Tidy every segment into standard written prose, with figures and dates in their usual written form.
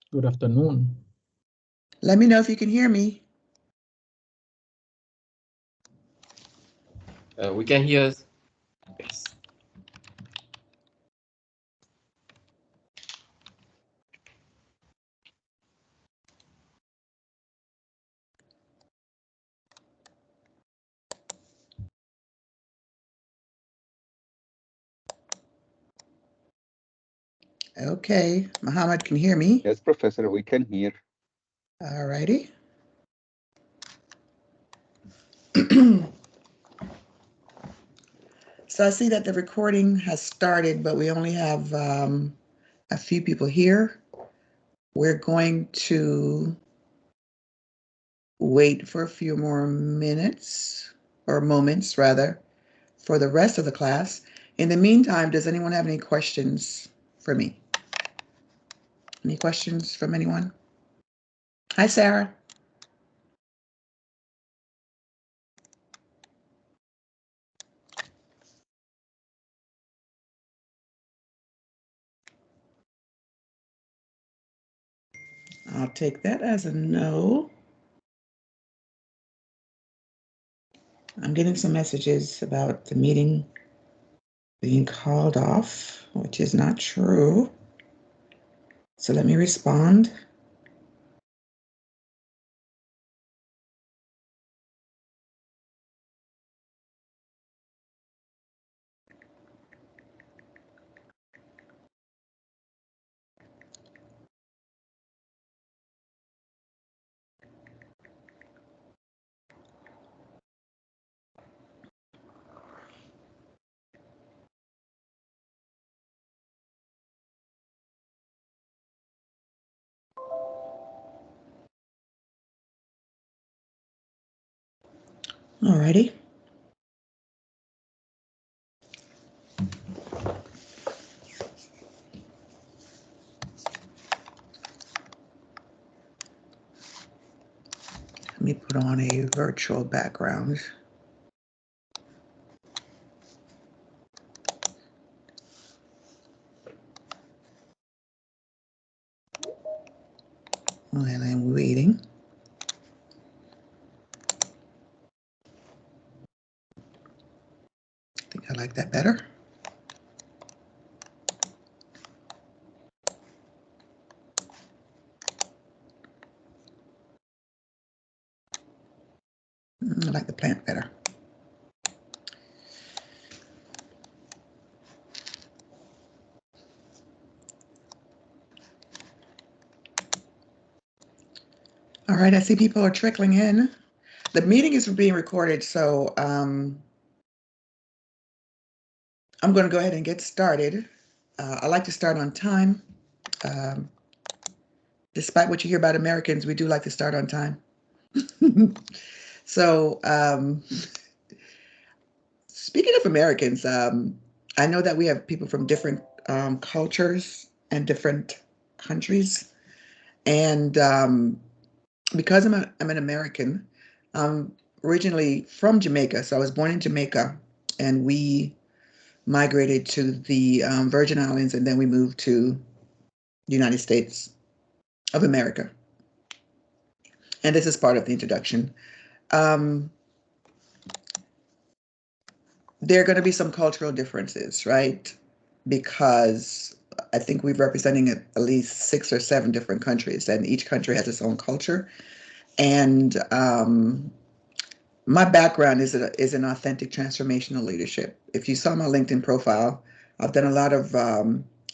Good afternoon. Let me know if you can hear me. We can hear. Yes. Okay, Muhammad can hear me. Yes, Professor, we can hear. All righty. So I see that the recording has started, but we only have a few people here. We're going to wait for a few more minutes, or moments rather, for the rest of the class. In the meantime, does anyone have any questions for me? Any questions from anyone? Hi, Sarah. I'll take that as a no. I'm getting some messages about the meeting being called off, which is not true. So let me respond. Alrighty. Let me put on a virtual background. While I'm waiting. I think I like that better. I like the plant better. All right, I see people are trickling in. The meeting is being recorded, so I'm going to go ahead and get started. I like to start on time. Despite what you hear about Americans, we do like to start on time. So speaking of Americans, I know that we have people from different cultures and different countries. And because I'm an American, I'm originally from Jamaica. So I was born in Jamaica, and we migrated to the Virgin Islands, and then we moved to the United States of America. And this is part of the introduction. There are going to be some cultural differences, right? Because I think we're representing at least 6 or 7 different countries, and each country has its own culture. And my background is in authentic transformational leadership. If you saw my LinkedIn profile, I've done a lot of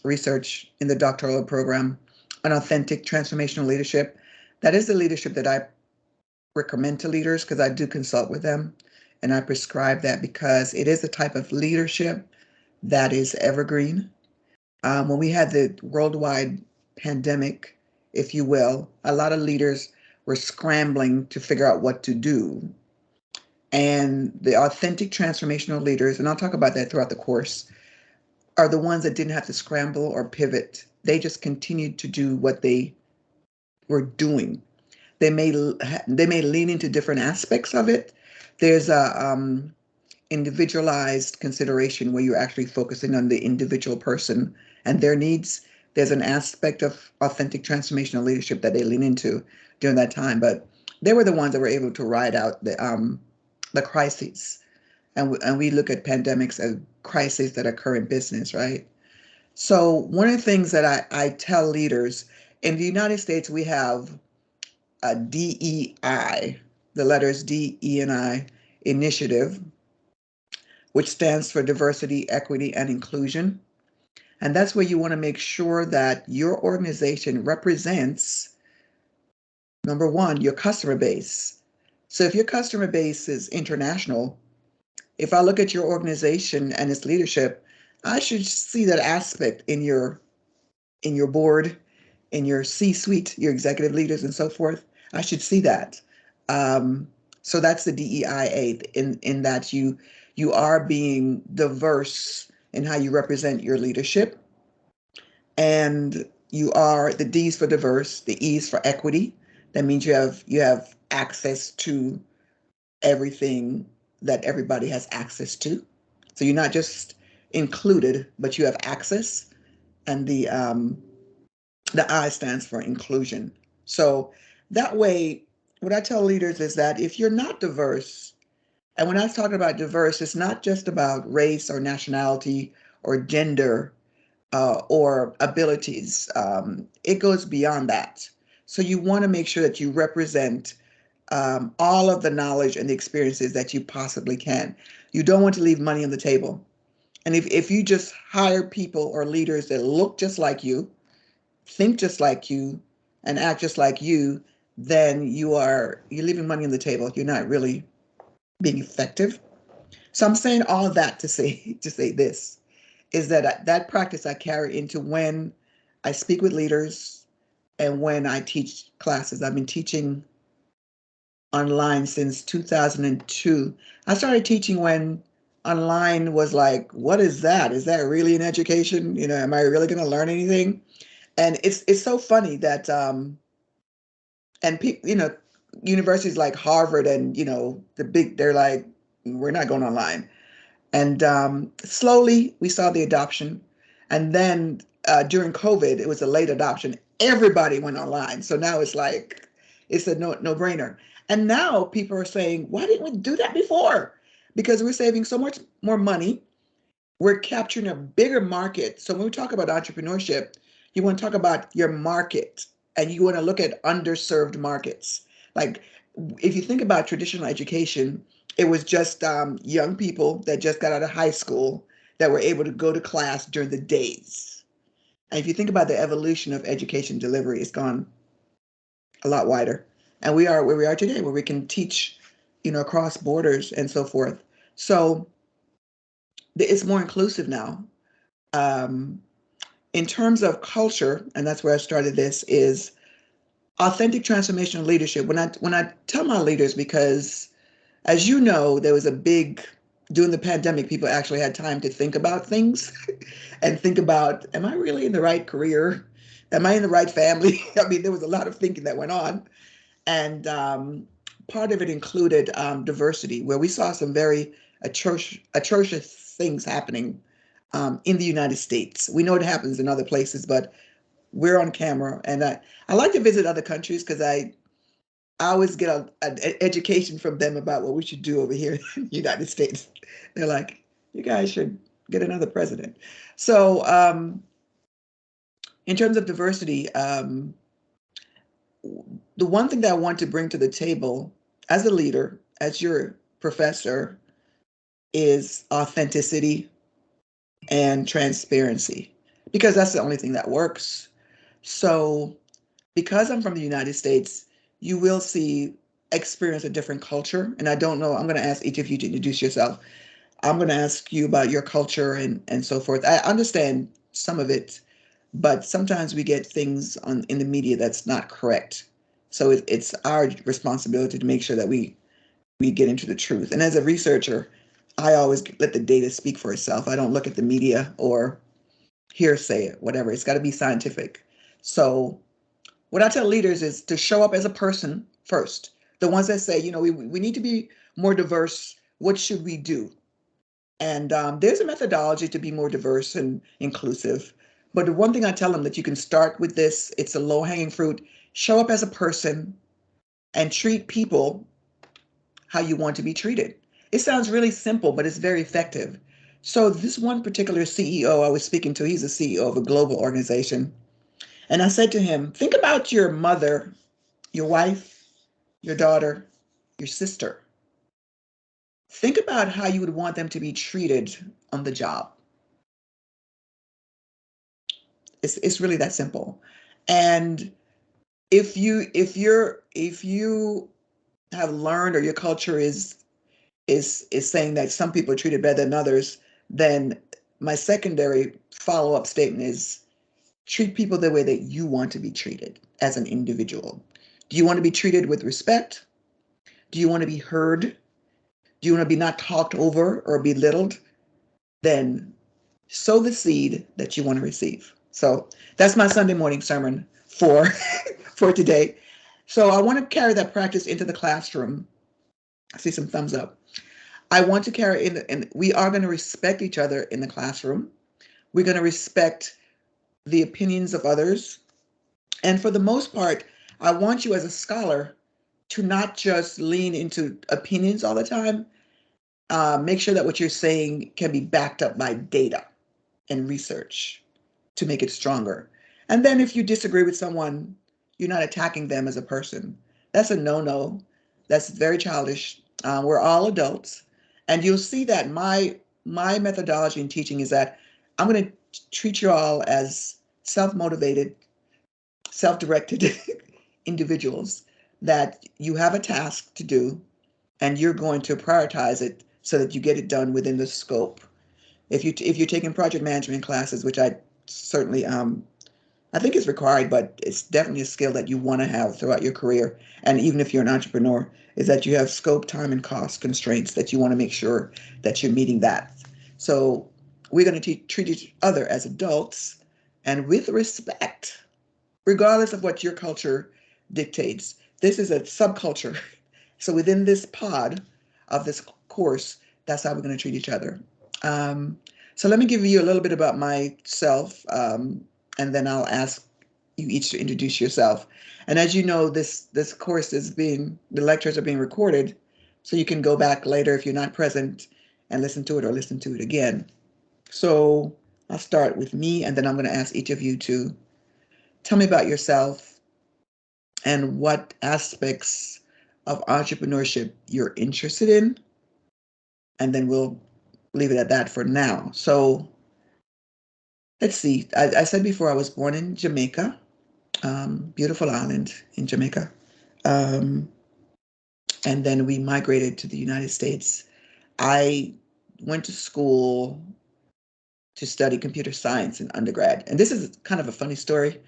research in the doctoral program on authentic transformational leadership. That is the leadership that I recommend to leaders, because I do consult with them, and I prescribe that because it is a type of leadership that is evergreen. When we had the worldwide pandemic, if you will, a lot of leaders were scrambling to figure out what to do. And the authentic transformational leaders, and I'll talk about that throughout the course, are the ones that didn't have to scramble or pivot. They just continued to do what they were doing. They may lean into different aspects of it. There's a individualized consideration where you're actually focusing on the individual person and their needs. there's an aspect of authentic transformational leadership that they lean into during that time. But they were the ones that were able to ride out the crises. And we look at pandemics as crises that occur in business, right? So one of the things that I tell leaders in the United States, we have a DEI, the letters D, E, and I initiative, which stands for diversity, equity, and inclusion. And that's where you want to make sure that your organization represents, number one, your customer base. So if your customer base is international, if I look at your organization and its leadership, I should see that aspect in your board, in your C-suite, your executive leaders, and so forth. I should see that. So that's the DEIA in that you are being diverse in how you represent your leadership, and you are the D's for diverse, the E's for equity. That means you have access to everything that everybody has access to. So you're not just included, but you have access. And the I stands for inclusion. So that way, what I tell leaders is that if you're not diverse, and when I was talking about diverse, it's not just about race or nationality or gender or abilities. It goes beyond that. So you want to make sure that you represent all of the knowledge and the experiences that you possibly can. You don't want to leave money on the table. And if you just hire people or leaders that look just like you, think just like you, and act just like you, then you're leaving money on the table. You're not really being effective. So I'm saying all of that to say this is that that practice I carry into when I speak with leaders and when I teach classes. I've been teaching online since 2002. I started teaching when online was like, what is that? Is that really an education? Am I really going to learn anything? And it's so funny that and people, universities like Harvard and they're like, we're not going online. And slowly we saw the adoption. And then during COVID, it was a late adoption. Everybody went online. So now it's like, it's a no-brainer. And now people are saying, why didn't we do that before? Because we're saving so much more money. We're capturing a bigger market. So when we talk about entrepreneurship, you want to talk about your market and you want to look at underserved markets. Like if you think about traditional education, it was just young people that just got out of high school that were able to go to class during the days. And if you think about the evolution of education delivery, it's gone a lot wider. And we are where we are today, where we can teach, across borders and so forth. So it's more inclusive now. Um, in terms of culture, and that's where I started this, is authentic transformational leadership. When I tell my leaders, because as you know, there was a big during the pandemic, people actually had time to think about things and think about, am I really in the right career? Am I in the right family? I mean, there was a lot of thinking that went on. And part of it included diversity, where we saw some very atrocious things happening in the United States. We know it happens in other places, but we're on camera. And I like to visit other countries because I always get an education from them about what we should do over here in the United States. They're like, you guys should get another president. So in terms of diversity, the one thing that I want to bring to the table as a leader, as your professor, is authenticity and transparency, because that's the only thing that works. So because I'm from the United States, you will experience a different culture. And I don't know, I'm going to ask each of you to introduce yourself. I'm going to ask you about your culture and so forth. I understand some of it, but sometimes we get things in the media that's not correct. So it's our responsibility to make sure that we get into the truth. And as a researcher, I always let the data speak for itself. I don't look at the media or hearsay it, whatever. It's got to be scientific. So what I tell leaders is to show up as a person first. The ones that say, we need to be more diverse. What should we do? And there's a methodology to be more diverse and inclusive. But the one thing I tell them that you can start with this, it's a low hanging fruit. Show up as a person and treat people how you want to be treated. It sounds really simple, but it's very effective. So this one particular CEO I was speaking to, he's a CEO of a global organization. And I said to him, think about your mother, your wife, your daughter, your sister. Think about how you would want them to be treated on the job. It's really that simple. And if you have learned, or your culture is saying that some people are treated better than others, then my secondary follow-up statement is treat people the way that you want to be treated as an individual. Do you want to be treated with respect? Do you want to be heard? Do you want to be not talked over or belittled? Then sow the seed that you want to receive. So that's my Sunday morning sermon for for today. So I want to carry that practice into the classroom. I see some thumbs up. I want to carry in, and we are going to respect each other in the classroom. We're going to respect the opinions of others. And for the most part, I want you as a scholar to not just lean into opinions all the time. Make sure that what you're saying can be backed up by data and research to make it stronger. And then if you disagree with someone, you're not attacking them as a person. That's a no-no. That's very childish. We're all adults. And you'll see that my methodology in teaching is that I'm going to treat you all as self-motivated, self-directed individuals, that you have a task to do and you're going to prioritize it so that you get it done within the scope. If you're taking project management classes, which I certainly I think is required, but it's definitely a skill that you want to have throughout your career. And even if you're an entrepreneur, is that you have scope, time, and cost constraints that you want to make sure that you're meeting that. So we're going to treat each other as adults and with respect, regardless of what your culture dictates. This is a subculture. So within this pod of this course, that's how we're going to treat each other. Um, so let me give you a little bit about myself, and then I'll ask you each to introduce yourself. And as you know, this course the lectures are being recorded, so you can go back later if you're not present and listen to it, or listen to it again. So I'll start with me, and then I'm going to ask each of you to tell me about yourself and what aspects of entrepreneurship you're interested in, and then we'll leave it at that for now. So let's see. I said before I was born in Jamaica, beautiful island in Jamaica. Um, and then we migrated to the United States. I went to school to study computer science in undergrad. And this is kind of a funny story.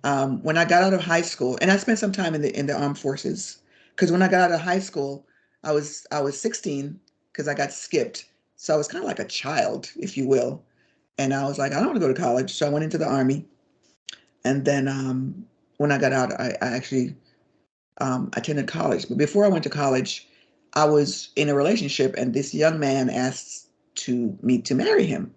When I got out of high school, and I spent some time in the armed forces, because when I got out of high school, I was 16 because I got skipped. So I was kind of like a child, if you will. And I was like, I don't want to go to college. So I went into the Army. And then when I got out, I actually attended college. But before I went to college, I was in a relationship, and this young man asked me to marry him.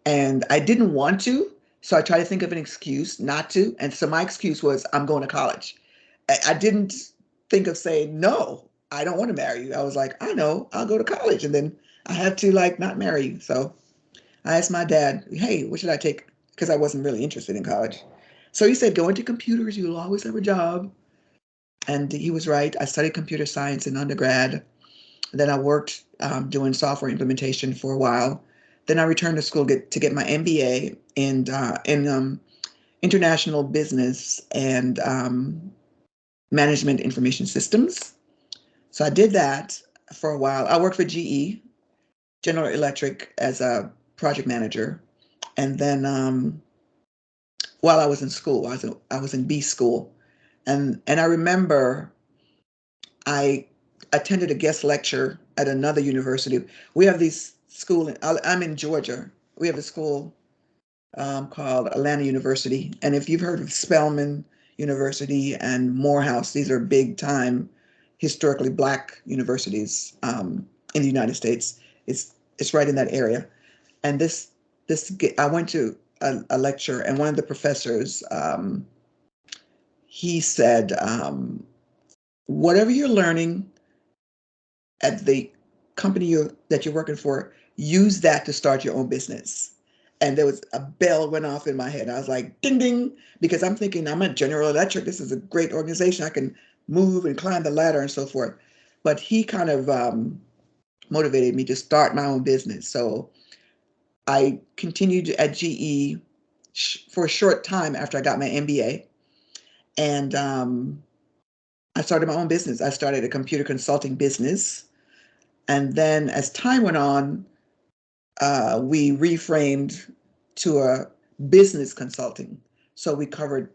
And I didn't want to. So I tried to think of an excuse not to. And so my excuse was, I'm going to college. I didn't think of saying, no, I don't want to marry you. I was like, I know, I'll go to college. And then I had to like not marry you. So I asked my dad, hey, what should I take? Because I wasn't really interested in college. So he said, go into computers, you'll always have a job. And he was right. I studied computer science in undergrad. Then I worked doing software implementation for a while. Then I returned to school to get my MBA in international business and management information systems. So I did that for a while. I worked for GE, General Electric, as a project manager. And then while I was in school, I was in B school. And I remember I attended a guest lecture at another university. We have these school. I'm in Georgia. We have a school called Atlanta University, and if you've heard of Spelman University and Morehouse, these are big time, historically Black universities in the United States. It's right in that area. And I went to a lecture, and one of the professors, he said, whatever you're learning at the company that you're working for, use that to start your own business. And there was a bell went off in my head. I was like, ding, ding, because I'm thinking I'm at General Electric. This is a great organization. I can move and climb the ladder and so forth. But he kind of motivated me to start my own business. So I continued at GE for a short time after I got my MBA. And I started my own business. I started a computer consulting business. And then as time went on, we reframed to a business consulting. So we covered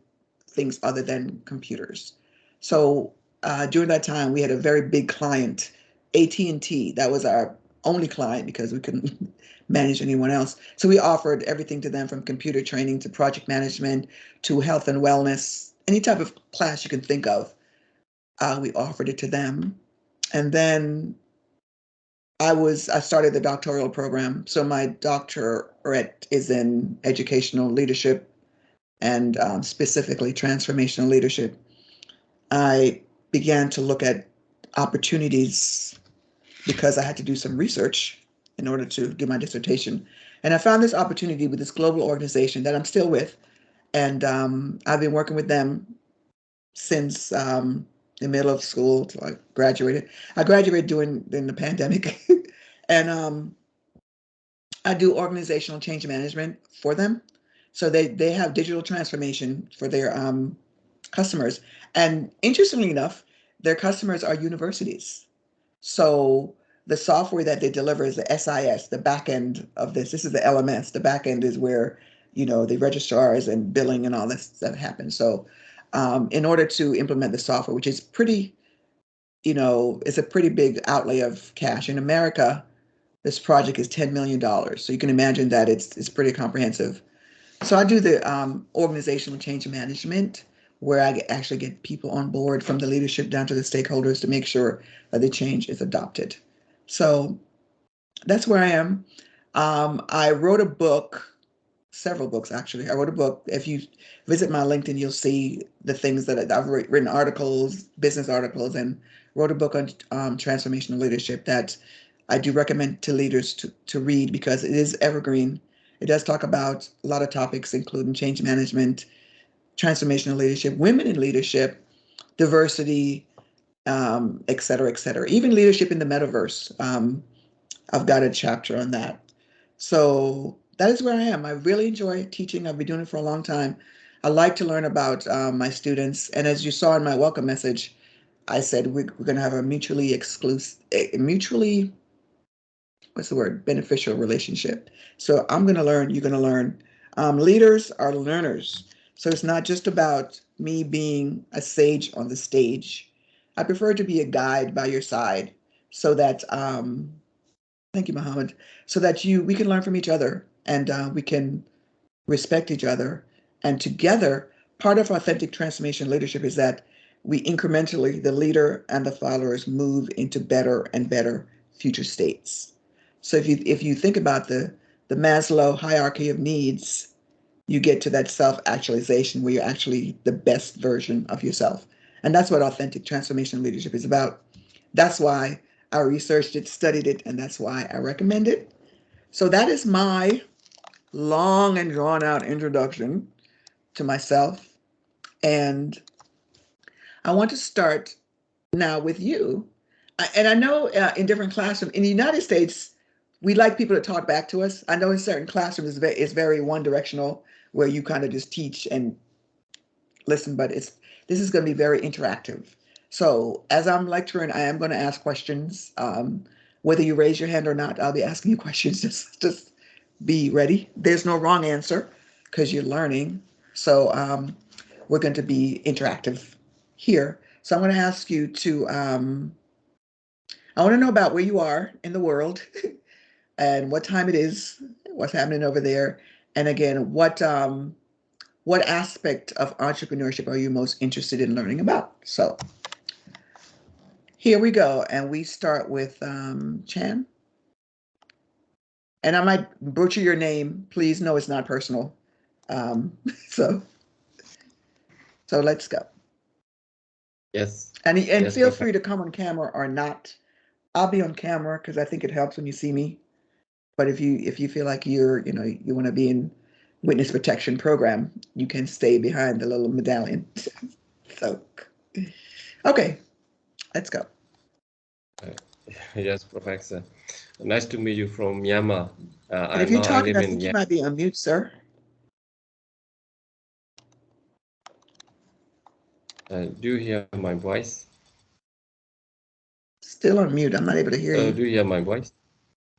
things other than computers. So during that time, we had a very big client, AT&T. That was our only client because we couldn't manage anyone else. So we offered everything to them, from computer training to project management to health and wellness, any type of class you can think of. We offered it to them. And then I started the doctoral program. So my doctorate is in educational leadership and specifically transformational leadership. I began to look at opportunities because I had to do some research in order to do my dissertation. And I found this opportunity with this global organization that I'm still with. And I've been working with them since the middle of school till I graduated. I graduated during the pandemic. And I do organizational change management for them. So they have digital transformation for their customers. And interestingly enough, their customers are universities. So the software that they deliver is the SIS, the back end of this. This is the LMS. The back end is where, the registrars and billing and all this stuff happens. So in order to implement the software, which is pretty, it's a pretty big outlay of cash. In America, this project is $10 million. So you can imagine that it's pretty comprehensive. So I do the organizational change management, where I actually get people on board from the leadership down to the stakeholders to make sure that the change is adopted. So that's where I am. I wrote a book, several books actually. I wrote a book. If you visit my LinkedIn, you'll see the things that I've written, articles, business articles, and wrote a book on transformational leadership that I do recommend to leaders to read because it is evergreen. It does talk about a lot of topics, including change management, transformational leadership, women in leadership, diversity, et cetera, et cetera. Even leadership in the metaverse. I've got a chapter on that. So that is where I am. I really enjoy teaching. I've been doing it for a long time. I like to learn about my students. And as you saw in my welcome message, I said we're going to have a mutually exclusive, what's the word, beneficial relationship. So I'm going to learn, you're going to learn. Leaders are learners. So it's not just about me being a sage on the stage. I prefer to be a guide by your side so that, thank you, Muhammad, so that we can learn from each other and we can respect each other. And together, part of authentic transformation leadership is that we incrementally, the leader and the followers, move into better and better future states. So if you think about the Maslow hierarchy of needs, you get to that self-actualization where you're actually the best version of yourself. And that's what authentic transformation leadership is about. That's why I researched it, studied it, and that's why I recommend it. So that is my long and drawn out introduction to myself. And I want to start now with you. And I know in different classrooms, in the United States, we like people to talk back to us. I know in certain classrooms it's very one directional, where you kind of just teach and listen, but this is going to be very interactive. So as I'm lecturing, I am going to ask questions. Whether you raise your hand or not, I'll be asking you questions. Just be ready. There's no wrong answer because you're learning. So we're going to be interactive here. So I'm going to ask you to, I want to know about where you are in the world and what time it is, what's happening over there. And again, what aspect of entrepreneurship are you most interested in learning about? So here we go. And we start with Chan. And I might butcher your name. Please know it's not personal. So let's go. Yes. And Yes, feel perfect. free to come on camera or not. I'll be on camera because I think it helps when you see me. But if you feel like you want to be in witness protection program, you can stay behind the little medallion. So, okay, let's go. Yes, Professor. Nice to meet you from Myanmar. And if you're I talking, live I in think you might be on mute, sir. do you hear my voice? Still on mute. I'm not able to hear you. Do you hear my voice?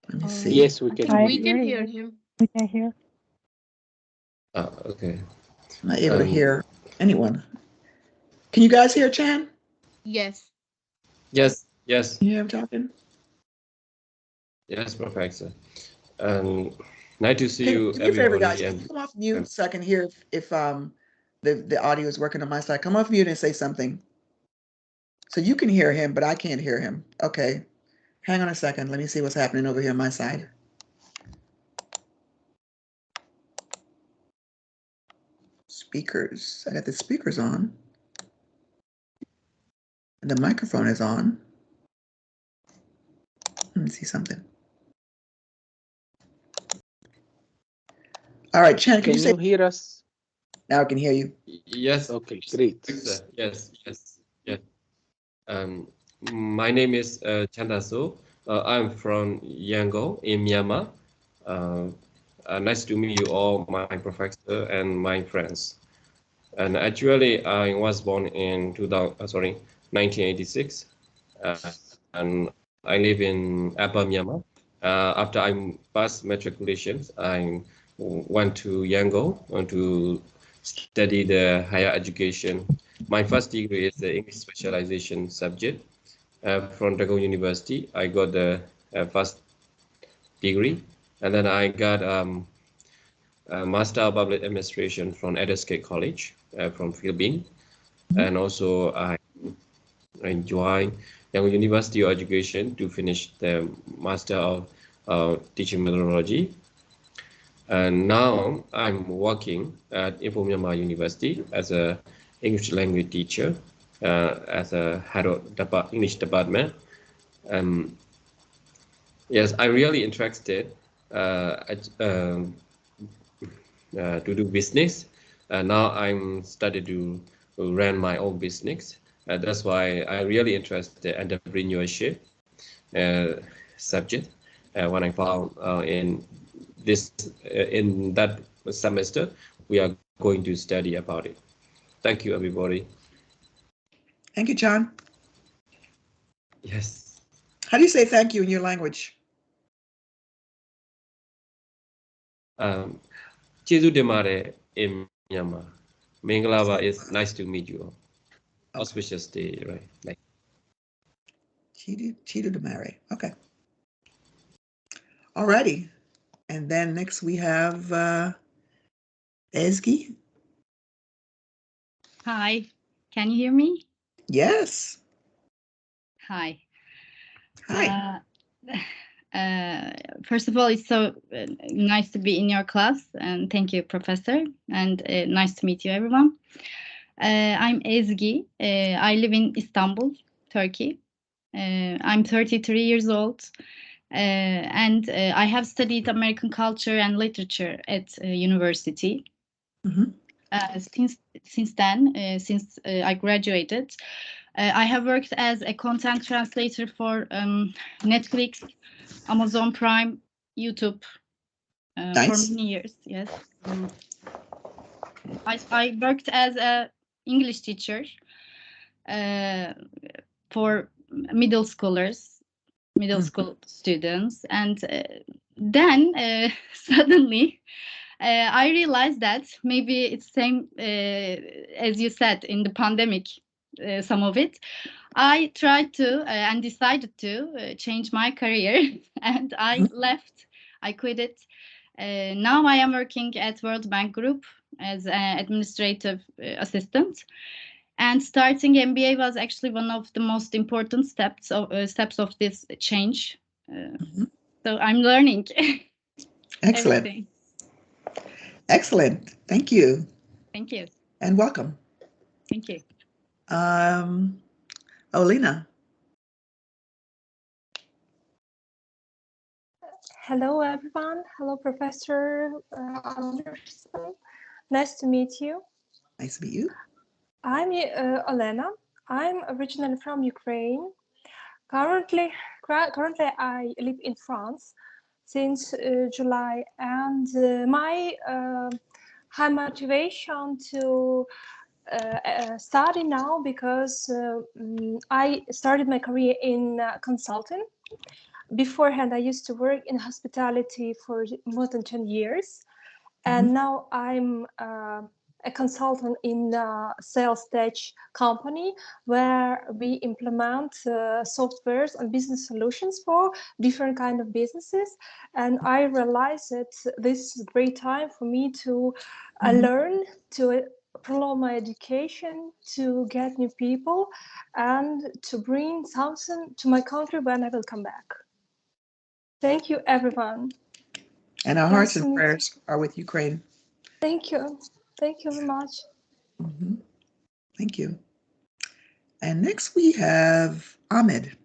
Let me see. Yes, we can. We can hear him. We can hear. Okay. I'm not able to hear anyone. Can you guys hear Chan? Yes. Yes, yes. You hear him talking? Yes, Professor. Nice to see Can you, do me a favor, guys. everybody. Can you come off mute so I can hear if the audio is working on my side? Come off mute and say something. So you can hear him, but I can't hear him. Okay. Hang on a second. Let me see what's happening over here on my side. Speakers. I got the speakers on. And the microphone is on. Let me see something. All right, Chan, Can you hear us? Now I can hear you. Yes. Okay, great. Yes. My name is Chanda So. I'm from Yangon in Myanmar. Nice to meet you all, my professor and my friends. And actually, I was born in 1986, and I live in Upper Myanmar. After I passed matriculation, I went to Yangon to study the higher education. My first degree is the English specialization subject from Dagon University. I got the first degree, and then I got Master of Public Administration from Edeske College from Philippines, and also I joined Young University of Education to finish the Master of Teaching Methodology. And now I'm working at Myanmar University as a English language teacher, as a head of English department. Yes, I'm really interested to do business. Now I'm started to run my own business. That's why I really interested in entrepreneurship subject when I found in that semester we are going to study about it. Thank you, everybody. Thank you, John. Yes. How do you say thank you in your language? ကျေးဇူးတင်ပါတယ် in Myanmar. Mingalaba is nice to meet you all. Auspicious day, right? Like Chidu Damare. Okay. Alrighty. And then next we have Ezgi. Hi, can you hear me? Yes. Hi. Hi. First of all, it's so nice to be in your class, and thank you, Professor, and nice to meet you, everyone. I'm Ezgi. I live in Istanbul, Turkey. I'm 33 years old, and I have studied American culture and literature at university. Mm-hmm. Since then, since I graduated, I have worked as a content translator for Netflix, Amazon Prime, YouTube Nice. for many years. Yes, I worked as a English teacher for middle school students, and then suddenly I realized that maybe it's same as you said in the pandemic, some of it. I tried to and decided to change my career, and I left. I quit it. Now I am working at World Bank Group as an administrative assistant. And starting MBA was actually one of the most important steps of this change. So I'm learning. Excellent. Everything. Excellent. Thank you. Thank you. And welcome. Thank you. Olena. Hello, everyone. Hello, Professor Anderson. Nice to meet you. Nice to meet you. I'm Olena. I'm originally from Ukraine. Currently, I live in France since July, and my high motivation to study now because I started my career in consulting. Beforehand, I used to work in hospitality for more than 10 years. And now I'm a consultant in a sales stage company where we implement softwares and business solutions for different kind of businesses. And I realized that this is a great time for me to learn, to prolong my education, to get new people, and to bring something to my country when I will come back. Thank you, everyone. And our hearts and prayers are with Ukraine. Thank you. Thank you very much. Thank you. And next we have Ahmed.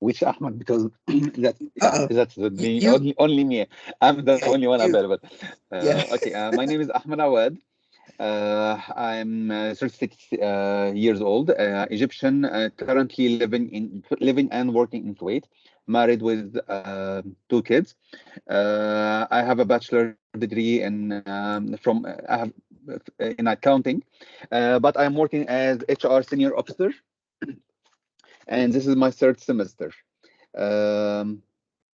Which Ahmed? Because that's only me. I'm the only one available. Okay, my name is Ahmed Awad. I'm 36 years old, Egyptian, currently living and working in Kuwait, married with 2 kids. I have a bachelor degree in accounting, but I'm working as HR senior officer, and this is my 3rd semester.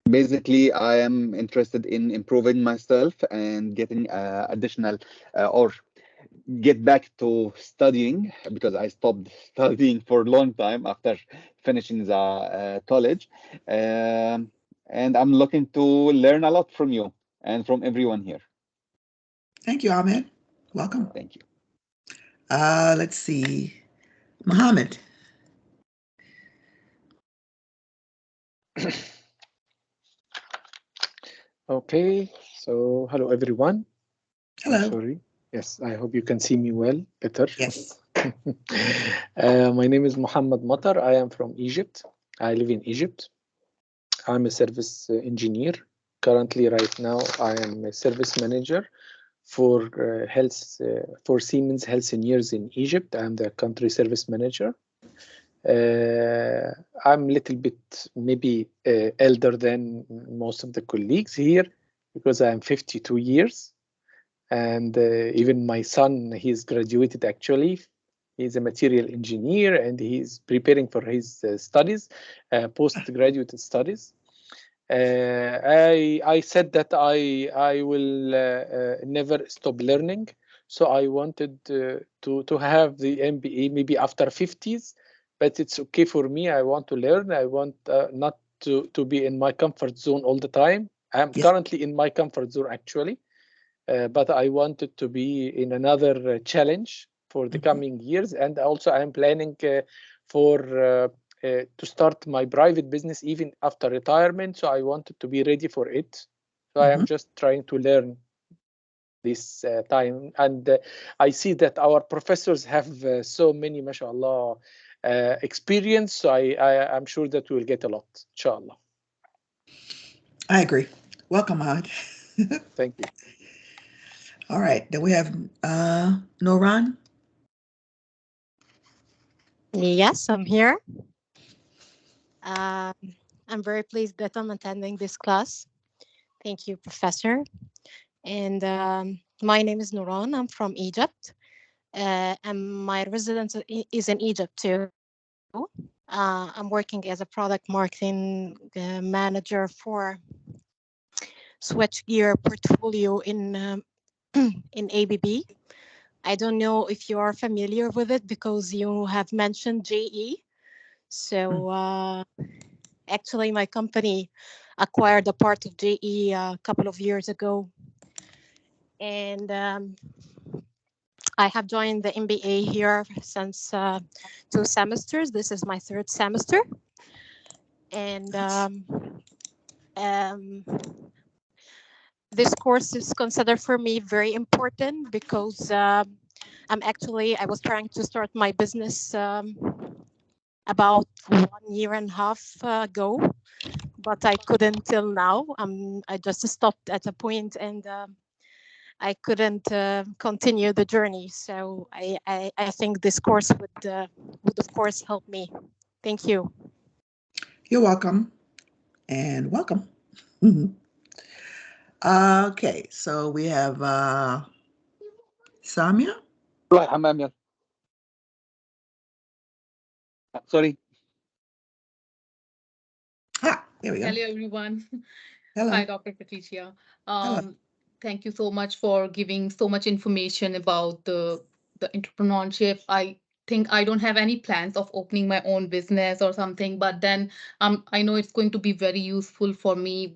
Basically, I am interested in improving myself and getting additional or get back to studying, because I stopped studying for a long time after finishing the college. And I'm looking to learn a lot from you and from everyone here. Thank you, Ahmed. Welcome. Thank you. Let's see. Mohammed. Okay, so hello everyone. Hello. Sorry. Yes, I hope you can see me well, better. Yes. My name is Muhammad Matar. I am from Egypt. I live in Egypt. I'm a service engineer. Currently, right now, I am a service manager for for Siemens Healthineers in Egypt. I'm the country service manager. I'm a little bit maybe elder than most of the colleagues here because I'm 52 years. And even my son, he's graduated actually. He's a material engineer and he's preparing for his studies, postgraduate studies. I said that I will never stop learning. So I wanted to have the MBA maybe after 50s, but it's okay for me. I want to learn. I want not to be in my comfort zone all the time. I'm currently in my comfort zone actually. But I wanted to be in another challenge for the coming years. And also I'm planning to start my private business even after retirement. So I wanted to be ready for it. So I am just trying to learn this time. And I see that our professors have so many, mashallah, experience. So I'm sure that we'll get a lot, inshallah. I agree. Welcome, Ahmed. Thank you. All right, then we have Noran. Yes, I'm here. I'm very pleased that I'm attending this class. Thank you, Professor. And my name is Nuran. I'm from Egypt. And my residence is in Egypt too. I'm working as a product marketing manager for switchgear portfolio in in ABB. I don't know if you are familiar with it because you have mentioned JE. So actually, my company acquired a part of JE a couple of years ago. And I have joined the MBA here since 2 semesters. This is my 3rd semester. And this course is considered for me very important because I was trying to start my business about 1.5 years ago, but I couldn't till now. I just stopped at a point and I couldn't continue the journey. So I think this course would of course help me. Thank you. You're welcome, and welcome. Okay, so we have Samia. روح الحمام يلا. Sorry. There we go. Hello, everyone. Hello. Hi, Dr. Patricia. Hello. Thank you so much for giving so much information about the entrepreneurship. I think I don't have any plans of opening my own business or something, but then I know it's going to be very useful for me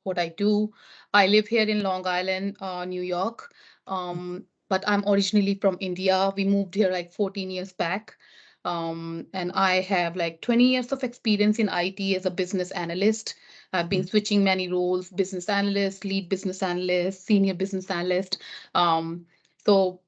what I do. I live here in Long Island, New York, but I'm originally from India. We moved here like 14 years back. And I have like 20 years of experience in IT as a business analyst. I've been switching many roles: business analyst, lead business analyst, senior business analyst. So,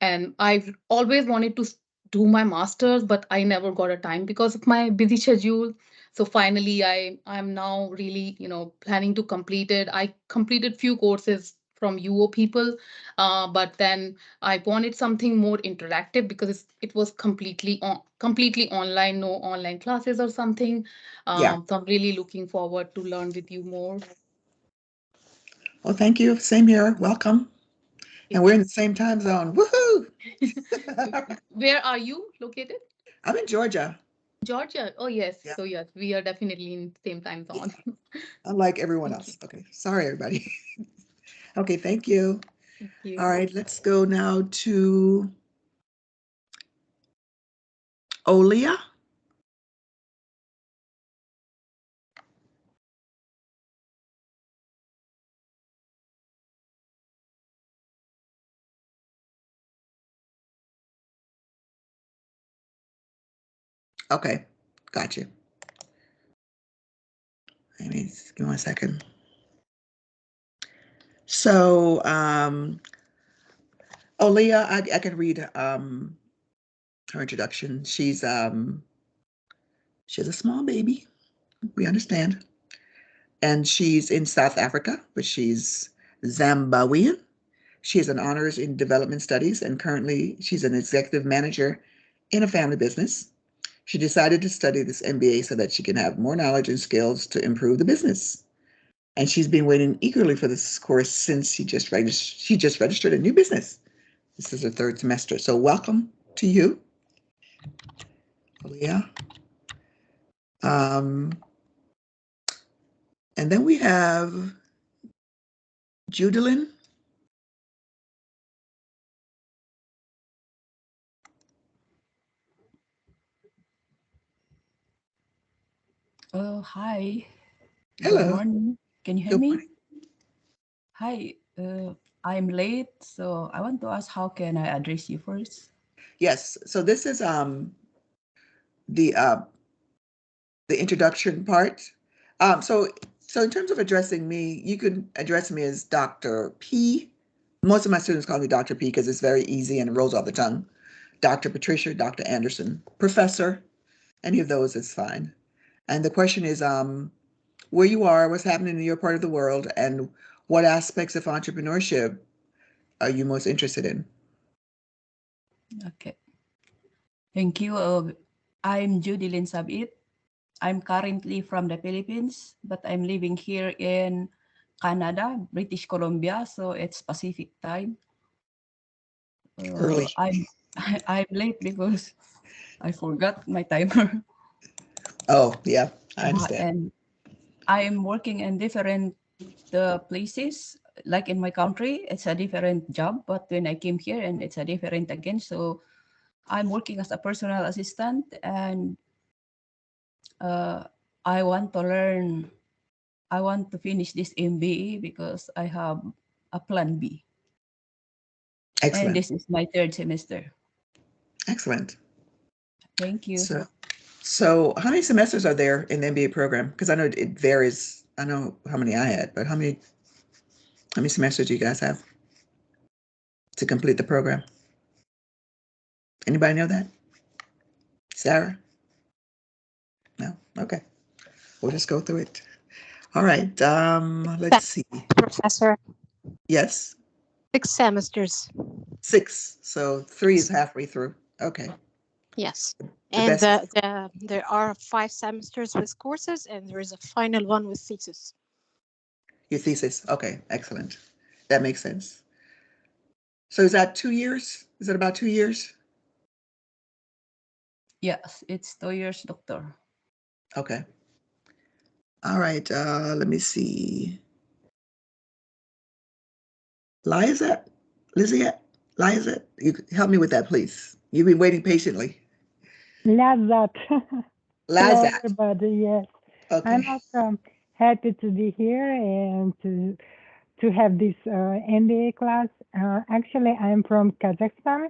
and I've always wanted to do my master's, but I never got a time because of my busy schedule. So finally, I'm now really, planning to complete it. I completed few courses from UO people, but then I wanted something more interactive because it was completely online, no online classes or something. Yeah. So I'm really looking forward to learn with you more. Well, thank you. Same here. Welcome. And we're in the same time zone. Woohoo! Where are you located? I'm in Georgia. Georgia. Oh, yes. Yeah. So, yes, we are definitely in the same time zone. Unlike everyone else. Okay. Sorry, everybody. Okay. Thank you. Thank you. All right. Let's go now to Olia. Okay. Got you. Give me 1 second. So, Olia, I can read her introduction. She's a small baby. We understand. And she's in South Africa, but she's Zimbabwean. She has an honors in development studies, and currently she's an executive manager in a family business. She decided to study this MBA so that she can have more knowledge and skills to improve the business. And she's been waiting eagerly for this course since she just registered a new business. This is her 3rd semester. So welcome to you, Leah. And then we have Judilyn. Hi. Hello. Good morning. Can you hear Good me? morning. Hi. I'm late, so I want to ask, how can I address you first? Yes. So this is the introduction part. So in terms of addressing me, you can address me as Dr. P. Most of my students call me Dr. P because it's very easy and it rolls off the tongue. Dr. Patricia, Dr. Anderson, Professor, any of those is fine. And the question is where you are, what's happening in your part of the world, and what aspects of entrepreneurship are you most interested in? Okay. Thank you. I'm Judilyn Sabit. I'm currently from the Philippines, but I'm living here in Canada, British Columbia, so it's Pacific time. Early. I'm late because I forgot my timer. Oh, yeah, I understand. And I'm working in different places. Like in my country, it's a different job, but when I came here and it's a different again. So I'm working as a personal assistant, and I want to learn. I want to finish this MBA because I have a plan B. Excellent. And this is my 3rd semester. Excellent. Thank you. So how many semesters are there in the MBA program? Because I know it varies. I know how many I had, but how many semesters do you guys have to complete the program? Anybody know that? Sarah? No? Okay. We'll just go through it. All right. Let's see. Professor. Yes. 6 semesters. 6. So 3 is halfway through. Okay. Yes. The And best. there are 5 semesters with courses, and there is a final one with thesis. Your thesis. Okay. Excellent. That makes sense. So is that 2 years? Is it about 2 years? Yes, it's 2 years, doctor. Okay. All right. Let me see. Liza? You help me with that, please. You've been waiting patiently. Lazat. Hello, Lazat. everybody. Yes, Okay. I'm also happy to be here and to have this MBA class. Actually, I'm from Kazakhstan,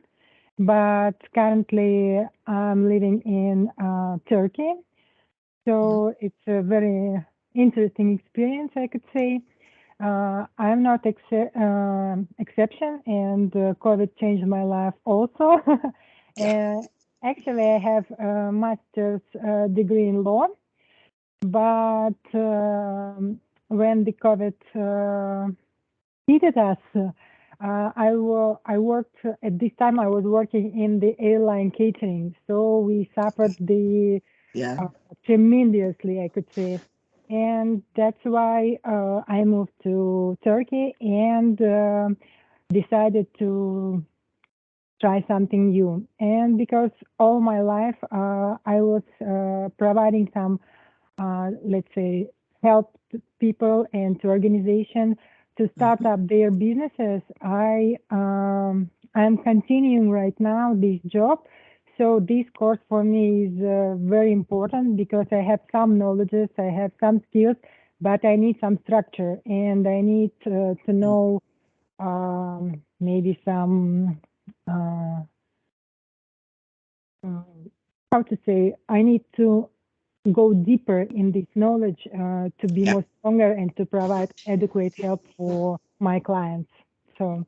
but currently I'm living in Turkey. So it's a very interesting experience, I could say. I'm not exception, and COVID changed my life also. And actually, I have a master's degree in law, but when the COVID hit us, I worked at this time. I was working in the airline catering, so we suffered the tremendously, I could say. And that's why I moved to Turkey and decided to try something new. And because all my life I was providing some, let's say, help to people and to organizations to start up their businesses, I'm continuing right now this job. So this course for me is very important because I have some knowledges, I have some skills, but I need some structure and I need to know maybe some, how to say, I need to go deeper in this knowledge to be more stronger and to provide adequate help for my clients. So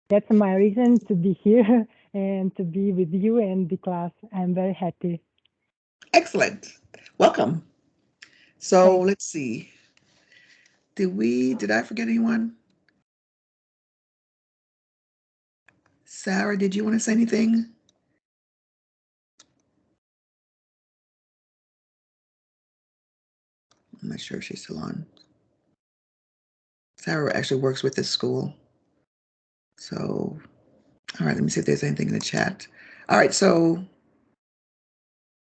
that's my reason to be here and to be with you and the class. I'm very happy. Excellent. Welcome. So let's see. Did I forget anyone? Sarah, did you want to say anything? I'm not sure if she's still on. Sarah actually works with this school. So, all right, let me see if there's anything in the chat. All right, so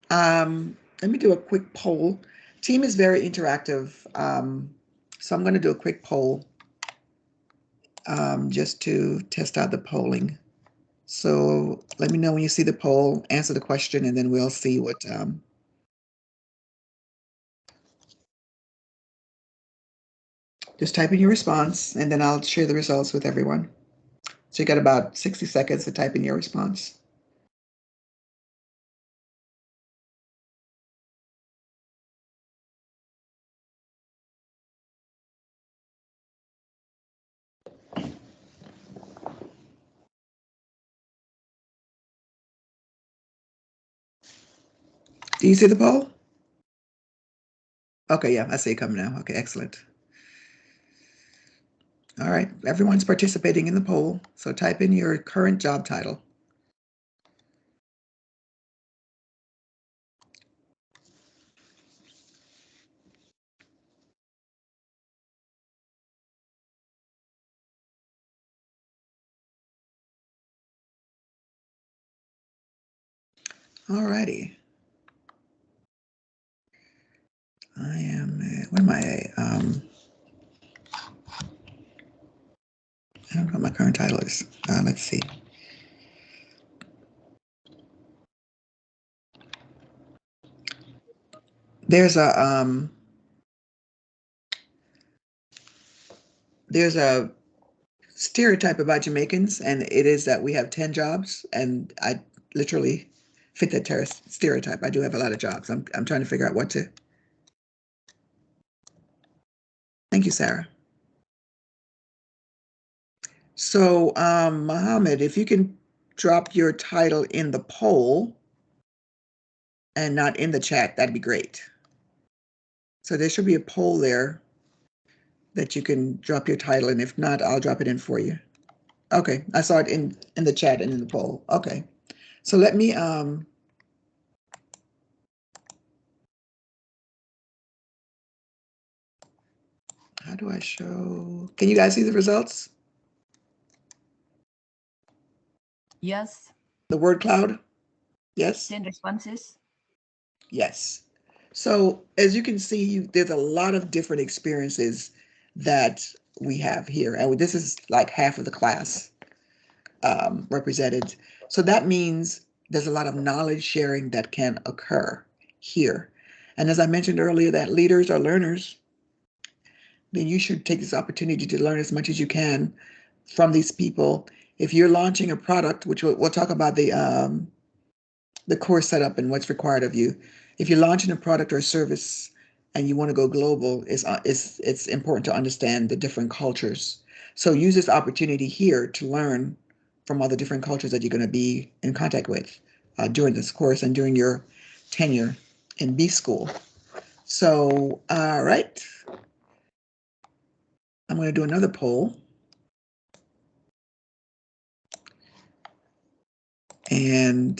let me do a quick poll. Team is very interactive. So I'm going to do a quick poll just to test out the polling. So let me know when you see the poll, answer the question, and then we'll see what just type in your response, and then I'll share the results with everyone. So you got about 60 seconds to type in your response. Do you see the poll? Okay, yeah, I see it coming now. Okay, excellent. All right, everyone's participating in the poll. So type in your current job title. All righty. I am, what am I? I don't know what my current title is. Let's see. There's a stereotype about Jamaicans, and it is that we have 10 jobs, and I literally fit that stereotype. I do have a lot of jobs. I'm trying to figure out what to. Thank you, Sarah. So, Mohammed, if you can drop your title in the poll and not in the chat, that'd be great. So there should be a poll there that you can drop your title, and if not, I'll drop it in for you. Okay, I saw it in the chat and in the poll. Okay, so let me how do I show? Can you guys see the results? Yes. The word cloud? Yes. 10 responses. Yes. So as you can see, there's a lot of different experiences that we have here. And this is like half of the class represented. So that means there's a lot of knowledge sharing that can occur here. And as I mentioned earlier, that leaders are learners, then you should take this opportunity to learn as much as you can from these people. If you're launching a product, which we'll talk about the course setup and what's required of you. If you're launching a product or a service and you want to go global, it's important to understand the different cultures. So use this opportunity here to learn from all the different cultures that you're going to be in contact with during this course and during your tenure in B school. So, all right. I'm going to do another poll. And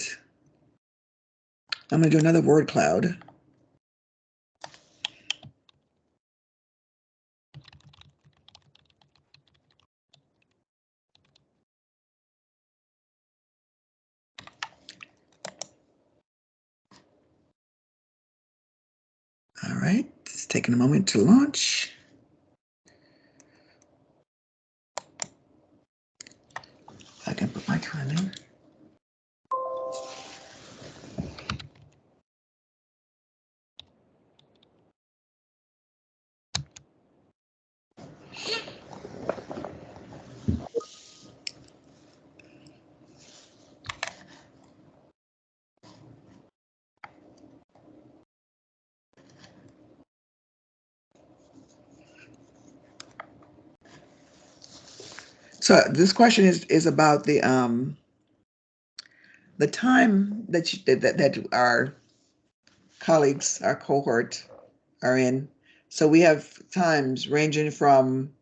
I'm going to do another word cloud. All right, it's taking a moment to launch. I can put my time in. So this question is about the time that our colleagues, our cohort, are in. So we have times ranging from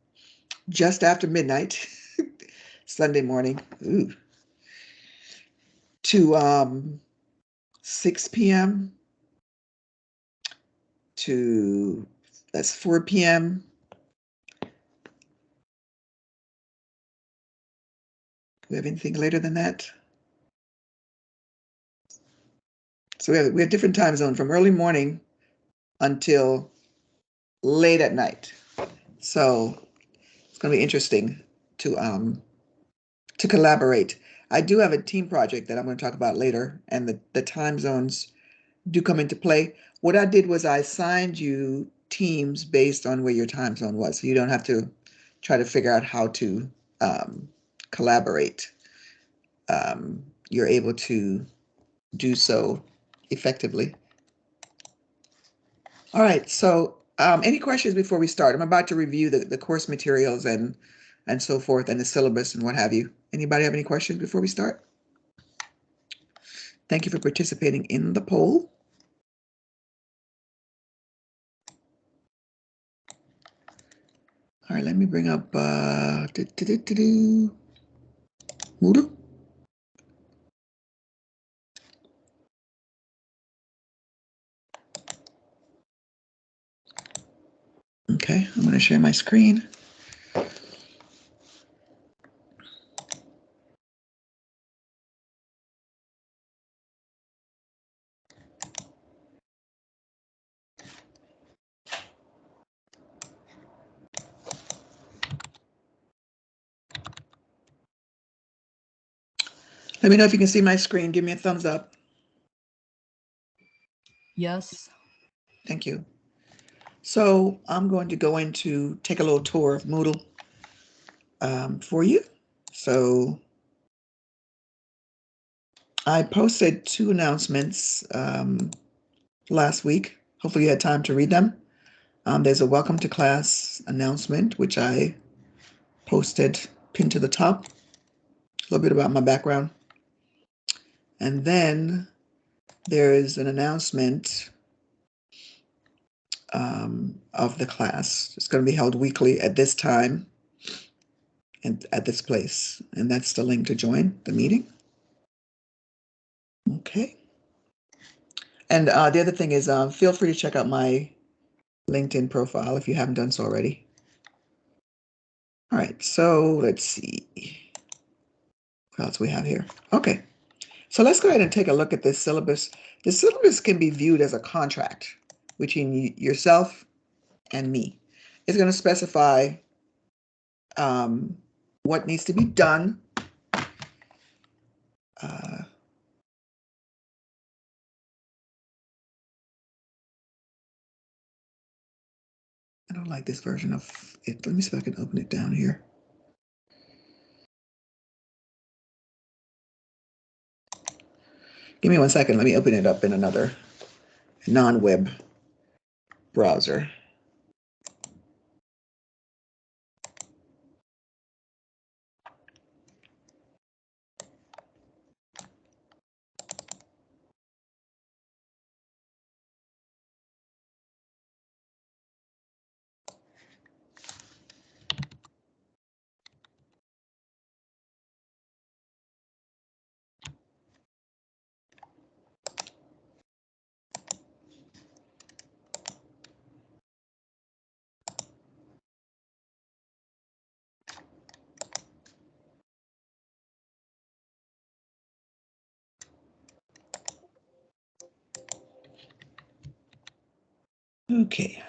just after midnight, Sunday morning, to 6 p.m. to that's 4 p.m. Do we have anything later than that? So we have different time zones from early morning until late at night. So it's going to be interesting to collaborate. I do have a team project that I'm going to talk about later, and the time zones do come into play. What I did was I assigned you teams based on where your time zone was. So you don't have to try to figure out how to collaborate. You're able to do so effectively. All right, so any questions before we start? I'm about to review the course materials and so forth and the syllabus and what have you. Anybody have any questions before we start? Thank you for participating in the poll. All right, let me bring up Moodle. Okay, I'm going to share my screen. Let me know if you can see my screen. Give me a thumbs up. Yes. Thank you. So I'm going to go into take a little tour of Moodle for you. So I posted 2 announcements last week. Hopefully you had time to read them. There's a welcome to class announcement, which I posted pinned to the top. A little bit about my background. And then there is an announcement of the class. It's going to be held weekly at this time and at this place. And that's the link to join the meeting. Okay. And the other thing is, feel free to check out my LinkedIn profile if you haven't done so already. All right, so let's see what else we have here. Okay, so let's go ahead and take a look at this syllabus. The syllabus can be viewed as a contract between yourself and me. It's going to specify what needs to be done. I don't like this version of it. Let me see if I can open it down here. Give me 1 second. Let me open it up in another non-web browser. Okay.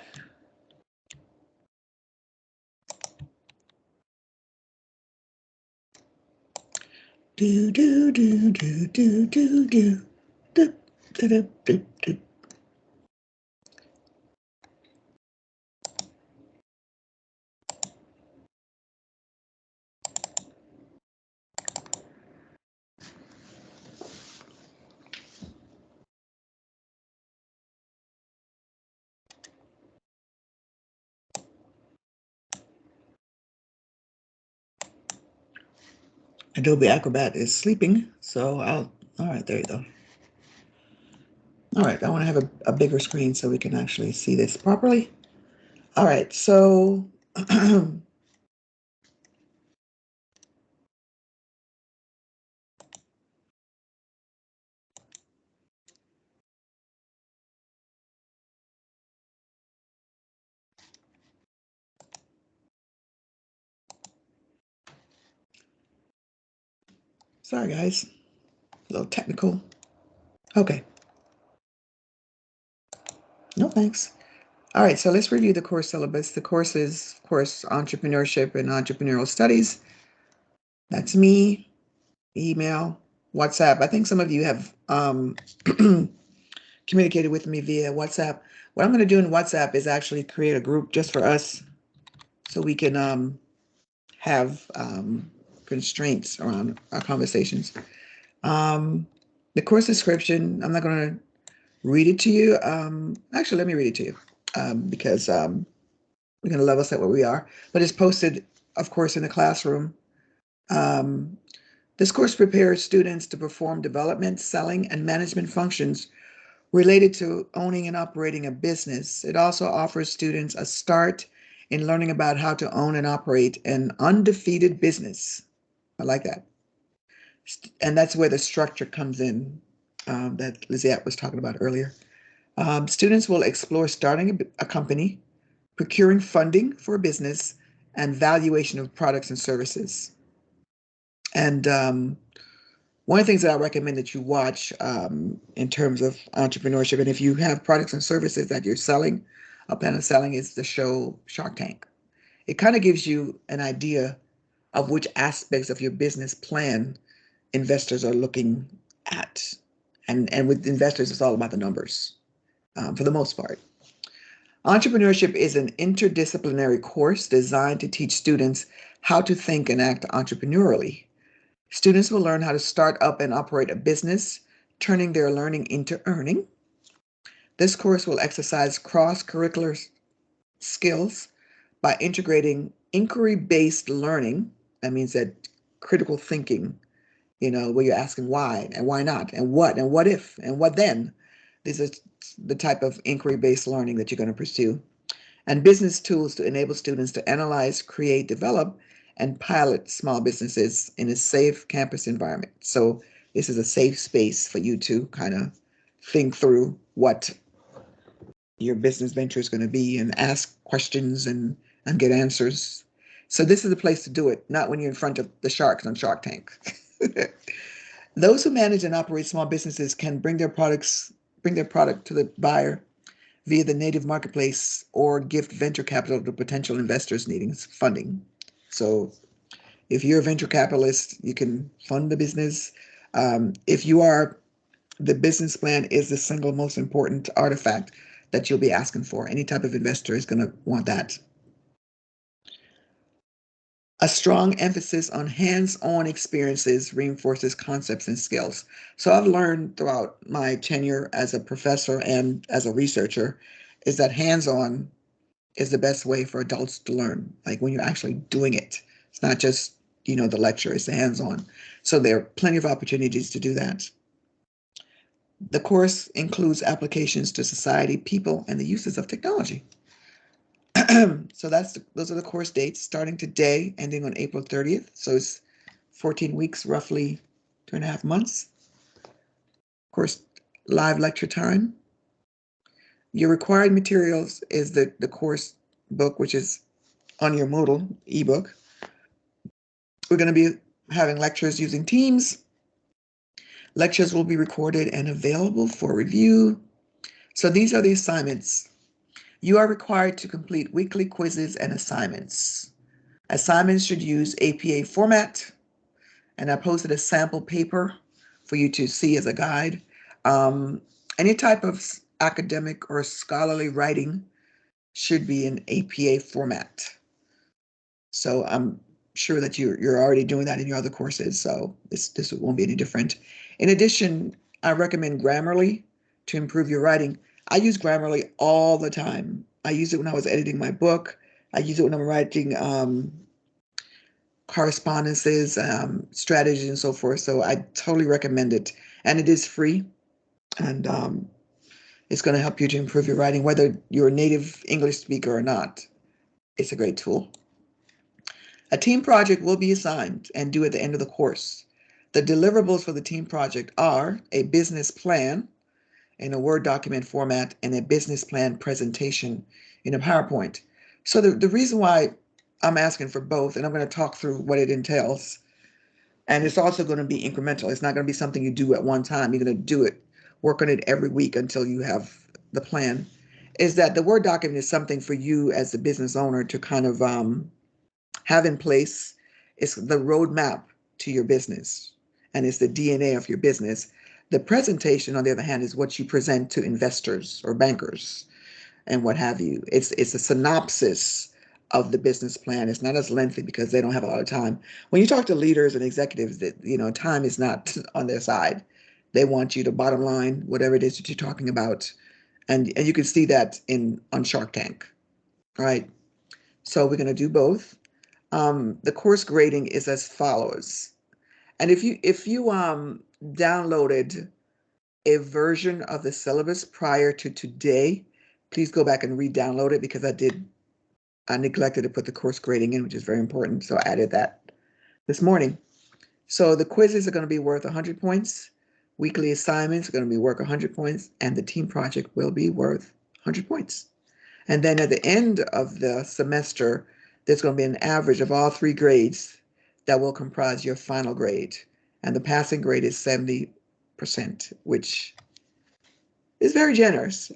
Do do do do do do do do do do do. Adobe Acrobat is sleeping, so all right, there you go. All right, I want to have a bigger screen so we can actually see this properly. All right, so sorry guys, a little technical. Okay. No thanks. All right, so let's review the course syllabus. The course is, of course, Entrepreneurship and Entrepreneurial Studies. That's me, email, WhatsApp. I think some of you have communicated with me via WhatsApp. What I'm going to do in WhatsApp is actually create a group just for us so we can have constraints around our conversations. The course description, I'm not going to read it to you. Actually, let me read it to you because we're going to level set where we are. But it's posted, of course, in the classroom. This course prepares students to perform development, selling, and management functions related to owning and operating a business. It also offers students a start in learning about how to own and operate an undefeated business. I like that. And that's where the structure comes in that Liziette was talking about earlier. Students will explore starting a company, procuring funding for a business, and valuation of products and services. And one of the things that I recommend that you watch in terms of entrepreneurship, and if you have products and services that you're selling, a plan of selling, is the show Shark Tank. It kind of gives you an idea of which aspects of your business plan investors are looking at. And with investors, it's all about the numbers for the most part. Entrepreneurship is an interdisciplinary course designed to teach students how to think and act entrepreneurially. Students will learn how to start up and operate a business, turning their learning into earning. This course will exercise cross-curricular skills by integrating inquiry-based learning. That means that critical thinking, where you're asking why and why not and what if and what then. These are the type of inquiry-based learning that you're going to pursue. And business tools to enable students to analyze, create, develop, and pilot small businesses in a safe campus environment. So this is a safe space for you to kind of think through what your business venture is going to be and ask questions and get answers. So this is the place to do it, not when you're in front of the sharks on Shark Tank. Those who manage and operate small businesses can bring their product to the buyer via the native marketplace or gift venture capital to potential investors needing funding. So if you're a venture capitalist, you can fund the business. If you are, the business plan is the single most important artifact that you'll be asking for. Any type of investor is going to want that. A strong emphasis on hands-on experiences reinforces concepts and skills. So I've learned throughout my tenure as a professor and as a researcher is that hands-on is the best way for adults to learn, like when you're actually doing it. It's not just, the lecture, it's the hands-on. So there are plenty of opportunities to do that. The course includes applications to society, people, and the uses of technology. So those are the course dates, starting today, ending on April 30th. So it's 14 weeks, roughly 2.5 months. Of course, live lecture time. Your required materials is the course book, which is on your Moodle ebook. We're going to be having lectures using Teams. Lectures will be recorded and available for review. So these are the assignments. You are required to complete weekly quizzes and assignments. Assignments should use APA format, and I posted a sample paper for you to see as a guide. Any type of academic or scholarly writing should be in APA format. So I'm sure that you're already doing that in your other courses, so this won't be any different. In addition, I recommend Grammarly to improve your writing. I use Grammarly all the time. I use it when I was editing my book. I use it when I'm writing correspondences, strategies, and so forth. So I totally recommend it. And it is free. And it's going to help you to improve your writing, whether you're a native English speaker or not. It's a great tool. A team project will be assigned and due at the end of the course. The deliverables for the team project are a business plan in a Word document format and a business plan presentation in a PowerPoint. So the reason why I'm asking for both, and I'm going to talk through what it entails, and it's also going to be incremental. It's not going to be something you do at one time. You're going to do it, work on it every week until you have the plan, is that the Word document is something for you as the business owner to kind of have in place. It's the roadmap to your business, and it's the DNA of your business. The presentation, on the other hand, is what you present to investors or bankers and what have you. It's a synopsis of the business plan. It's not as lengthy because they don't have a lot of time. When you talk to leaders and executives, that time is not on their side. They want you to bottom line whatever it is that you're talking about, and you can see that on Shark Tank, right? So we're going to do both. The course grading is as follows. And if you downloaded a version of the syllabus prior to today, please go back and re-download it because I neglected to put the course grading in, which is very important. So I added that this morning. So the quizzes are going to be worth 100 points. Weekly assignments are going to be worth 100 points, and the team project will be worth 100 points. And then at the end of the semester, there's going to be an average of all 3 grades that will comprise your final grade. And the passing grade is 70%, which is very generous.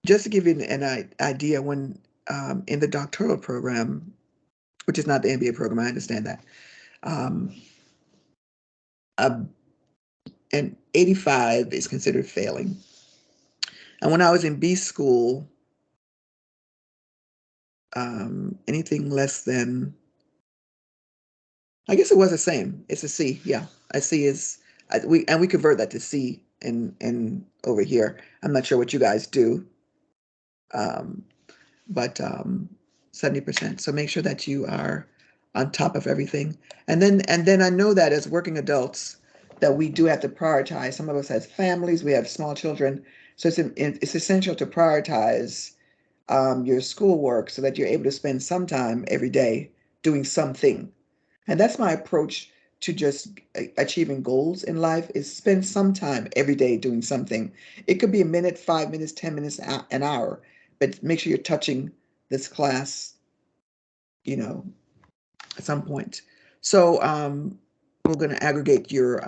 Just to give you an idea, when in the doctoral program, which is not the MBA program, I understand that, an 85 is considered failing. And when I was in B school, anything less than I guess it was the same. It's a C. Yeah, a C is we convert that to C in over here. I'm not sure what you guys do, but 70%. So make sure that you are on top of everything. And then I know that as working adults, that we do have to prioritize. Some of us has families. We have small children, so it's essential to prioritize your schoolwork so that you're able to spend some time every day doing something. And that's my approach to just achieving goals in life is spend some time every day doing something. It could be a minute, 5 minutes, 10 minutes, an hour, but make sure you're touching this class, at some point. So we're going to aggregate your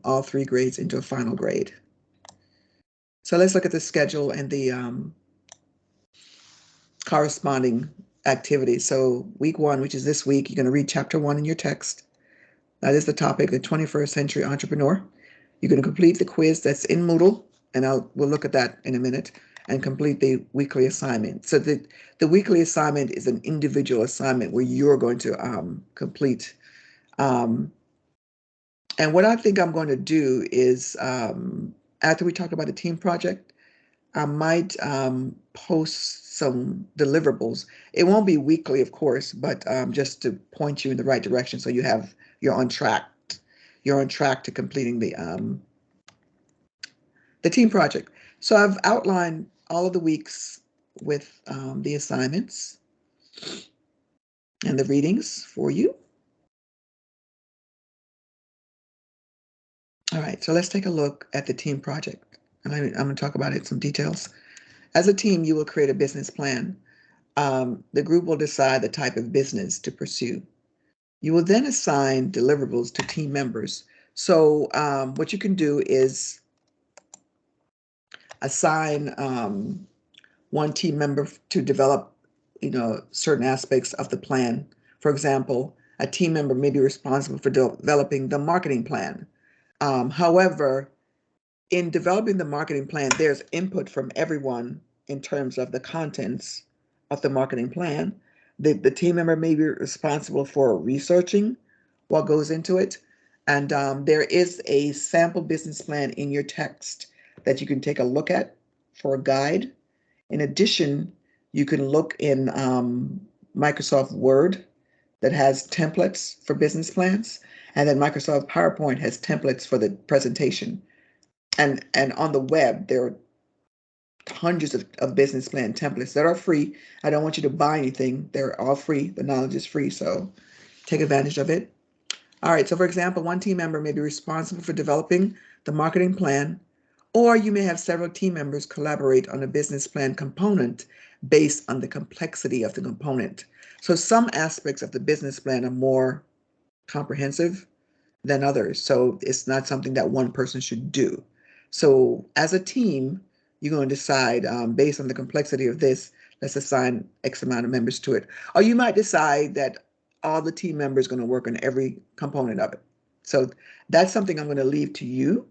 all 3 grades into a final grade. So let's look at the schedule and the corresponding activities. So week 1, which is this week, you're going to read chapter 1 in your text. That is the topic, the 21st century entrepreneur. You're going to complete the quiz that's in Moodle, and we'll look at that in a minute, and complete the weekly assignment. So the weekly assignment is an individual assignment where you're going to complete. And what I think I'm going to do is, after we talk about the team project, I might post some deliverables. It won't be weekly, of course, but just to point you in the right direction so you're on track. You're on track to completing the team project. So I've outlined all of the weeks with the assignments and the readings for you. All right, so let's take a look at the team project. And I'm going to talk about it in some details. As a team, you will create a business plan. The group will decide the type of business to pursue. You will then assign deliverables to team members. So what you can do is assign one team member to develop, certain aspects of the plan. For example, a team member may be responsible for developing the marketing plan. However, in developing the marketing plan, there's input from everyone in terms of the contents of the marketing plan. The team member may be responsible for researching what goes into it. And there is a sample business plan in your text that you can take a look at for a guide. In addition, you can look in Microsoft Word that has templates for business plans. And then Microsoft PowerPoint has templates for the presentation. And on the web, there are hundreds of business plan templates that are free. I don't want you to buy anything. They're all free. The knowledge is free, so take advantage of it. All right, so for example, one team member may be responsible for developing the marketing plan, or you may have several team members collaborate on a business plan component based on the complexity of the component. So some aspects of the business plan are more comprehensive than others. So it's not something that one person should do. So as a team, you're going to decide based on the complexity of this, let's assign X amount of members to it. Or you might decide that all the team members are going to work on every component of it. So that's something I'm going to leave to you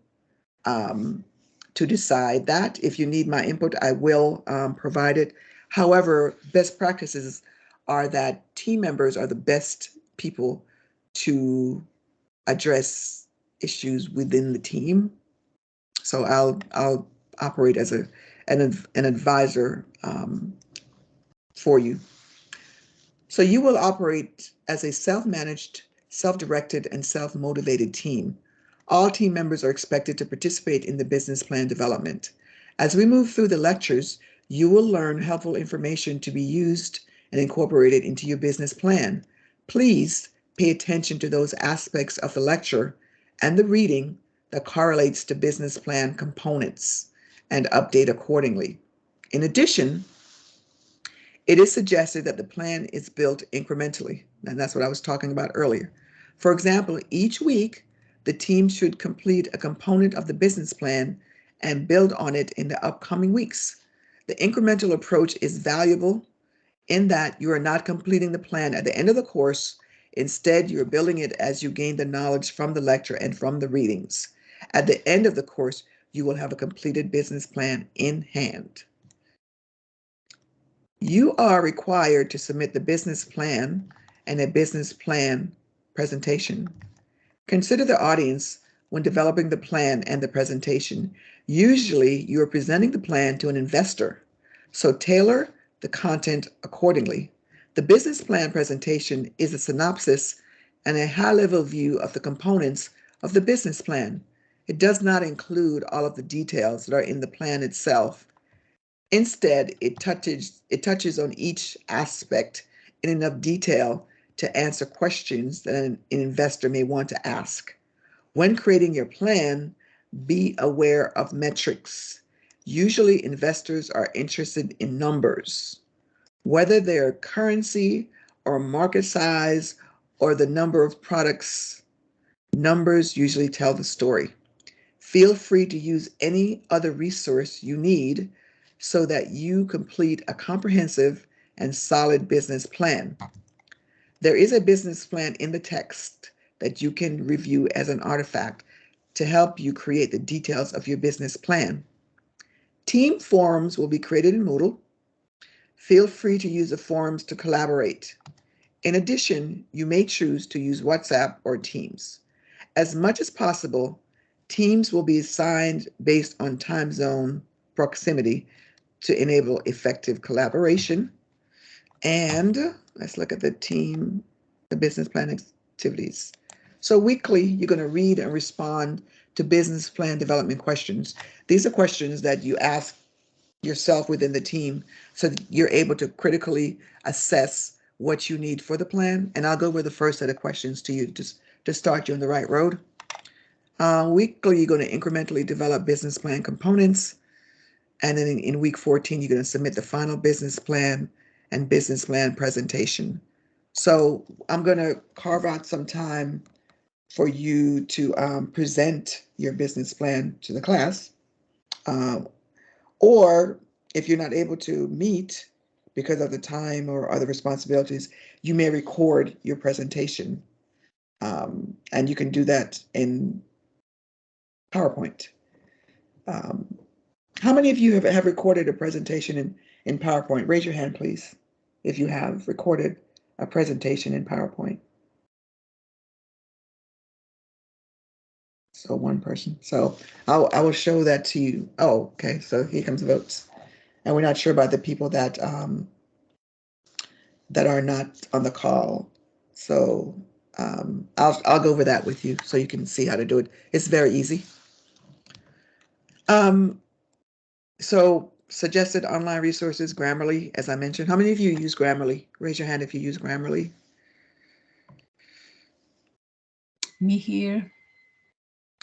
to decide that. If you need my input, I will provide it. However, best practices are that team members are the best people to address issues within the team. So I'll operate as an advisor for you. So you will operate as a self-managed, self-directed, and self-motivated team. All team members are expected to participate in the business plan development. As we move through the lectures, you will learn helpful information to be used and incorporated into your business plan. Please pay attention to those aspects of the lecture and the reading that correlates to business plan components and update accordingly. In addition, it is suggested that the plan is built incrementally, and that's what I was talking about earlier. For example, each week, the team should complete a component of the business plan and build on it in the upcoming weeks. The incremental approach is valuable in that you are not completing the plan at the end of the course. Instead, you're building it as you gain the knowledge from the lecture and from the readings. At the end of the course, you will have a completed business plan in hand. You are required to submit the business plan and a business plan presentation. Consider the audience when developing the plan and the presentation. Usually, you are presenting the plan to an investor, so tailor the content accordingly. The business plan presentation is a synopsis and a high-level view of the components of the business plan. It does not include all of the details that are in the plan itself. Instead, it touches on each aspect in enough detail to answer questions that an investor may want to ask. When creating your plan, be aware of metrics. Usually, investors are interested in numbers, whether they're currency or market size or the number of products. Numbers usually tell the story. Feel free to use any other resource you need so that you complete a comprehensive and solid business plan. There is a business plan in the text that you can review as an artifact to help you create the details of your business plan. Team forums will be created in Moodle. Feel free to use the forums to collaborate. In addition, you may choose to use WhatsApp or Teams. As much as possible, teams will be assigned based on time zone proximity to enable effective collaboration. And let's look at the business plan activities. So weekly, you're going to read and respond to business plan development questions. These are questions that you ask yourself within the team so that you're able to critically assess what you need for the plan. And I'll go over the first set of questions to you to start you on the right road. Weekly, you're going to incrementally develop business plan components. And then in week 14, you're going to submit the final business plan and business plan presentation. So I'm going to carve out some time for you to present your business plan to the class. Or if you're not able to meet because of the time or other responsibilities, you may record your presentation. And you can do that in PowerPoint. How many of you have recorded a presentation in PowerPoint? Raise your hand, please, if you have recorded a presentation in PowerPoint. So one person. So I will show that to you. Oh, okay. So here comes the votes. And we're not sure about the people that that are not on the call. So I'll go over that with you so you can see how to do it. It's very easy. So suggested online resources, Grammarly, as I mentioned. How many of you use Grammarly? Raise your hand if you use Grammarly. Me here.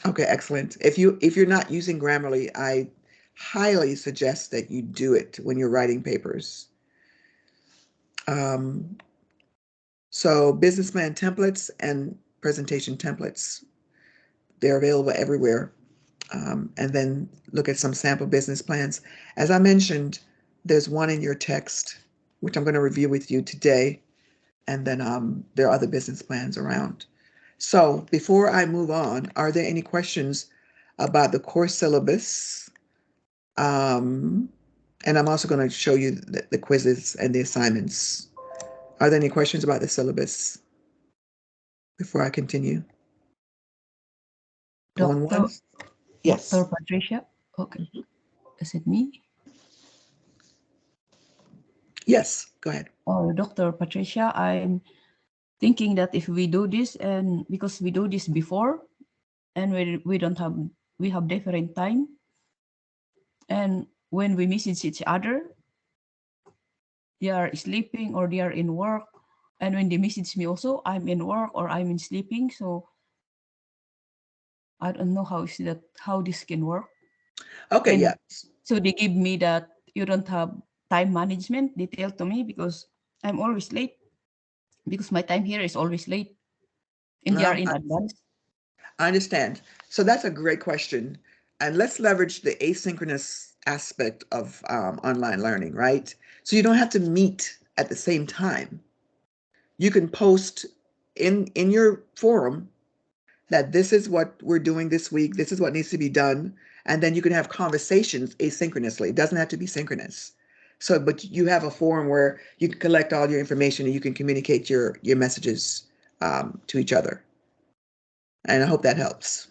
Okay, excellent. If you're not using Grammarly, I highly suggest that you do it when you're writing papers. So business plan templates and presentation templates, they're available everywhere. And then look at some sample business plans. As I mentioned, there's one in your text, which I'm going to review with you today. And then there are other business plans around. So before I move on, are there any questions about the course syllabus? And I'm also going to show you the quizzes and the assignments. Are there any questions about the syllabus before I continue? Dr. Yes. Dr. Patricia. Okay. Is it me? Yes, go ahead. Oh, Dr. Patricia, I'm thinking that if we do this, and because we do this before, and we have different time, and when we message each other, they are sleeping or they are in work, and when they message me also, I'm in work or I'm in sleeping. So I don't know how this can work. Okay, and yeah. So they give me that you don't have time management detail to me because I'm always late, because my time here is always late and they are in advance. I understand. So that's a great question. And let's leverage the asynchronous aspect of online learning, right? So you don't have to meet at the same time. You can post in your forum that this is what we're doing this week, this is what needs to be done, and then you can have conversations asynchronously. It doesn't have to be synchronous. So, but you have a forum where you can collect all your information and you can communicate your messages to each other. And I hope that helps.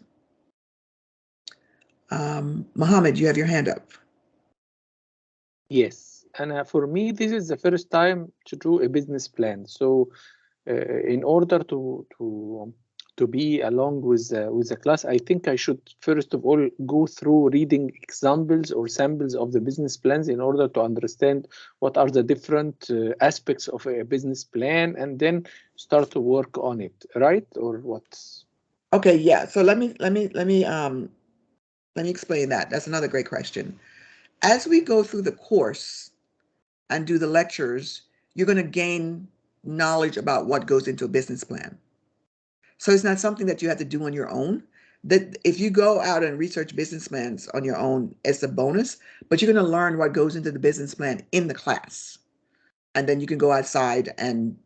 Mohammed, you have your hand up. Yes, and for me, this is the first time to do a business plan. So, in order to be along with the class, I think I should first of all go through reading examples or samples of the business plans in order to understand what are the different aspects of a business plan, and then start to work on it, right? Or what? Okay, yeah. So let me explain that. That's another great question. As we go through the course and do the lectures, you're going to gain knowledge about what goes into a business plan. So it's not something that you have to do on your own. That if you go out and research business plans on your own, it's a bonus, but you're going to learn what goes into the business plan in the class. And then you can go outside and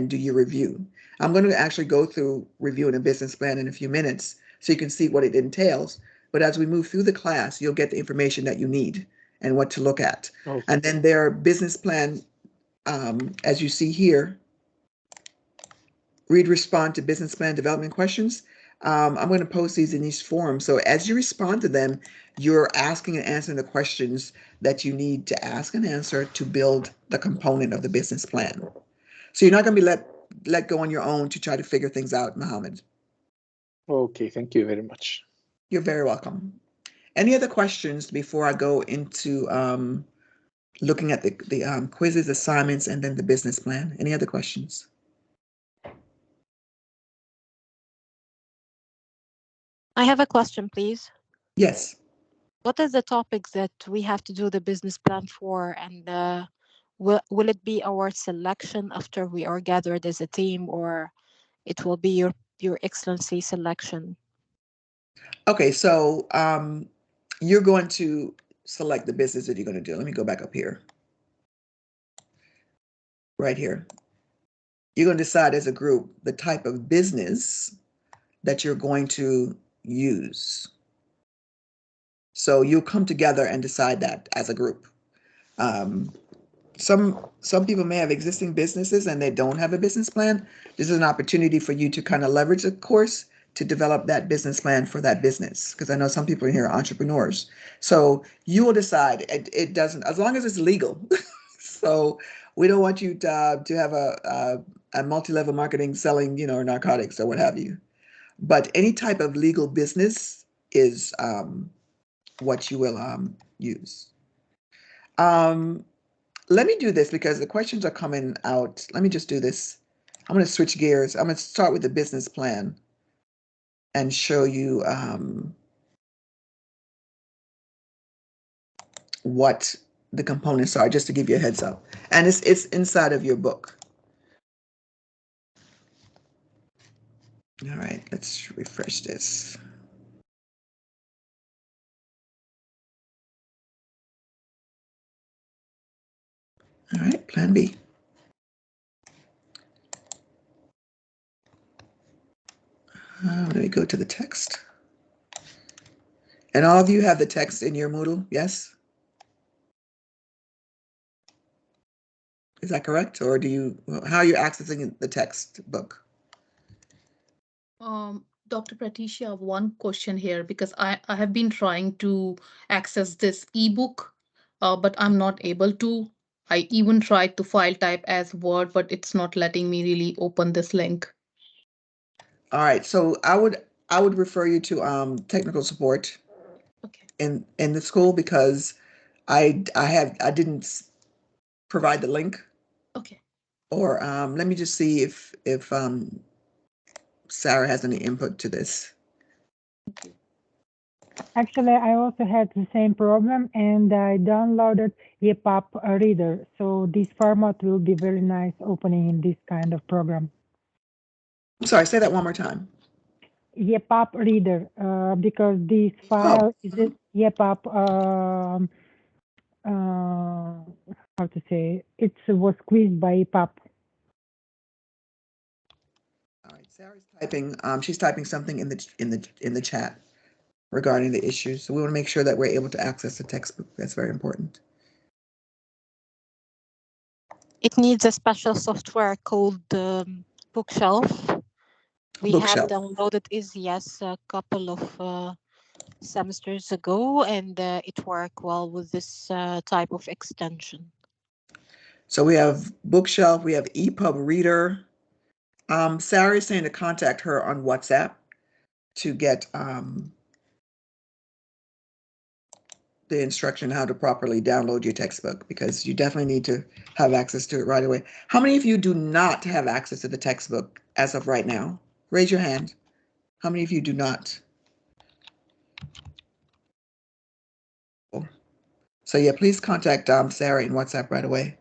do your review. I'm going to actually go through reviewing a business plan in a few minutes so you can see what it entails. But as we move through the class, you'll get the information that you need and what to look at. Okay. And then there are business plan, as you see here, read, respond to business plan development questions. I'm going to post these in these forums. So as you respond to them, you're asking and answering the questions that you need to ask and answer to build the component of the business plan. So you're not going to be let go on your own to try to figure things out, Mohammed. Okay, thank you very much. You're very welcome. Any other questions before I go into looking at the quizzes, assignments, and then the business plan? Any other questions? I have a question, please. Yes. What is the topic that we have to do the business plan for, and will it be our selection after we are gathered as a team, or it will be your excellency selection? Okay, so you're going to select the business that you're going to do. Let me go back up here. Right here. You're going to decide as a group the type of business that you're going to use. So you'll come together and decide that as a group. Some people may have existing businesses and they don't have a business plan. This is an opportunity for you to kind of leverage the course to develop that business plan for that business. Because I know some people in here are entrepreneurs. So you will decide. It doesn't, as long as it's legal. So we don't want you to have a multi-level marketing selling, narcotics or what have you. But any type of legal business is what you will use. Let me do this because the questions are coming out. Let me just do this. I'm going to switch gears. I'm going to start with the business plan and show you what the components are, just to give you a heads up. And it's inside of your book. All right, let's refresh this. All right, plan B. Let me go to the text. And all of you have the text in your Moodle, yes? Is that correct? Or how are you accessing the textbook? Dr. Patricia, one question here, because I have been trying to access this ebook, but I'm not able to. I even tried to file type as Word, but it's not letting me really open this link. All right, so I would refer you to technical support. Okay. In the school, because I didn't provide the link. Okay. Or let me just see if Sarah has any input to this. Thank you. Actually, I also had the same problem, and I downloaded EPUB reader. So this format will be very nice opening in this kind of program. I'm sorry, say that one more time. EPUB reader, because this file is EPUB. How to say? It was squeezed by EPUB. All right, Sarah's typing. She's typing something in the chat regarding the issues. So we want to make sure that we're able to access the textbook. That's very important. It needs a special software called Bookshelf. We have Bookshelf. downloaded EasyYes a couple of semesters ago, and it worked well with this type of extension. So we have Bookshelf, we have EPUB Reader. Sarah is saying to contact her on WhatsApp to get the instruction how to properly download your textbook, because you definitely need to have access to it right away. How many of you do not have access to the textbook as of right now? Raise your hand. How many of you do not? So yeah, please contact Sarah in WhatsApp right away.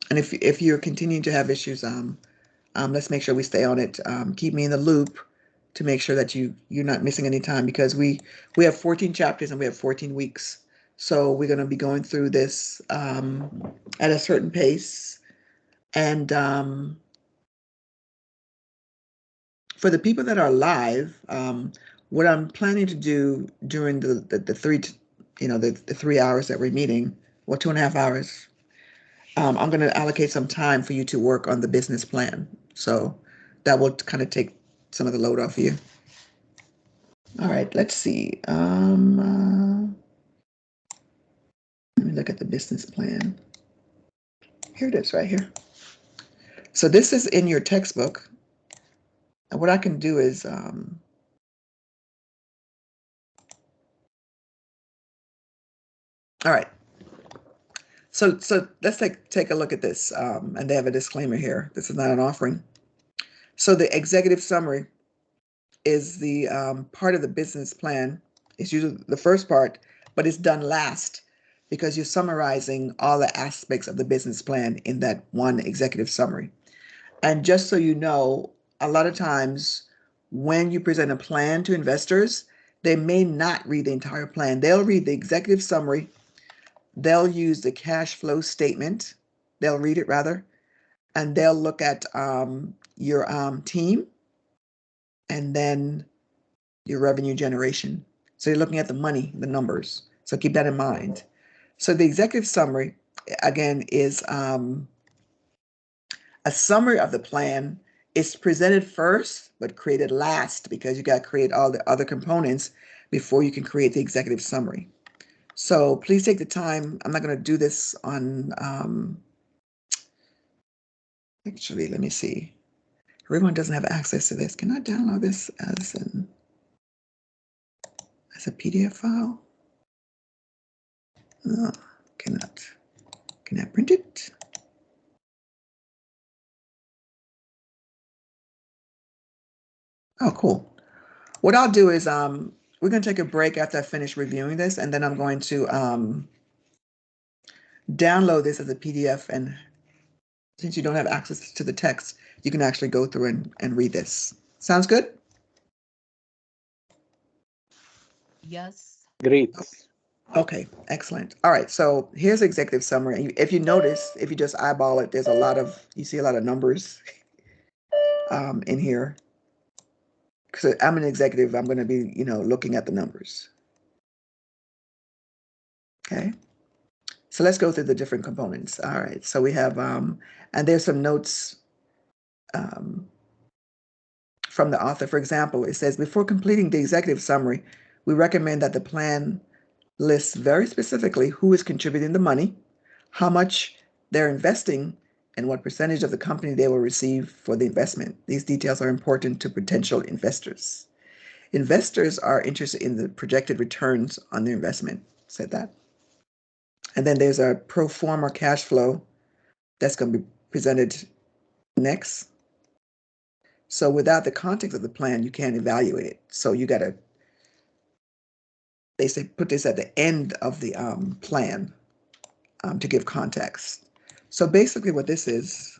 And if you're continuing to have issues, let's make sure we stay on it. Keep me in the loop to make sure that you're not missing any time, because we have 14 chapters and we have 14 weeks. So we're going to be going through this at a certain pace. And for the people that are live, what I'm planning to do during the 3 hours that we're meeting, or 2.5 hours, I'm going to allocate some time for you to work on the business plan. So that will kind of take some of the load off you. All right, let's see. Let me look at the business plan. Here it is right here. So this is in your textbook. And what I can do is, all right. So let's take a look at this. And they have a disclaimer here. This is not an offering. So the executive summary is the part of the business plan. It's usually the first part, but it's done last because you're summarizing all the aspects of the business plan in that one executive summary. And just so you know, a lot of times when you present a plan to investors, they may not read the entire plan. They'll read the executive summary. They'll use the cash flow statement. They'll read it rather, and they'll look at your team and then your revenue generation. So you're looking at the money, the numbers. So keep that in mind. So the executive summary, again, is a summary of the plan. It's presented first, but created last, because you got to create all the other components before you can create the executive summary. So please take the time. I'm not going to do this on, actually, let me see. Everyone doesn't have access to this. Can I download this as a PDF file? No, cannot. Can I print it? Oh, cool. What I'll do is we're going to take a break after I finish reviewing this, and then I'm going to download this as a PDF. And since you don't have access to the text, you can actually go through and read this. Sounds good? Yes. Great. Okay, excellent. All right, so here's the executive summary. If you notice, if you just eyeball it, there's you see a lot of numbers in here. Because I'm an executive, I'm going to be, looking at the numbers. Okay. So let's go through the different components. All right. So we have, and there's some notes from the author. For example, it says, before completing the executive summary, we recommend that the plan lists very specifically who is contributing the money, how much they're investing, and what percentage of the company they will receive for the investment. These details are important to potential investors. Investors are interested in the projected returns on their investment, said that. And then there's a pro forma cash flow that's going to be presented next. So without the context of the plan, you can't evaluate it. So you got to, they say, put this at the end of the plan to give context. So basically what this is,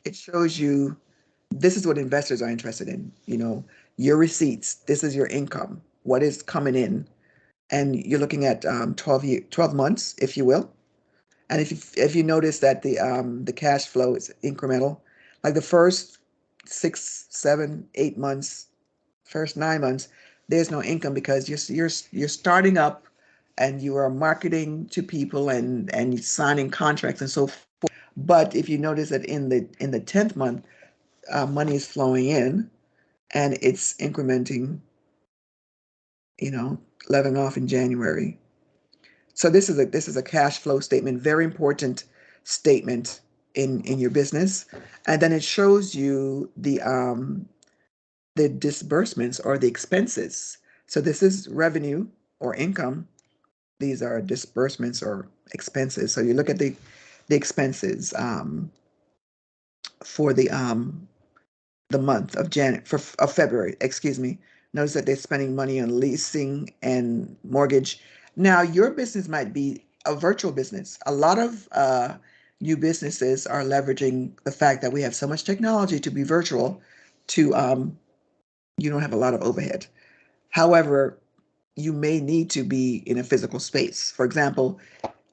it shows you, this is what investors are interested in, your receipts, this is your income, what is coming in. And you're looking at 12 months, if you will. And if you notice that the cash flow is incremental, like the first 6, 7, 8 months, first 9 months, there's no income because you're starting up and you are marketing to people and signing contracts and so forth. But if you notice that in the 10th month, money is flowing in and it's incrementing, leveling off in January. So this is a cash flow statement, very important statement in your business. And then it shows you the disbursements or the expenses. So this is revenue or income. These are disbursements or expenses. So you look at the expenses for the month of February, excuse me. Notice that they're spending money on leasing and mortgage. Now, your business might be a virtual business. A lot of new businesses are leveraging the fact that we have so much technology to be virtual to you don't have a lot of overhead. However, you may need to be in a physical space. For example,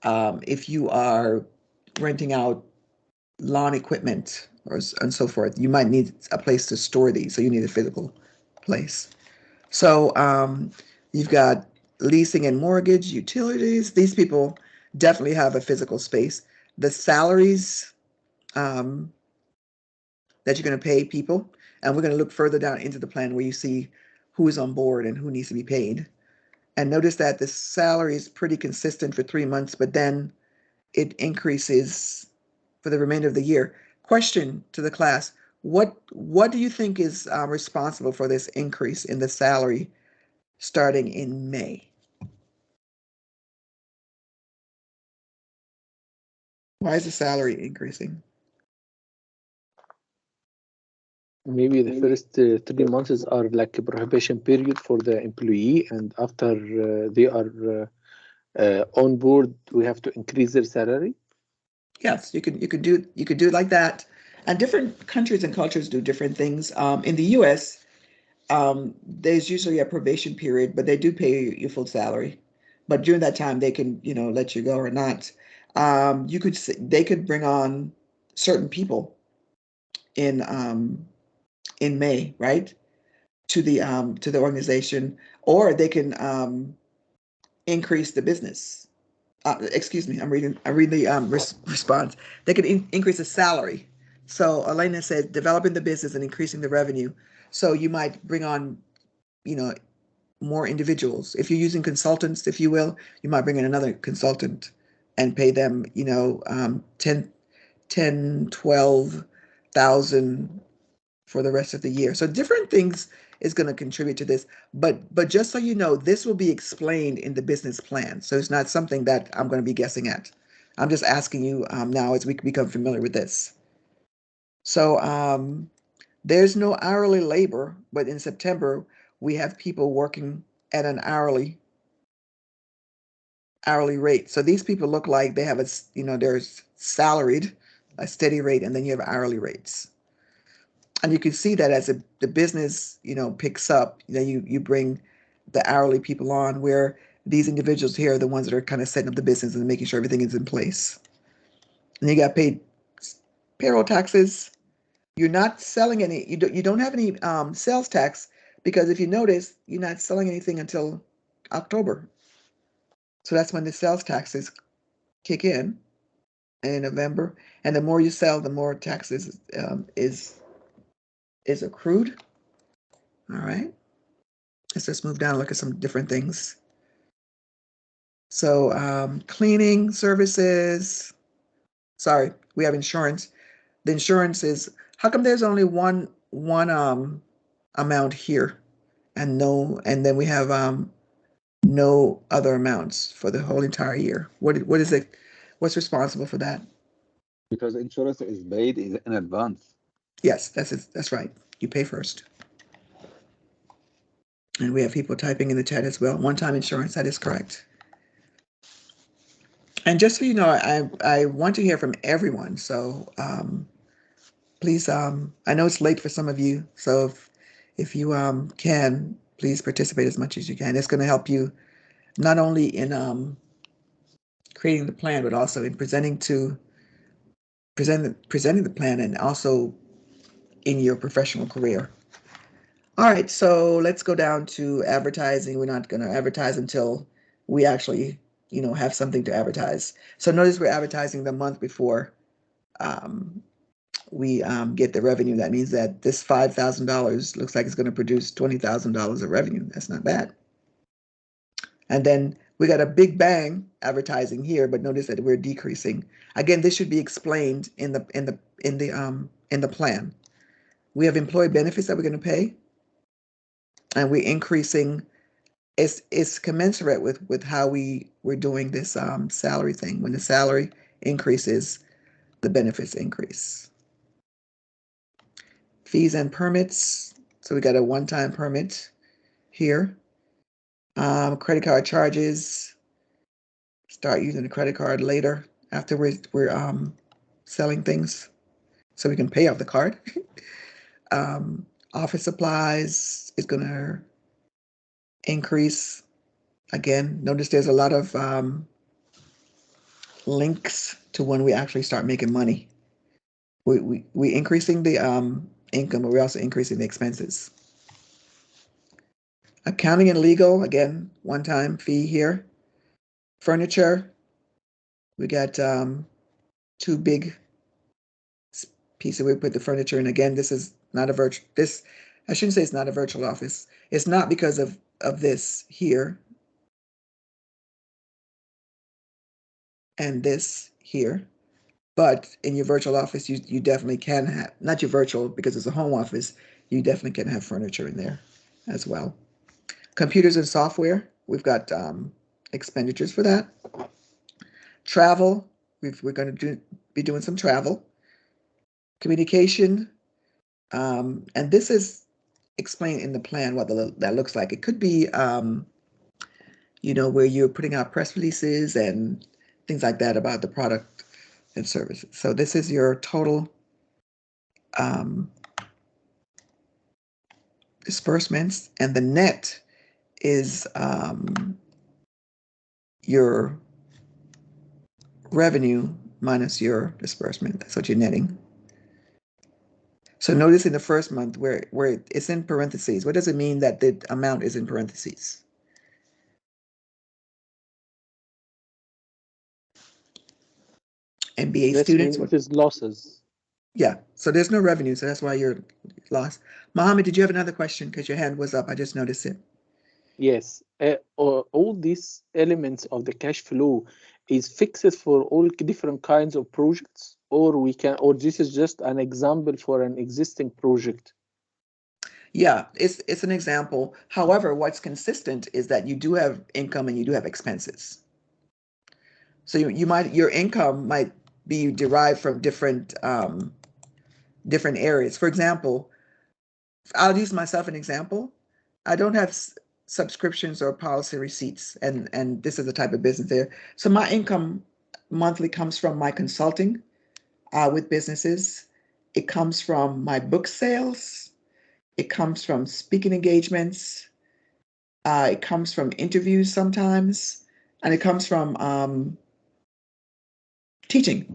if you are renting out lawn equipment and so forth, you might need a place to store these. So you need a physical place. So you've got leasing and mortgage, utilities. These people definitely have a physical space. The salaries that you're going to pay people, and we're going to look further down into the plan where you see who is on board and who needs to be paid. And notice that the salary is pretty consistent for 3 months, but then it increases for the remainder of the year. Question to the class, what do you think is responsible for this increase in the salary starting in May? Why is the salary increasing? Maybe the first 3 months are like a prohibition period for the employee, and after they are on board, we have to increase their salary. Yes, you could do it like that. And different countries and cultures do different things. In the U.S., there's usually a probation period, but they do pay you full salary. But during that time, they can let you go or not. They could bring on certain people in May, right, to the organization, or they can increase the business. Excuse me, I'm reading the response. They could increase the salary. So Elena said, developing the business and increasing the revenue. So you might bring on, more individuals. If you're using consultants, if you will, you might bring in another consultant and pay them, 12,000 for the rest of the year. So different things is going to contribute to this. But just so you know, this will be explained in the business plan. So it's not something that I'm going to be guessing at. I'm just asking you now as we become familiar with this. So there's no hourly labor, but in September, we have people working at an hourly rate. So these people look like they have they're salaried, a steady rate, and then you have hourly rates. And you can see that as the business, picks up, you bring the hourly people on, where these individuals here are the ones that are kind of setting up the business and making sure everything is in place. And you got paid payroll taxes. You're not selling any, you don't have any sales tax, because if you notice, you're not selling anything until October. So that's when the sales taxes kick in November. And the more you sell, the more taxes is accrued. All right. Let's just move down and look at some different things. So cleaning services. Sorry, we have insurance. The insurance is, how come there's only one amount here and then we have no other amounts for the whole entire year? What is it? What's responsible for that? Because insurance is paid in advance. Yes, that's right. You pay first. And we have people typing in the chat as well. One-time insurance, that is correct. And just so you know, I want to hear from everyone. So please, I know it's late for some of you. So if you can, please participate as much as you can. It's going to help you not only in creating the plan, but also in presenting the plan, and also in your professional career. All right, so let's go down to advertising. We're not going to advertise until we actually, have something to advertise. So notice we're advertising the month before we get the revenue. That means that this $5,000 looks like it's going to produce $20,000 of revenue. That's not bad. And then we got a big bang advertising here, but notice that we're decreasing. Again, this should be explained in the plan. We have employee benefits that we're going to pay, and we're increasing. It's commensurate with how we're doing this salary thing. When the salary increases, the benefits increase. Fees and permits. So we got a one-time permit here. Credit card charges. Start using the credit card later after we're selling things, so we can pay off the card. Office supplies is going to increase. Again, notice there's a lot of links to when we actually start making money. We increasing the income, but we're also increasing the expenses. Accounting and legal, again, one-time fee here. Furniture, we got two big pieces. We put the furniture in. Again, this is not a virtual. I shouldn't say it's not a virtual office. It's not because of this here and this here. But in your virtual office, you definitely can have, not your virtual because it's a home office, you definitely can have furniture in there as well. Computers and software, we've got expenditures for that. Travel, we're going to be doing some travel. Communication, and this is explained in the plan what that looks like. It could be, where you're putting out press releases and things like that about the product and services. So this is your total disbursements, and the net is your revenue minus your disbursement. That's what you're netting. So notice in the first month where it's in parentheses. What does it mean that the amount is in parentheses? MBA students. It is losses. Yeah, so there's no revenue, so that's why you're lost. Mohammed, did you have another question? Because your hand was up. I just noticed it. Yes, all these elements of the cash flow is fixed for all different kinds of projects, or this is just an example for an existing project. Yeah, it's an example. However, what's consistent is that you do have income and you do have expenses. So your income might be derived from different areas. For example, I'll use myself an example. I don't have subscriptions or policy receipts, and this is the type of business there. So my income monthly comes from my consulting with businesses. It comes from my book sales. It comes from speaking engagements. It comes from interviews sometimes, and it comes from teaching.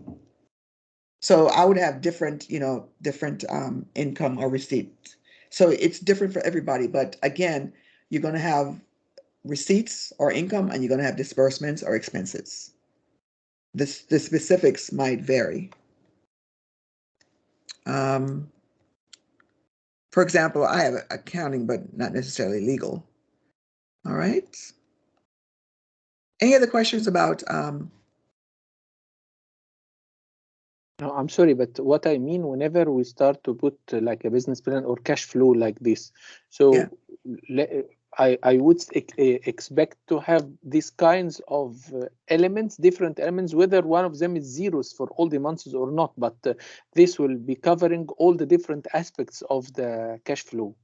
So I would have different income or receipt. So it's different for everybody. But again, you're going to have receipts or income, and you're going to have disbursements or expenses. The specifics might vary. For example, I have accounting, but not necessarily legal. All right. Any other questions about? No, I'm sorry, but what I mean, whenever we start to put like a business plan or cash flow like this, so yeah. I would expect to have these kinds of elements, different elements, whether one of them is zeros for all the months or not, but this will be covering all the different aspects of the cash flow.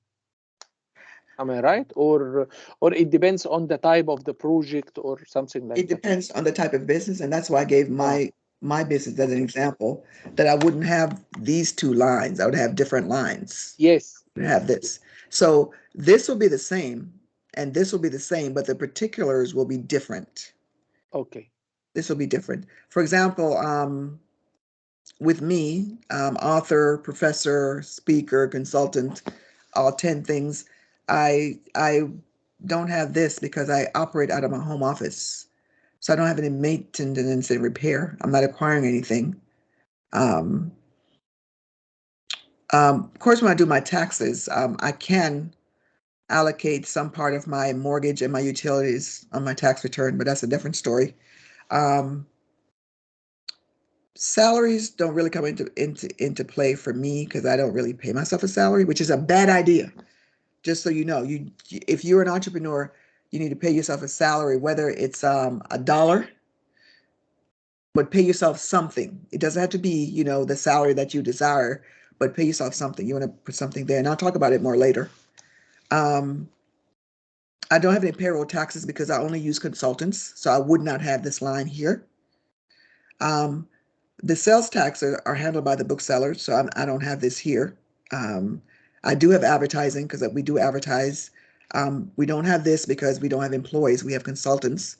Am I right? Or it depends on the type of the project or something like that? It depends on the type of business, and that's why I gave my business as an example, that I wouldn't have these two lines. I would have different lines. Yes. I would have this. So this will be the same, and this will be the same, but the particulars will be different. Okay. This will be different. For example, with me, author, professor, speaker, consultant, all 10 things, I don't have this because I operate out of my home office. So I don't have any maintenance and repair. I'm not acquiring anything. Of course, when I do my taxes, I can allocate some part of my mortgage and my utilities on my tax return, but that's a different story. Salaries don't really come into play for me because I don't really pay myself a salary, which is a bad idea. Just so you know, if you're an entrepreneur, you need to pay yourself a salary, whether it's $1, but pay yourself something. It doesn't have to be, the salary that you desire, but pay yourself something. You want to put something there, and I'll talk about it more later. I don't have any payroll taxes because I only use consultants, so I would not have this line here. The sales tax are handled by the booksellers, so I don't have this here. I do have advertising because we do advertise. We don't have this because we don't have employees. We have consultants,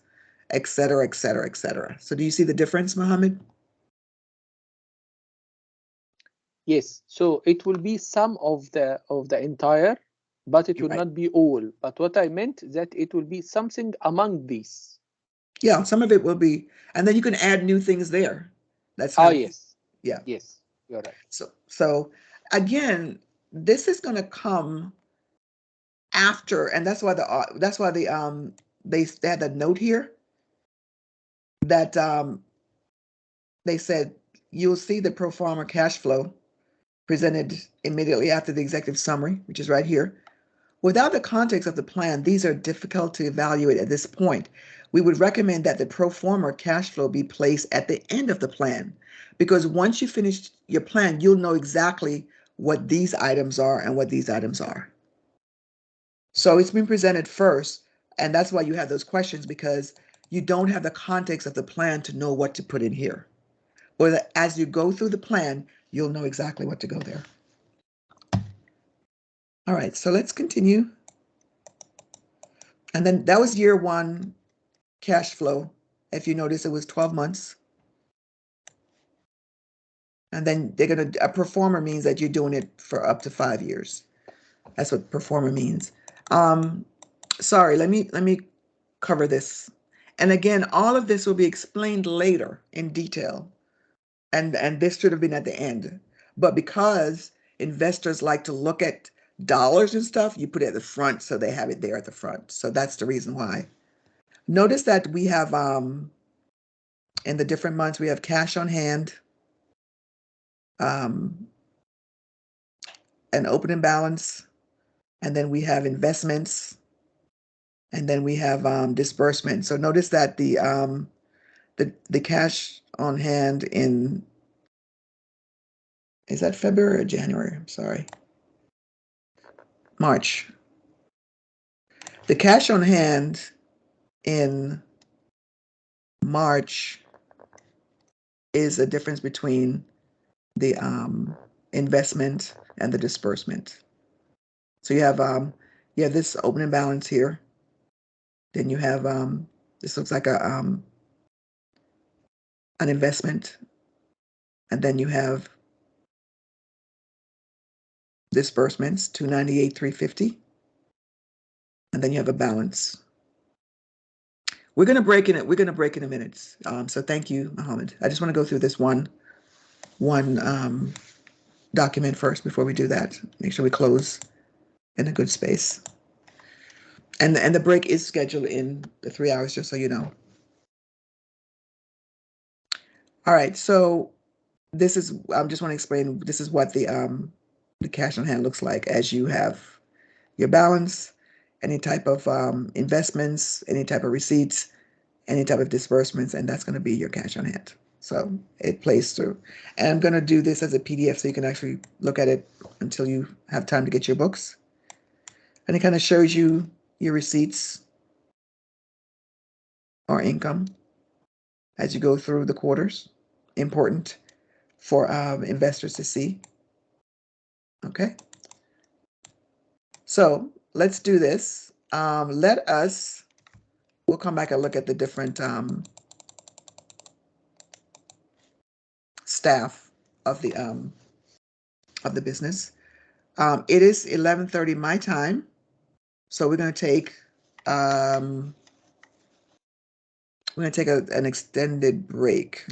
et cetera, et cetera, et cetera. So do you see the difference, Mohammed? Yes. So it will be some of the entire, but it will not be all. But what I meant that it will be something among these. Yeah, some of it will be, and then you can add new things there. That's yes. Yeah. Yes, you're right. So again, this is going to come after, and that's why they had that note here that they said you'll see the pro forma cash flow presented immediately after the executive summary, which is right here. Without the context of the plan, these are difficult to evaluate at this point. We would recommend that the pro forma cash flow be placed at the end of the plan, because once you finish your plan, you'll know exactly what these items are and what these items are. So it's been presented first, and that's why you have those questions, because you don't have the context of the plan to know what to put in here. Or as you go through the plan, you'll know exactly what to go there. All right, so let's continue. And then that was year one cash flow. If you notice, it was 12 months. And then a pro forma means that you're doing it for up to 5 years. That's what pro forma means. Sorry, let me cover this. And again, all of this will be explained later in detail. And this should have been at the end. But because investors like to look at dollars and stuff, you put it at the front so they have it there at the front. So that's the reason why. Notice that we have in the different months, we have cash on hand, an opening balance, and then we have investments, and then we have disbursement. So notice that the cash on hand is that February or January? I'm sorry. March. The cash on hand in March is a difference between the investment and the disbursement. So you have this opening balance here. Then you have this looks like an investment, and then you have disbursements, 298,350, and then you have a balance. We're gonna break in a minute. So thank you, Mohammed. I just want to go through this one document first before we do that. Make sure we close in a good space. And the break is scheduled in the 3 hours, just so you know. All right, so this is, I just want to explain, this is what the cash on hand looks like as you have your balance, any type of investments, any type of receipts, any type of disbursements, and that's going to be your cash on hand. So it plays through. And I'm going to do this as a PDF so you can actually look at it until you have time to get your books. And it kind of shows you your receipts or income as you go through the quarters. Important for investors to see. Okay. So let's do this. We'll come back and look at the different staff of the business. It is 11:30 my time, so we're going to take we're going to take an extended break.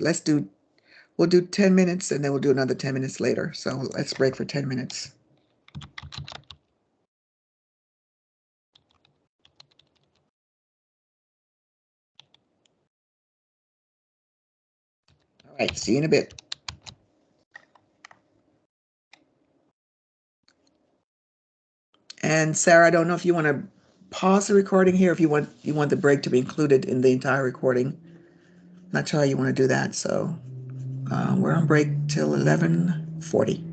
We'll do 10 minutes and then we'll do another 10 minutes later. So let's break for 10 minutes. All right, see you in a bit. And Sarah, I don't know if you want to pause the recording here, if you want the break to be included in the entire recording. Not sure how you want to do that. So we're on break till 11:40.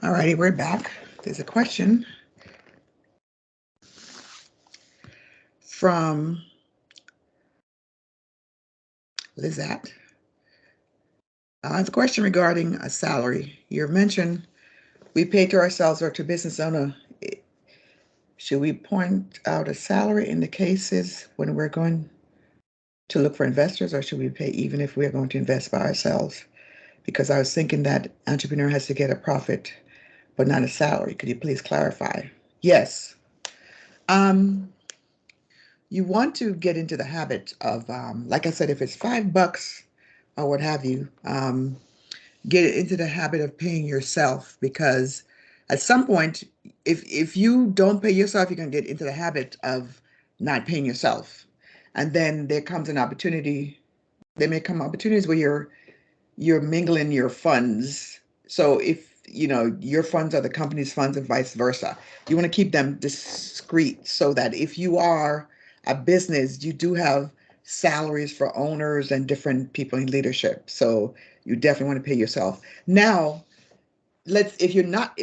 All righty, we're back. There's a question from Lizette. It's a question regarding a salary. You mentioned we pay to ourselves or to business owner. Should we point out a salary in the cases when we're going to look for investors, or should we pay even if we're going to invest by ourselves? Because I was thinking that entrepreneur has to get a profit, but not a salary. Could you please clarify? Yes. You want to get into the habit of, like I said, if it's $5 or what have you, get into the habit of paying yourself, because at some point, if you don't pay yourself, you're going to get into the habit of not paying yourself. And then there comes an opportunity. There may come opportunities where you're mingling your funds. So if your funds are the company's funds and vice versa, you want to keep them discreet so that if you are a business, you do have salaries for owners and different people in leadership. So you definitely want to pay yourself. Now, if you're not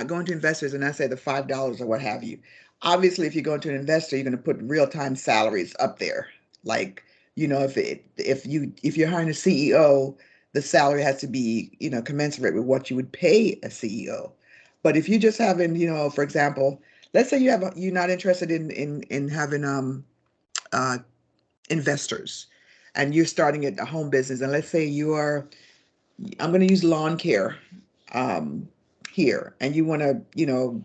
going to investors, and I say the $5 or what have you. Obviously, if you're going to an investor, you're going to put real-time salaries up there. Like, if you're hiring a CEO, the salary has to be, commensurate with what you would pay a CEO. But if you just having, for example, let's say you're not interested in having investors, and you're starting a home business, and let's say I'm going to use lawn care here, and you want to,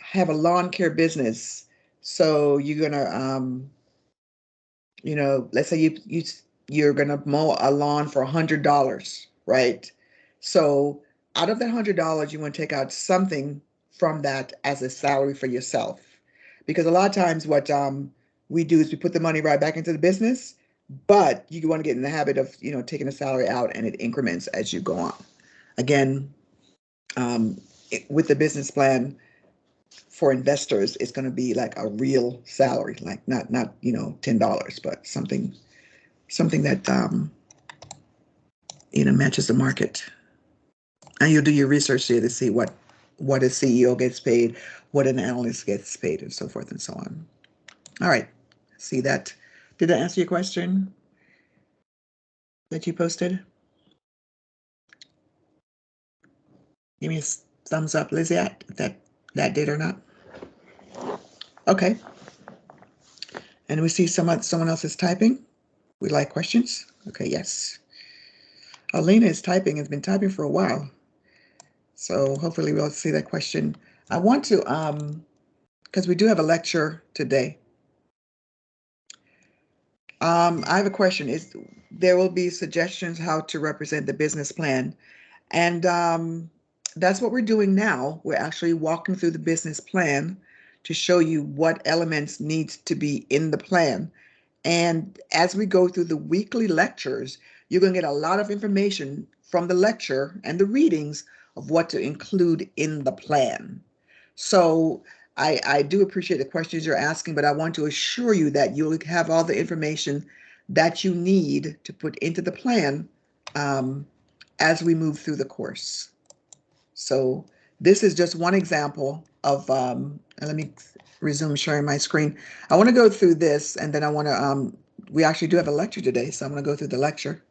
have a lawn care business. So you're going to, let's say you're going to mow a lawn for $100, right? So out of that $100, you want to take out something from that as a salary for yourself. Because a lot of times what we do is we put the money right back into the business, but you want to get in the habit of, taking a salary out, and it increments as you go on. Again, with the business plan for investors, it's going to be like a real salary, like not $10, but something that matches the market. And you'll do your research there to see what a CEO gets paid, what an analyst gets paid, and so forth and so on. All right, see that? Did I answer your question that you posted? Give me a thumbs up, Lizzie, if that did or not. Okay. And we see someone else is typing. We like questions. Okay, yes. Alina is typing, has been typing for a while. So hopefully we'll see that question. I want to, because we do have a lecture today. I have a question. There will be suggestions how to represent the business plan. And that's what we're doing now. We're actually walking through the business plan to show you what elements needs to be in the plan. And as we go through the weekly lectures, you're going to get a lot of information from the lecture and the readings of what to include in the plan. So I do appreciate the questions you're asking, but I want to assure you that you'll have all the information that you need to put into the plan as we move through the course. So this is just one example of, let me resume sharing my screen. I want to go through this, and then I want to, we actually do have a lecture today, so I'm going to go through the lecture.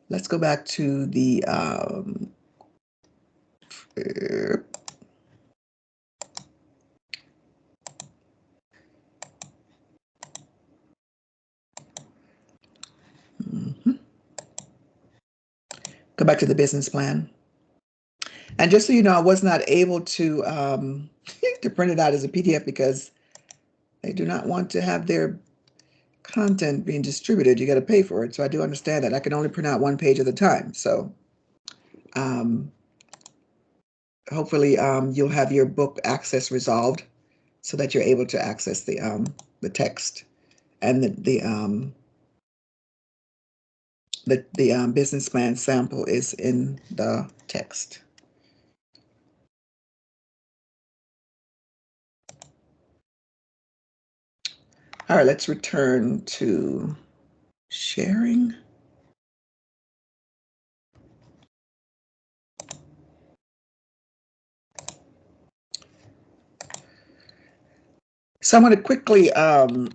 Let's go back to the, go back to the business plan. And just so you know, I was not able to to print it out as a PDF because they do not want to have their content being distributed. You got to pay for it. So I do understand that. I can only print out one page at a time. So hopefully you'll have your book access resolved so that you're able to access the text and the business plan sample is in the text. All right, let's return to sharing. So I'm going to quickly, and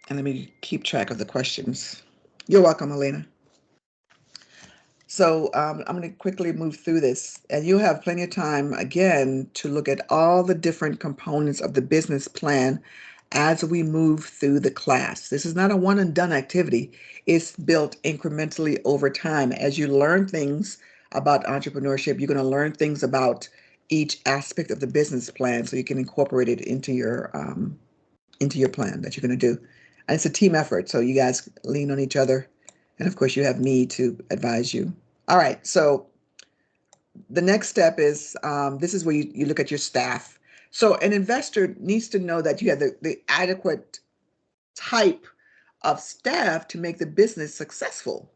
let me keep track of the questions. You're welcome, Elena. So I'm going to quickly move through this, and you'll have plenty of time again to look at all the different components of the business plan as we move through the class. This is not a one and done activity. It's built incrementally over time. As you learn things about entrepreneurship, you're going to learn things about each aspect of the business plan so you can incorporate it into your plan that you're going to do. And it's a team effort, so you guys lean on each other. And of course, you have me to advise you. All right, so the next step is, this is where you look at your staff. So an investor needs to know that you have the adequate type of staff to make the business successful.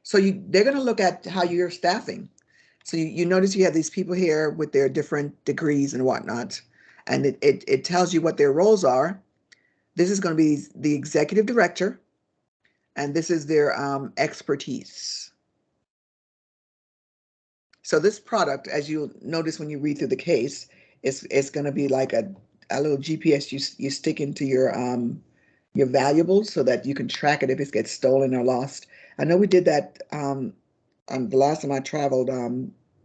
So they're going to look at how you're staffing. So you notice you have these people here with their different degrees and whatnot, and it tells you what their roles are. This is going to be the executive director, and this is their expertise. So this product, as you'll notice when you read through the case, it's going to be like a little GPS you stick into your valuables so that you can track it if it gets stolen or lost. I know we did that the last time I traveled.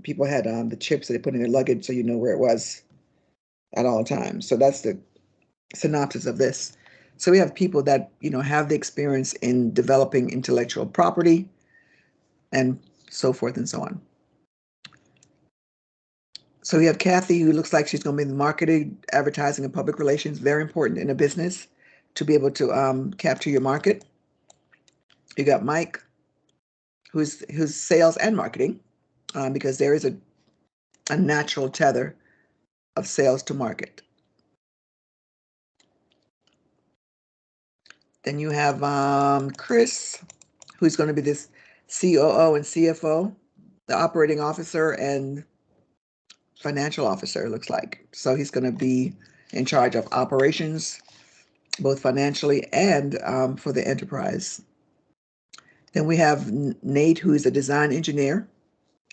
People had the chips that they put in their luggage so you know where it was at all times. So that's the synopsis of this. So we have people that have the experience in developing intellectual property and so forth and so on. So we have Kathy, who looks like she's going to be in the marketing, advertising, and public relations. Very important in a business to be able to capture your market. You got Mike, who's sales and marketing, because there is a natural tether of sales to market. Then you have Chris, who's going to be this COO and CFO, the operating officer and financial officer, it looks like. So he's going to be in charge of operations, both financially and for the enterprise. Then we have Nate, who is a design engineer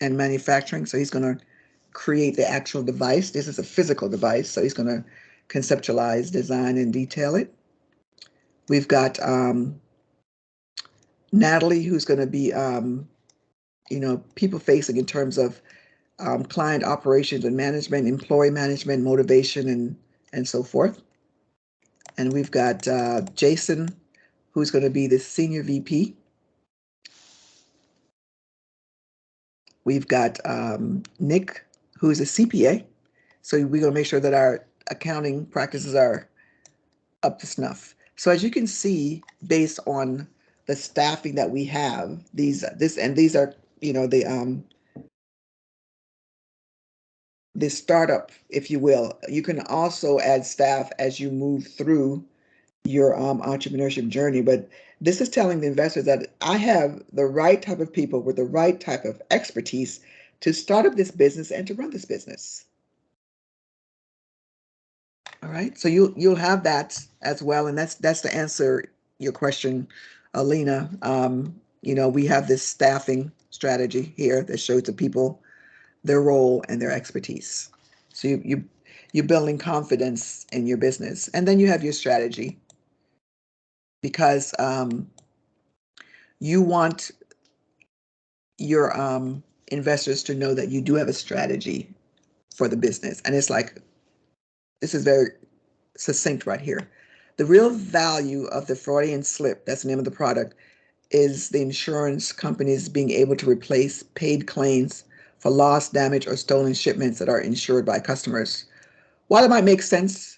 and manufacturing. So he's going to create the actual device. This is a physical device. So he's going to conceptualize, design, and detail it. We've got Natalie, who's going to be, people facing in terms of client operations and management, employee management, motivation, and so forth. And we've got Jason, who's going to be the senior VP. We've got Nick, who is a CPA. So we're going to make sure that our accounting practices are up to snuff. So as you can see, based on the staffing that we have, these are, the startup, if you will. You can also add staff as you move through your entrepreneurship journey. But this is telling the investors that I have the right type of people with the right type of expertise to start up this business and to run this business. All right, so you'll have that as well, and that's to answer your question, Alina. We have this staffing strategy here that shows the people their role and their expertise. So you're building confidence in your business, and then you have your strategy, because you want your investors to know that you do have a strategy for the business, and it's like, this is very succinct right here. The real value of the Freudian slip, that's the name of the product, is the insurance companies being able to replace paid claims for lost, damage, or stolen shipments that are insured by customers. While it might make sense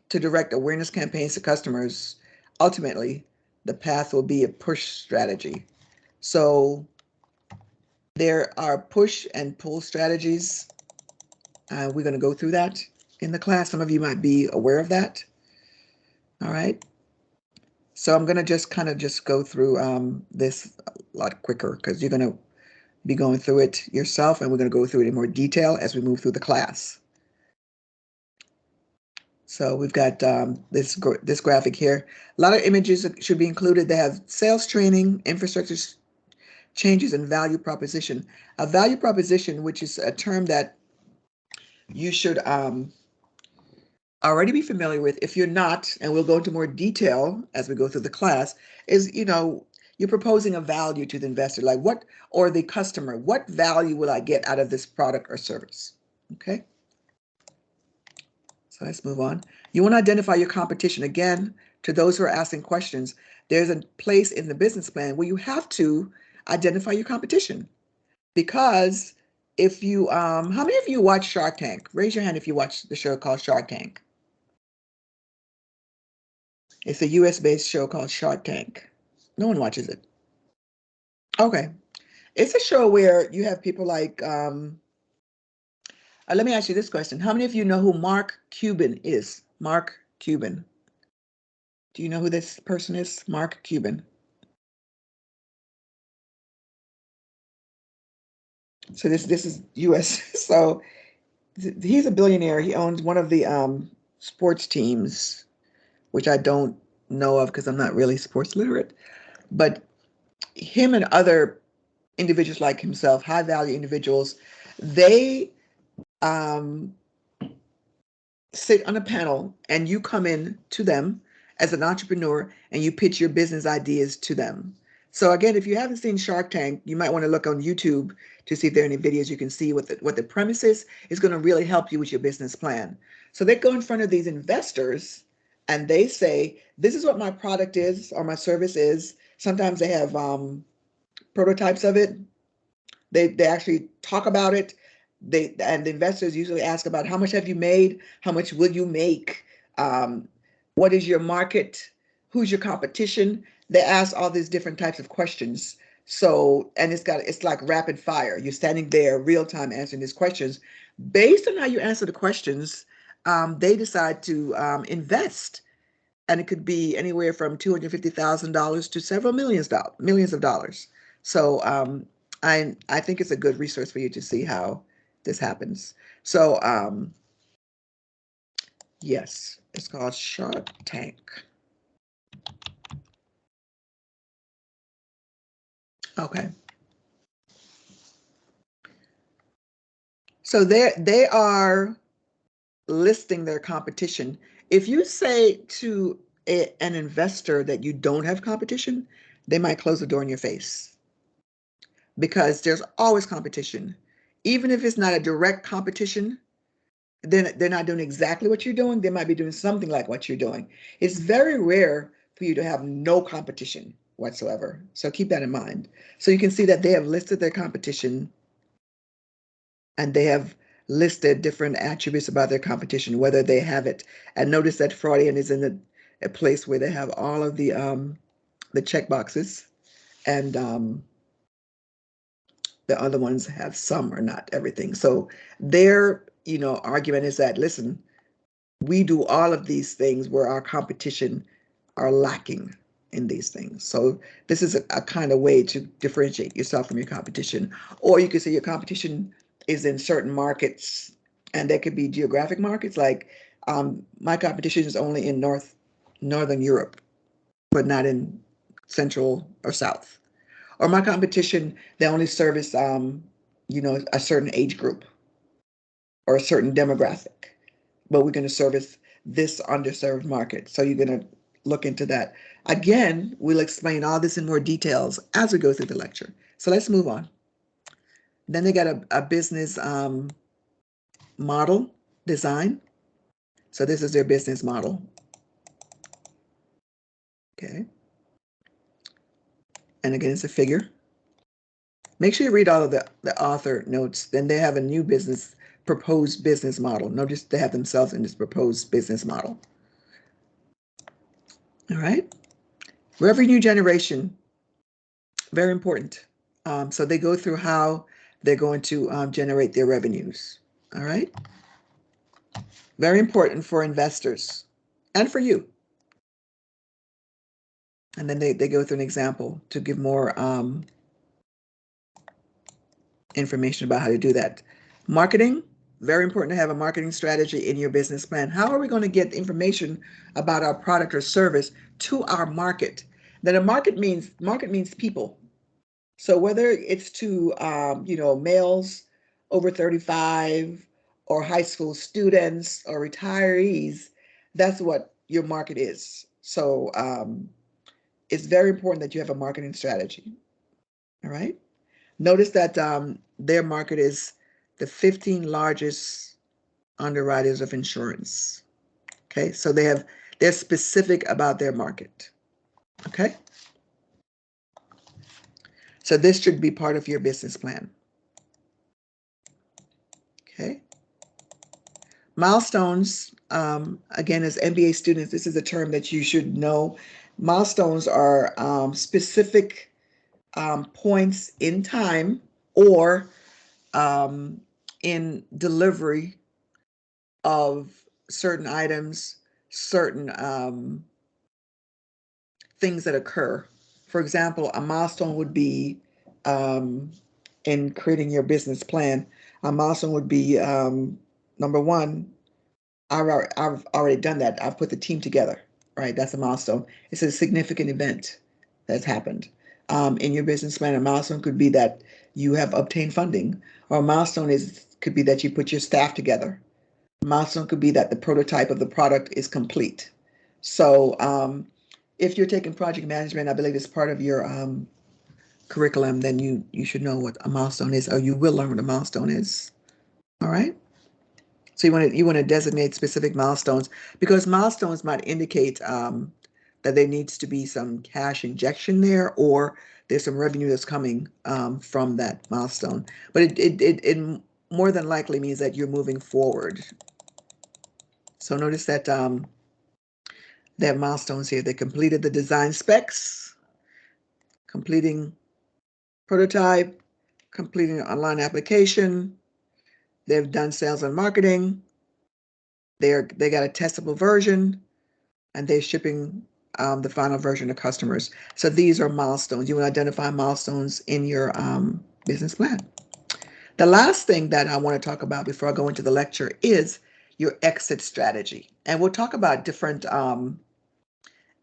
to direct awareness campaigns to customers, ultimately, the path will be a push strategy. So there are push and pull strategies. We're going to go through that in the class. Some of you might be aware of that. All right. So I'm going to just go through this a lot quicker, because you're going to be going through it yourself, and we're going to go through it in more detail as we move through the class. So we've got this graphic here. A lot of images should be included. They have sales training, infrastructure changes, and value proposition. A value proposition, which is a term that you should already be familiar with. If you're not, and we'll go into more detail as we go through the class, is, you're proposing a value to the investor, like what, or the customer, what value will I get out of this product or service? Okay. So let's move on. You want to identify your competition. Again, to those who are asking questions, there's a place in the business plan where you have to identify your competition. Because if you, how many of you watch Shark Tank? Raise your hand if you watch the show called Shark Tank. It's a US-based show called Shark Tank. No one watches it. Okay. It's a show where you have people like, let me ask you this question. How many of you know who Mark Cuban is? Mark Cuban. Do you know who this person is? Mark Cuban. So this is US. So he's a billionaire. He owns one of the sports teams, which I don't know of because I'm not really sports literate. But him and other individuals like himself, high value individuals, they sit on a panel and you come in to them as an entrepreneur and you pitch your business ideas to them. So again, if you haven't seen Shark Tank, you might want to look on YouTube to see if there are any videos you can see what the premise is going to really help you with your business plan. So they go in front of these investors and they say, this is what my product is or my service is. Sometimes they have prototypes of it. They actually talk about it. And the investors usually ask about how much have you made? How much will you make? What is your market? Who's your competition? They ask all these different types of questions. So, and it's like rapid fire. You're standing there real time answering these questions. Based on how you answer the questions, they decide to invest. And it could be anywhere from $250,000 to several millions of dollars. So I think it's a good resource for you to see how this happens. So yes, it's called Shark Tank. Okay. So they are listing their competition. If you say to an investor that you don't have competition, they might close the door in your face. Because there's always competition. Even if it's not a direct competition, then they're not doing exactly what you're doing. They might be doing something like what you're doing. It's very rare for you to have no competition whatsoever. So keep that in mind. So you can see that they have listed their competition and they have listed different attributes about their competition, whether they have it. And notice that Freudian is in a place where they have all of the check boxes, and the other ones have some or not everything. So their argument is that, listen, we do all of these things where our competition are lacking in these things. So this is a kind of way to differentiate yourself from your competition. Or you could say your competition is in certain markets, and there could be geographic markets, like my competition is only in Northern Europe, but not in Central or South. Or my competition, they only service a certain age group or a certain demographic, but we're going to service this underserved market. So you're going to look into that. Again, we'll explain all this in more details as we go through the lecture. So let's move on. Then they got a business model design. So this is their business model. Okay. And again, it's a figure. Make sure you read all of the author notes. Then they have a new proposed business model. Notice they have themselves in this proposed business model. All right. Revenue generation, very important. So they go through how they're going to generate their revenues. All right. Very important for investors and for you. And then they go through an example to give more information about how to do that. Marketing, very important to have a marketing strategy in your business plan. How are we going to get information about our product or service to our market? Then a market means people. So whether it's to males over 35 or high school students or retirees, that's what your market is. So it's very important that you have a marketing strategy. All right. Notice that their market is the 15 largest underwriters of insurance. Okay, so they're specific about their market. Okay, so this should be part of your business plan. Okay, milestones. Again, as MBA students, this is a term that you should know. Milestones are specific points in time or in delivery of certain items, certain things that occur. For example, a milestone would be in creating your business plan. A milestone would be number one, I've already done that. I've put the team together, right? That's a milestone. It's a significant event that's happened. In your business plan, a milestone could be that you have obtained funding, or a milestone could be that you put your staff together. A milestone could be that the prototype of the product is complete. So if you're taking project management, I believe it's part of your curriculum, then you should know what a milestone is, or you will learn what a milestone is. All right. So you want to designate specific milestones, because milestones might indicate that there needs to be some cash injection there, or there's some revenue that's coming from that milestone. But it more than likely means that you're moving forward. So notice that they have milestones here. They completed the design specs, completing prototype, completing an online application. They've done sales and marketing. They got a testable version, and they're shipping the final version to customers. So these are milestones. You want to identify milestones in your business plan. The last thing that I want to talk about before I go into the lecture is your exit strategy. And we'll talk about different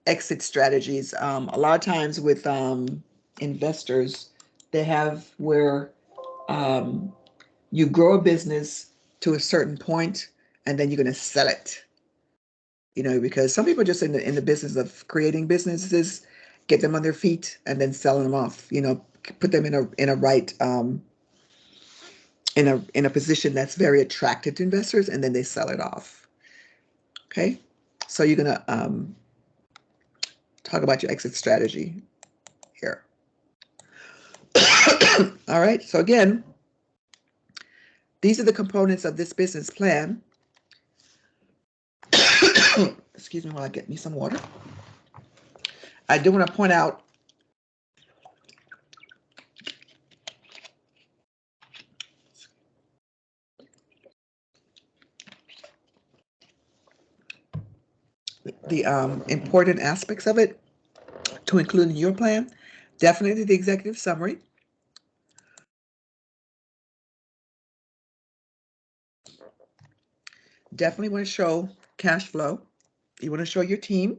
exit strategies. A lot of times with investors, they have where you grow a business to a certain point, and then you're going to sell it. You know, because some people are just in the business of creating businesses, get them on their feet, and then selling them off. You know, put them in a right in a position that's very attractive to investors, and then they sell it off. Okay, so you're gonna talk about your exit strategy here. All right. So again, these are the components of this business plan. Excuse me while I get me some water. I do want to point out the important aspects of it to include in your plan. Definitely the executive summary. Definitely want to show cash flow. You want to show your team,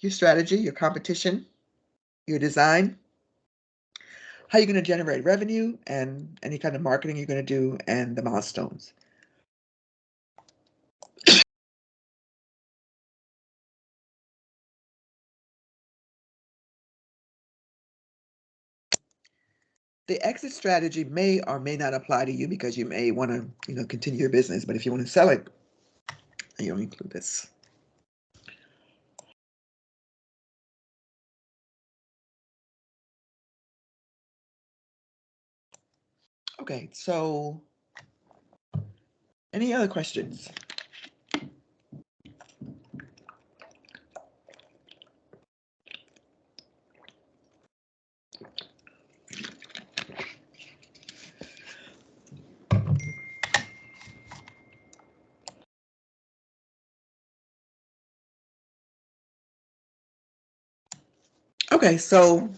your strategy, your competition, your design, how you're going to generate revenue, and any kind of marketing you're going to do, and the milestones. The exit strategy may or may not apply to you, because you may want to, continue your business, but if you want to sell it, you don't include this. Okay, so any other questions? Okay, so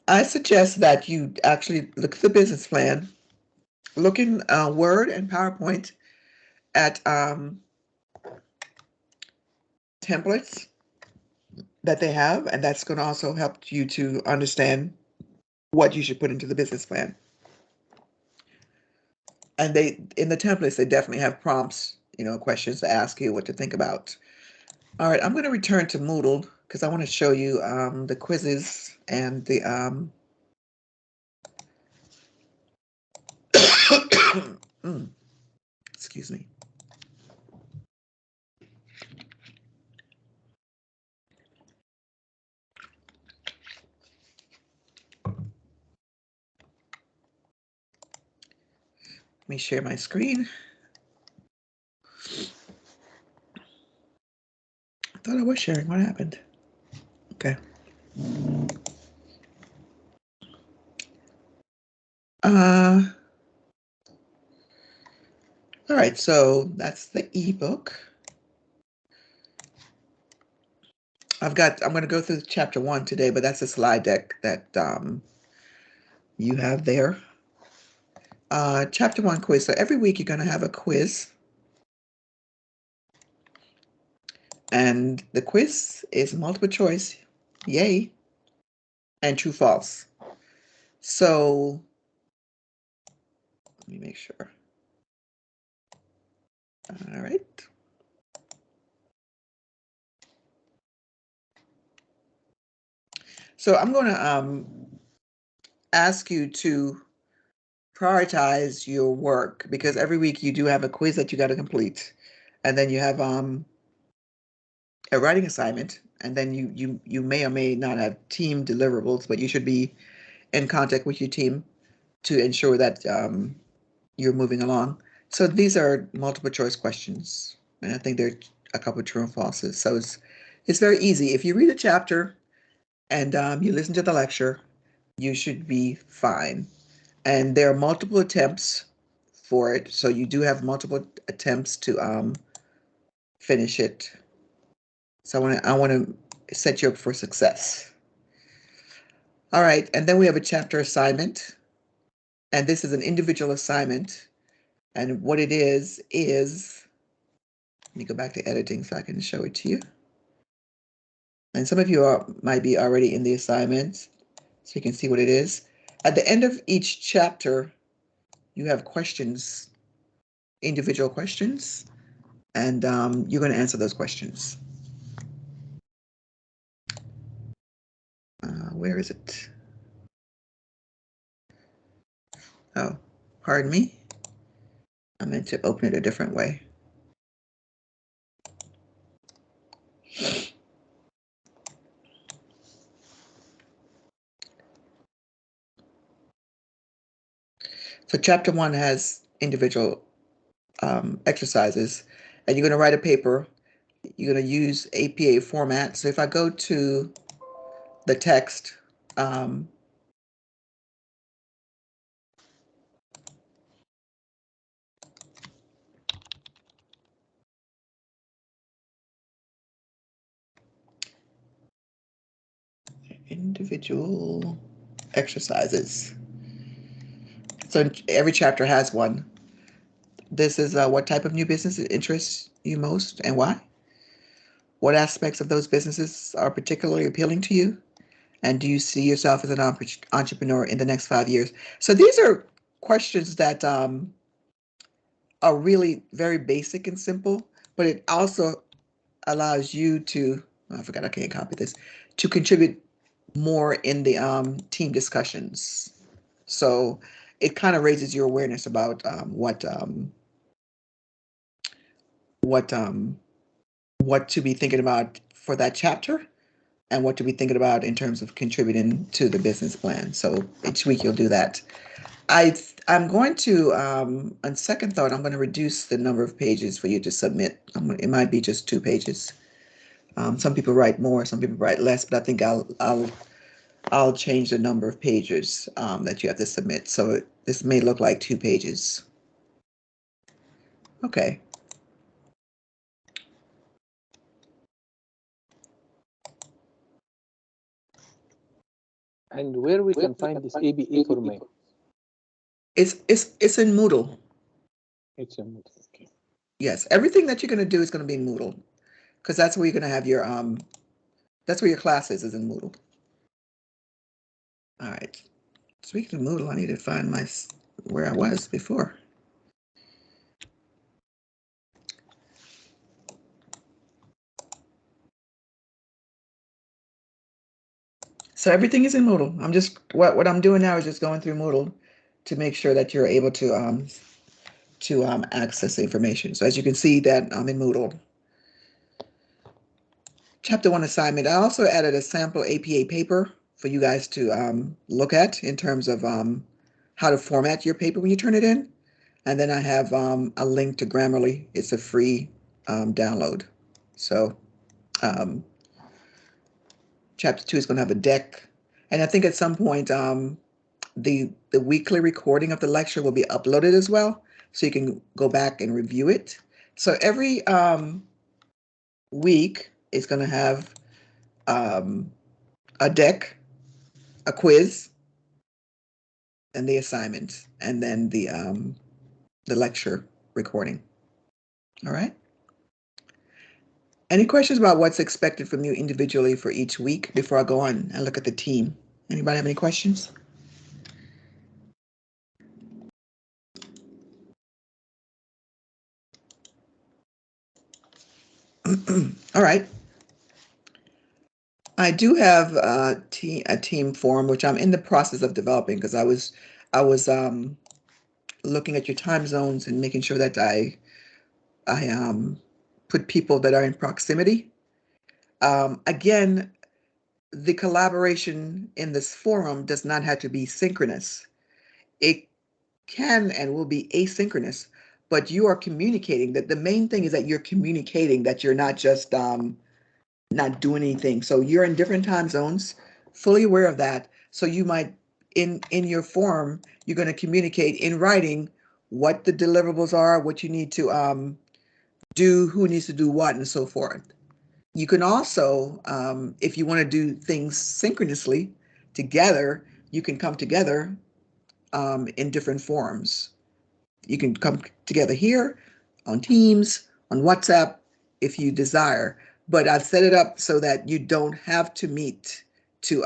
I suggest that you actually look at the business plan, look in Word and PowerPoint at templates that they have, and that's going to also help you to understand what you should put into the business plan. And in the templates, they definitely have prompts, questions to ask you, what to think about. All right, I'm going to return to Moodle because I want to show you the quizzes and the excuse me. Let me share my screen. I thought I was sharing. What happened? Okay. All right, so that's the ebook. I'm going to go through chapter 1 today, but that's a slide deck that you have there. Chapter 1 quiz. So every week you're going to have a quiz. And the quiz is multiple choice, yay, and true false. So let me make sure. All right. So I'm going to ask you to prioritize your work because every week you do have a quiz that you got to complete. And then you have a writing assignment, and then you may or may not have team deliverables, but you should be in contact with your team to ensure that you're moving along. So these are multiple choice questions, and I think there are a couple of true and falses. So it's very easy. If you read a chapter and you listen to the lecture, you should be fine. And there are multiple attempts for it, so you do have multiple attempts to finish it. So I want to set you up for success. All right, and then we have a chapter assignment, and this is an individual assignment. And what it is, let me go back to editing so I can show it to you. And some of you might be already in the assignment, so you can see what it is. At the end of each chapter, you have questions, individual questions, and you're going to answer those questions. Where is it? Oh, pardon me. I meant to open it a different way. So chapter 1 has individual exercises, and you're going to write a paper. You're going to use APA format. So if I go to the text, individual exercises. So every chapter has one. This is what type of new business interests you most and why? What aspects of those businesses are particularly appealing to you? And do you see yourself as an entrepreneur in the next 5 years? So these are questions that are really very basic and simple, but it also allows you to, I forgot I can't copy this, to contribute more in the team discussions. So it kind of raises your awareness about what to be thinking about for that chapter and what to be thinking about in terms of contributing to the business plan. So each week you'll do that. I'm going to, on second thought, I'm going to reduce the number of pages for you to submit. It might be just 2 pages. Some people write more, some people write less, but I think I'll change the number of pages that you have to submit. So this may look like 2 pages. Okay. And where we can find this ABA format? It's in Moodle. It's in Moodle. Okay. Yes, everything that you're going to do is going to be in Moodle, because that's where you're going to have your that's where your class is in Moodle. All right. Speaking of Moodle, I need to find where I was before. So everything is in Moodle. I'm just, what I'm doing now is just going through Moodle to make sure that you're able to access the information. So as you can see that I'm in Moodle. Chapter 1 assignment. I also added a sample APA paper for you guys to look at in terms of how to format your paper when you turn it in. And then I have a link to Grammarly. It's a free download. So chapter 2 is going to have a deck. And I think at some point the weekly recording of the lecture will be uploaded as well. So you can go back and review it. So every week is going to have a deck, a quiz, and the assignment, and then the lecture recording. All right. Any questions about what's expected from you individually for each week before I go on and look at the team? Anybody have any questions? All right. I do have a team form, which I'm in the process of developing because I was looking at your time zones and making sure that I put people that are in proximity. Again, the collaboration in this forum does not have to be synchronous. It can and will be asynchronous, but you are communicating. That the main thing is that you're communicating, that you're not just not doing anything. So you're in different time zones, fully aware of that. So you might, in your form, you're going to communicate in writing what the deliverables are, what you need to do, who needs to do what, and so forth. You can also, if you want to do things synchronously together, you can come together in different forms. You can come together here on Teams, on WhatsApp, if you desire. But I've set it up so that you don't have to meet to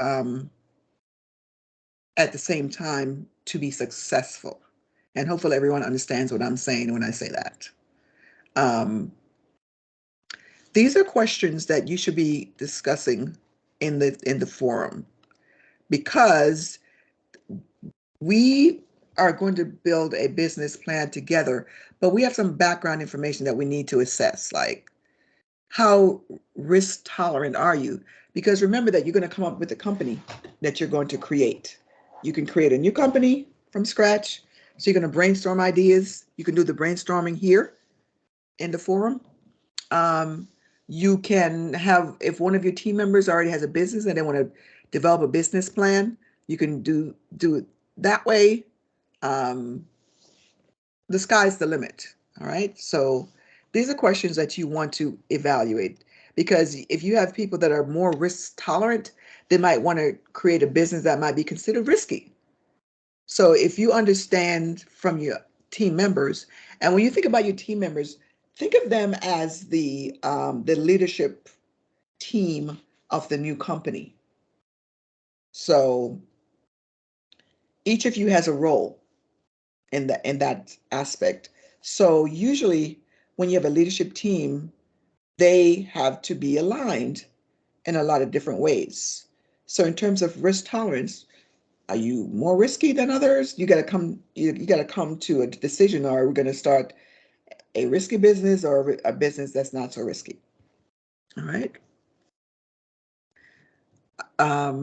at the same time to be successful. And hopefully everyone understands what I'm saying when I say that. These are questions that you should be discussing in the forum, because we are going to build a business plan together, but we have some background information that we need to assess, like how risk tolerant are you? Because remember that you're going to come up with a company that you're going to create. You can create a new company from scratch. So you're going to brainstorm ideas. You can do the brainstorming here in the forum. You can have, if one of your team members already has a business and they want to develop a business plan, you can do it that way. The sky's the limit. All right. So these are questions that you want to evaluate, because if you have people that are more risk tolerant, they might want to create a business that might be considered risky. So if you understand from your team members, and when you think about your team members, think of them as the leadership team of the new company. So each of you has a role in that aspect. So usually when you have a leadership team, they have to be aligned in a lot of different ways. So in terms of risk tolerance, are you more risky than others? You got to come to a decision. Are we going to start a risky business or a business that's not so risky? All right. A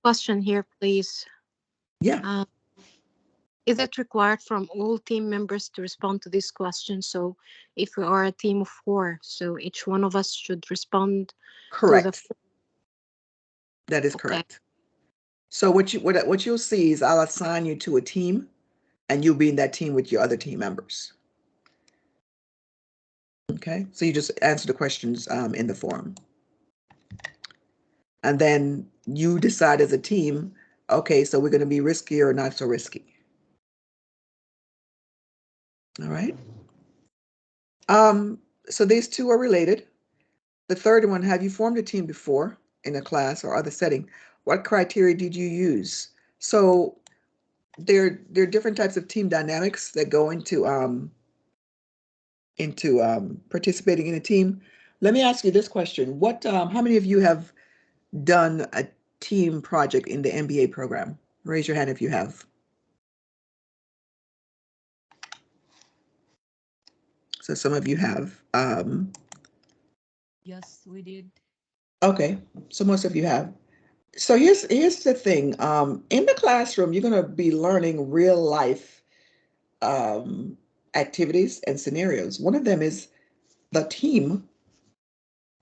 question here, please. Yeah. Is it required from all team members to respond to this question? So if we are a team of 4, so each one of us should respond. Correct. To that is correct. So what you'll see is I'll assign you to a team, and you'll be in that team with your other team members. Okay, so you just answer the questions in the forum. And then you decide as a team, okay, so we're going to be risky or not so risky. All right. So these two are related. The third one, have you formed a team before in a class or other setting? What criteria did you use? So there are different types of team dynamics that go into participating in a team. Let me ask you this question. How many of you have done a team project in the MBA program? Raise your hand if you have. So some of you have. Yes, we did. Okay, so most of you have. So here's the thing. In the classroom, you're going to be learning real life activities and scenarios. One of them is the team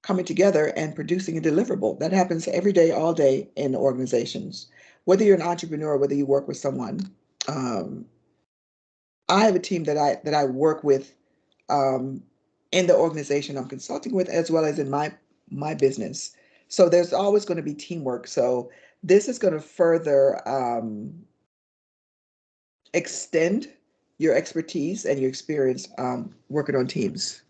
coming together and producing a deliverable. That happens every day, all day in organizations. Whether you're an entrepreneur, whether you work with someone, I have a team that I work with in the organization I'm consulting with, as well as in my business. So there's always going to be teamwork. So this is going to further extend your expertise and your experience working on teams.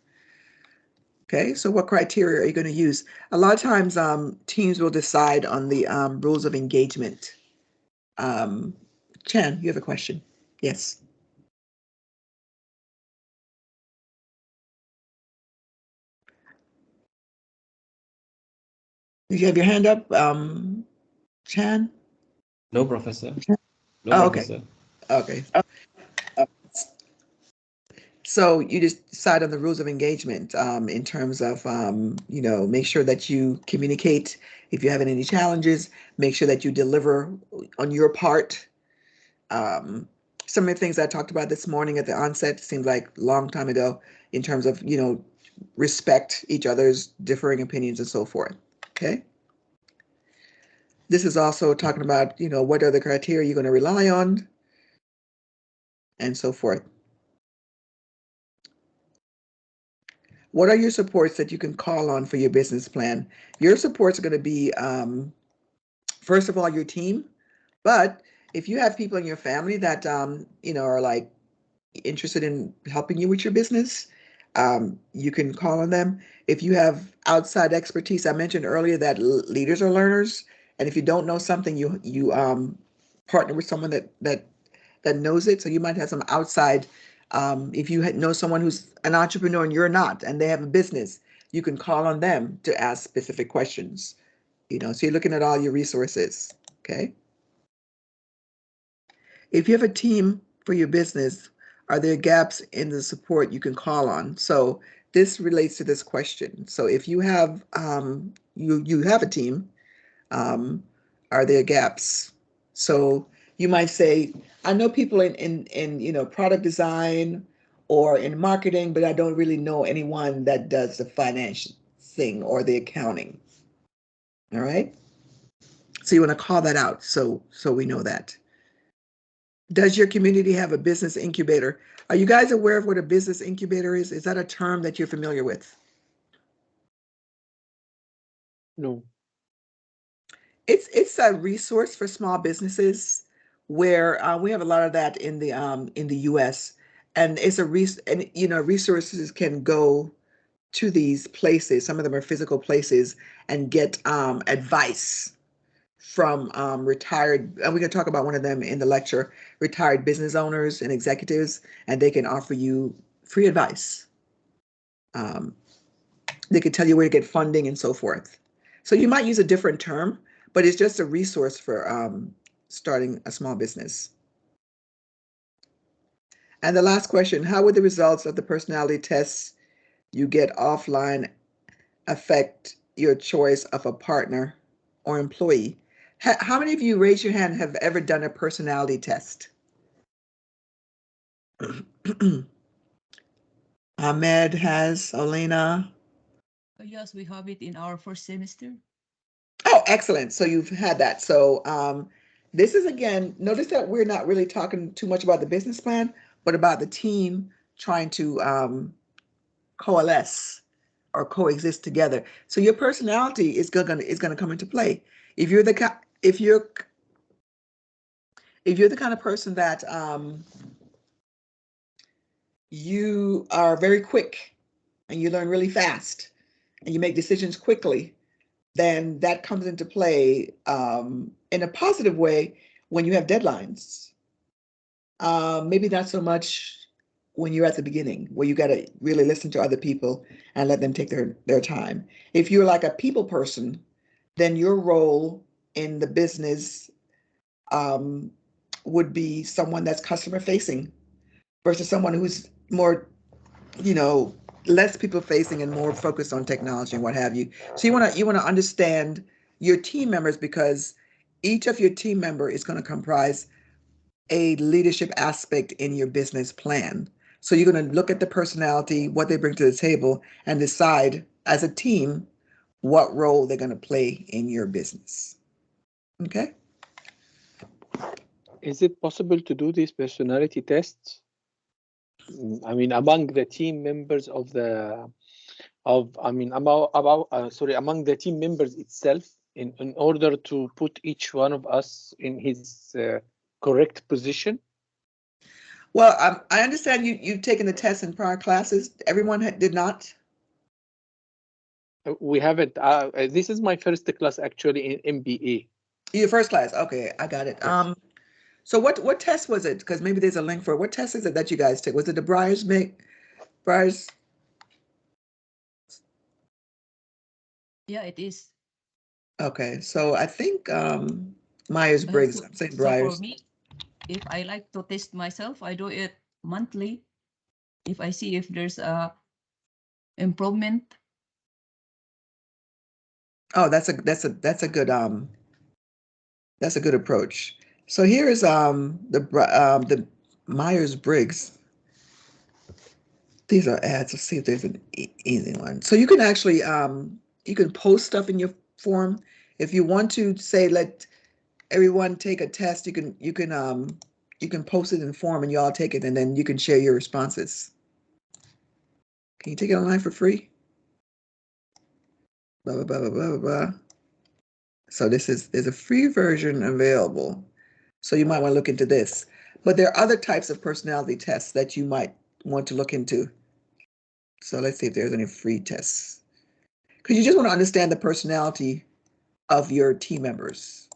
Okay, so what criteria are you going to use? A lot of times teams will decide on the rules of engagement. Chan, you have a question? Yes. Did you have your hand up, Chan? No, Professor. No, Oh, okay. Professor. Okay. So you just decide on the rules of engagement in terms of, make sure that you communicate. If you're having any challenges, make sure that you deliver on your part. Some of the things I talked about this morning at the onset seemed like a long time ago in terms of, respect each other's differing opinions and so forth. Okay. This is also talking about, what are the criteria you're going to rely on and so forth. What are your supports that you can call on for your business plan? Your supports are going to be, first of all, your team. But if you have people in your family that, are like interested in helping you with your business, you can call on them. If you have outside expertise, I mentioned earlier that leaders are learners. And if you don't know something, you partner with someone that knows it. So you might have some outside. If you know someone who's an entrepreneur and you're not, and they have a business, you can call on them to ask specific questions. So you're looking at all your resources. Okay. If you have a team for your business, are there gaps in the support you can call on? So this relates to this question. So if you have you have a team, are there gaps? So you might say, I know people in product design or in marketing, but I don't really know anyone that does the finance thing or the accounting. All right. So you want to call that out so we know that. Does your community have a business incubator? Are you guys aware of what a business incubator is? Is that a term that you're familiar with? No. It's a resource for small businesses where we have a lot of that in the U.S. and it's a resources can go to these places. Some of them are physical places and get advice from retired, and we're going to talk about one of them in the lecture, retired business owners and executives, and they can offer you free advice. They can tell you where to get funding and so forth. So you might use a different term, but it's just a resource for starting a small business. And the last question, how would the results of the personality tests you get offline affect your choice of a partner or employee? How many of you, raise your hand, have ever done a personality test? Ahmed has, Olena. Yes, we have it in our first semester. Oh, excellent. So you've had that. So this is, again, notice that we're not really talking too much about the business plan, but about the team trying to coalesce or coexist together. So your personality is gonna come into play. If you're the kind of person that you are very quick and you learn really fast and you make decisions quickly, then that comes into play in a positive way when you have deadlines. Maybe not so much when you're at the beginning, where you got to really listen to other people and let them take their time. If you're like a people person, then your role in the business would be someone that's customer facing versus someone who's more, less people facing and more focused on technology and what have you. So you want to understand your team members, because each of your team member is going to comprise a leadership aspect in your business plan. So you're going to look at the personality, what they bring to the table, and decide as a team what role they're going to play in your business. Okay? Is it possible to do these personality tests? I mean, among the team members among the team members itself, in order to put each one of us in his correct position? Well, I understand you've taken the test in prior classes. Everyone did not? We haven't. This is my first class actually in MBA. Your first class. Okay, I got it. Yes. So what test was it? Because maybe there's a link for it. What test is it that you guys took? Was it the Breyers? Yeah, it is. Okay, so I think Myers-Briggs. I'm saying Breyers. So for me, if I like to test myself, I do it monthly. If I see if there's a improvement. Oh, that's a good approach. So here is the Myers-Briggs. These are ads. Let's see if there's an easy one. So you can actually you can post stuff in your form. If you want to say let everyone take a test, you can post it in form and you all take it, and then you can share your responses. Can you take it online for free? Blah blah blah blah blah blah. So there's a free version available. So you might want to look into this. But there are other types of personality tests that you might want to look into. So let's see if there's any free tests. Because you just want to understand the personality of your team members.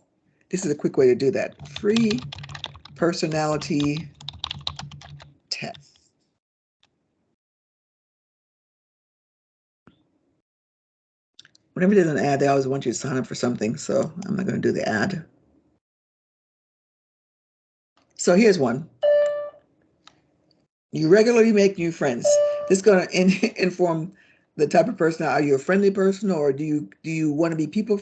This is a quick way to do that. Free personality test. Whenever there's an ad, they always want you to sign up for something, so I'm not going to do the ad. So here's one. You regularly make new friends. This is going to inform the type of person. Are you a friendly person, or do you want to be people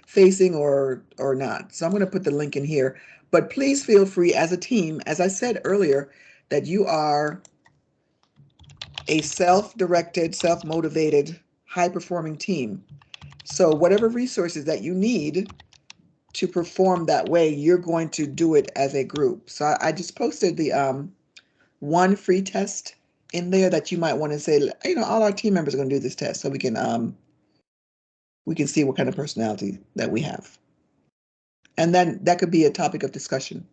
facing or not? So I'm going to put the link in here. But please feel free as a team, as I said earlier, that you are a self-directed, self-motivated, high-performing team. So whatever resources that you need to perform that way, you're going to do it as a group. So I just posted the one free test in there that you might want to say, all our team members are going to do this test so we can see what kind of personality that we have. And then that could be a topic of discussion.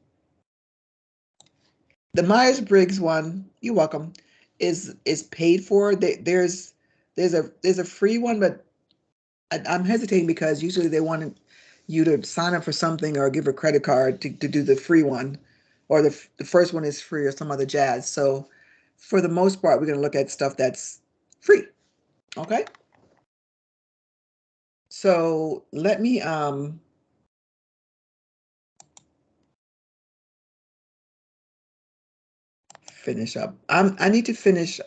The Myers-Briggs one, you're welcome, is paid for. There's a free one, but I'm hesitating because usually they want you to sign up for something or give a credit card to do the free one, or the first one is free or some other jazz. So for the most part, we're going to look at stuff that's free. Okay. So let me finish up. I need to finish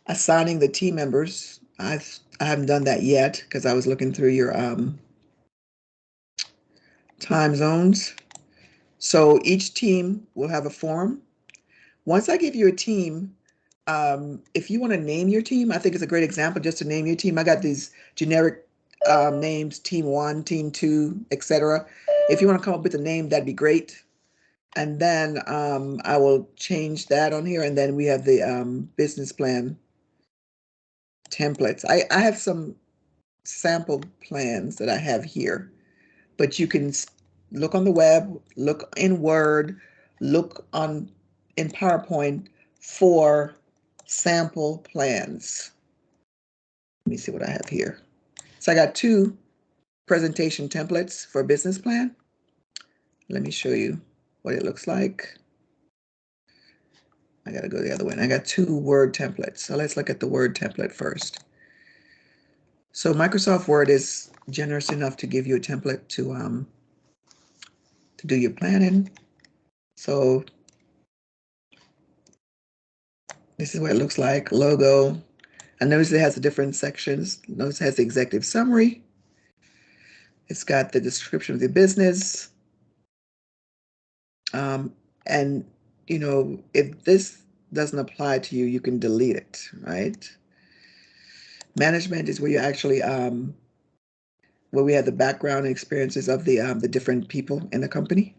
assigning the team members. I haven't done that yet because I was looking through your time zones. So each team will have a forum. Once I give you a team, if you want to name your team, I think it's a great example just to name your team. I got these generic names, team 1, team 2, etc. If you want to come up with a name, that'd be great. And then I will change that on here. And then we have the business plan templates. I have some sample plans that I have here, but you can look on the web, look in Word, look in PowerPoint for sample plans. Let me see what I have here. So I got 2 presentation templates for a business plan. Let me show you what it looks like. I got to go the other way. And I got 2 Word templates. So let's look at the Word template first. So Microsoft Word is generous enough to give you a template to do your planning. So this is what it looks like, logo. And notice it has the different sections. Notice it has the executive summary. It's got the description of the business. And, you know, if this doesn't apply to you, you can delete it, right? Management is where you actually, where we have the background and experiences of the different people in the company.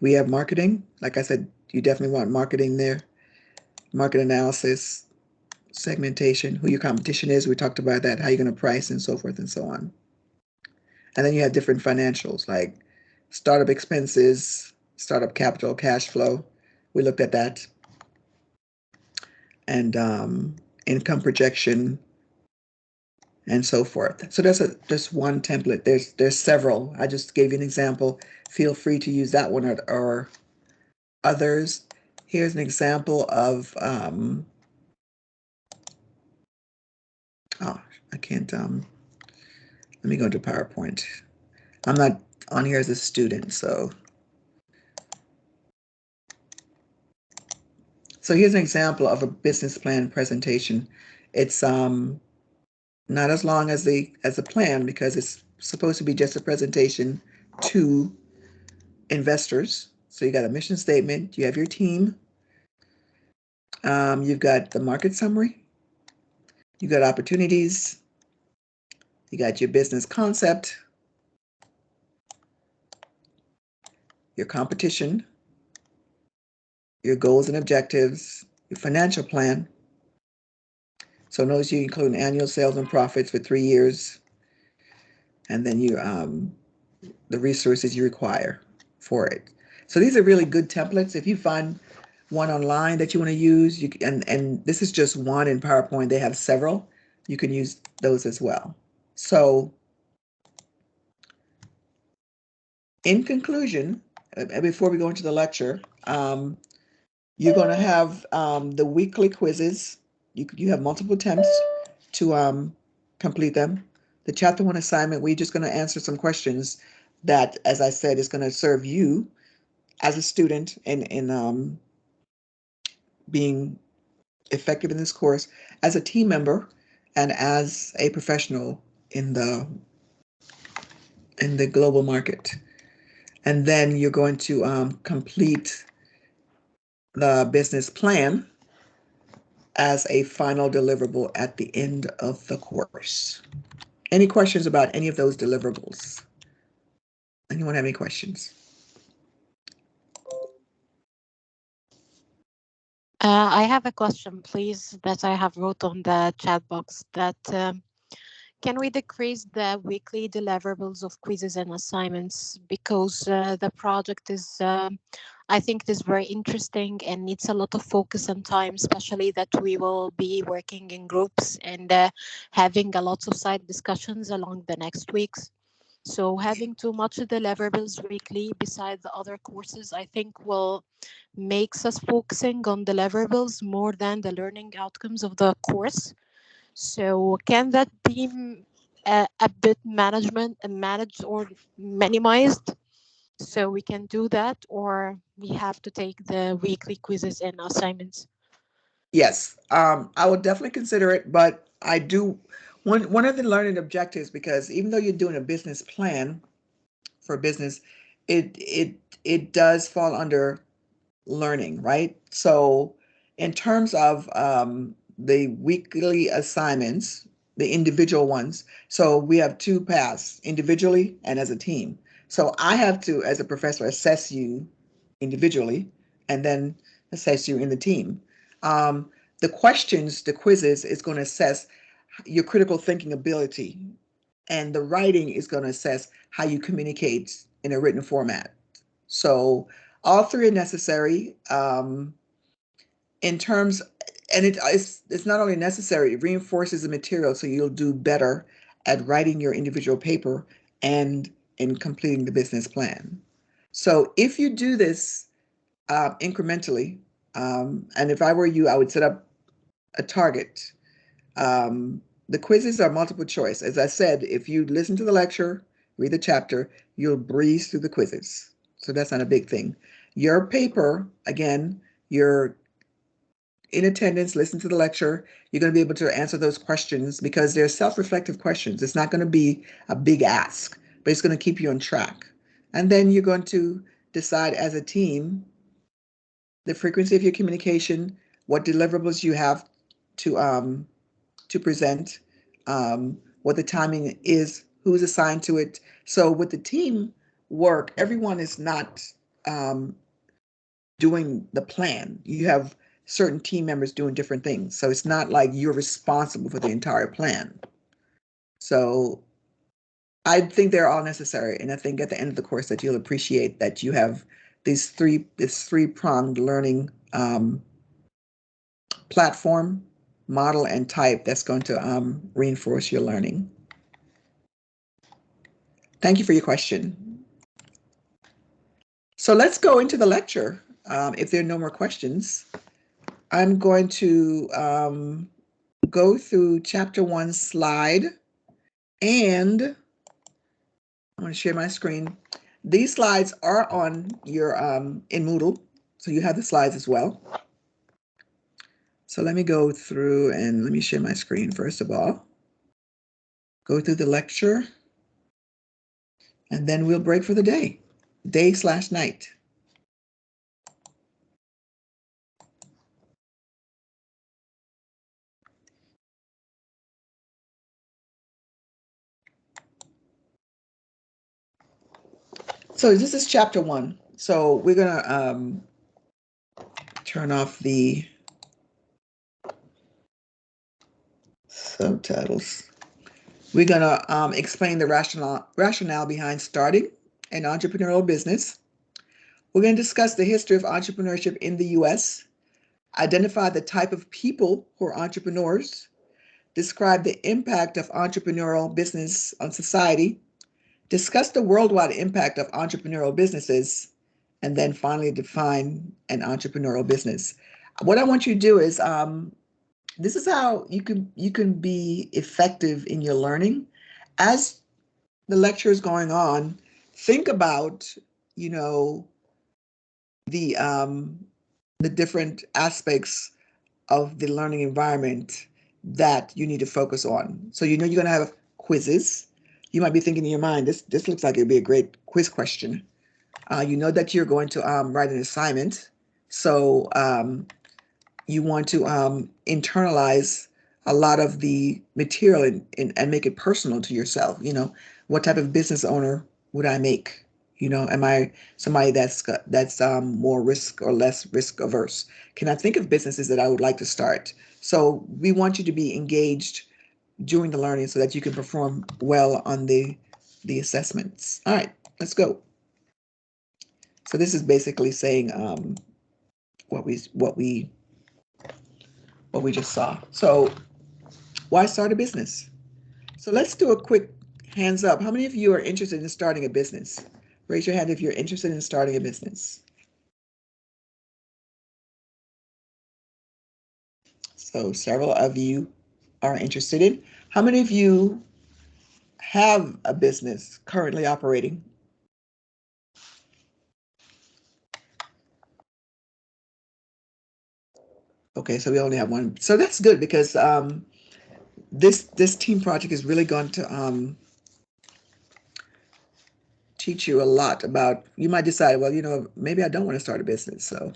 We have marketing. Like I said, you definitely want marketing there. Market analysis, segmentation, who your competition is. We talked about that, how you're going to price and so forth and so on. And then you have different financials like startup expenses, startup capital, cash flow. We looked at that. And income projection and so forth. So that's just one template. There's several. I just gave you an example. Feel free to use that one or others. Here's an example of oh, I can't let me go to PowerPoint. I'm not on here as a student, so here's an example of a business plan presentation. It's not as long as the plan because it's supposed to be just a presentation to investors. So you got a mission statement, you have your team, you've got the market summary, you got opportunities, you got your business concept, your competition, your goals and objectives, your financial plan. So notice you include annual sales and profits for 3 years, and then you the resources you require for it. So these are really good templates. If you find one online that you want to use, you can, and this is just one in PowerPoint. They have several. You can use those as well. So in conclusion, before we go into the lecture, you're going to have the weekly quizzes. You have multiple attempts to complete them. The chapter 1 assignment, we're just going to answer some questions that, as I said, is going to serve you as a student in being effective in this course, as a team member, and as a professional in the global market. And then you're going to complete the business plan as a final deliverable at the end of the course. Any questions about any of those deliverables? Anyone have any questions? I have a question, please, that I have wrote on the chat box. That can we decrease the weekly deliverables of quizzes and assignments because the project is, I think, it is very interesting and needs a lot of focus and time, especially that we will be working in groups and having a lot of side discussions along the next weeks. So having too much deliverables weekly beside the other courses, I think will makes us focusing on deliverables more than the learning outcomes of the course. So can that be a bit managed or minimized? So we can do that, or we have to take the weekly quizzes and assignments? Yes, I would definitely consider it, but I do one of the learning objectives, because even though you're doing a business plan for business, it does fall under learning, right? So in terms of the weekly assignments, the individual ones, so we have two paths, individually and as a team. So I have to, as a professor, assess you individually and then assess you in the team. The questions, the quizzes is going to assess your critical thinking ability, and the writing is going to assess how you communicate in a written format. So all three are necessary in terms, and it's not only necessary, it reinforces the material so you'll do better at writing your individual paper and in completing the business plan. So if you do this incrementally, and if I were you, I would set up a target the quizzes are multiple choice. As I said, if you listen to the lecture, read the chapter, you'll breeze through the quizzes. So that's not a big thing. Your paper, again, you're in attendance, listen to the lecture, you're going to be able to answer those questions because they're self-reflective questions. It's not going to be a big ask, but it's going to keep you on track. And then you're going to decide as a team the frequency of your communication, what deliverables you have to present, what the timing is, who's assigned to it. So with the team work, everyone is not doing the plan. You have certain team members doing different things. So it's not like you're responsible for the entire plan. So I think they're all necessary. And I think at the end of the course that you'll appreciate that you have this three-pronged learning platform, model, and type that's going to reinforce your learning. Thank you for your question. So let's go into the lecture. If there are no more questions, I'm going to go through chapter 1 slide, and I'm going to share my screen. These slides are on your in Moodle, so you have the slides as well. So let me go through and let me share my screen first of all. Go through the lecture, and then we'll break for the day/night. So this is chapter 1. So we're gonna turn off the subtitles. We're gonna explain the rationale behind starting an entrepreneurial business. We're gonna discuss the history of entrepreneurship in the US, identify the type of people who are entrepreneurs, describe the impact of entrepreneurial business on society, discuss the worldwide impact of entrepreneurial businesses, and then finally define an entrepreneurial business. What I want you to do is, this is how you can be effective in your learning. As the lecture is going on, think about, the different aspects of the learning environment that you need to focus on. So you're going to have quizzes. You might be thinking in your mind, this looks like it'd be a great quiz question. You know that you're going to write an assignment. So you want to internalize a lot of the material and make it personal to yourself. What type of business owner would I make? Am I somebody that's more risk or less risk averse? Can I think of businesses that I would like to start? So we want you to be engaged during the learning so that you can perform well on the assessments. All right, let's go. So this is basically saying what we just saw. So why start a business? So let's do a quick hands up. How many of you are interested in starting a business? Raise your hand if you're interested in starting a business. So several of you are interested in. How many of you have a business currently operating? Okay, so we only have one. So that's good because this team project is really going to teach you a lot about, you might decide, well, maybe I don't want to start a business. So,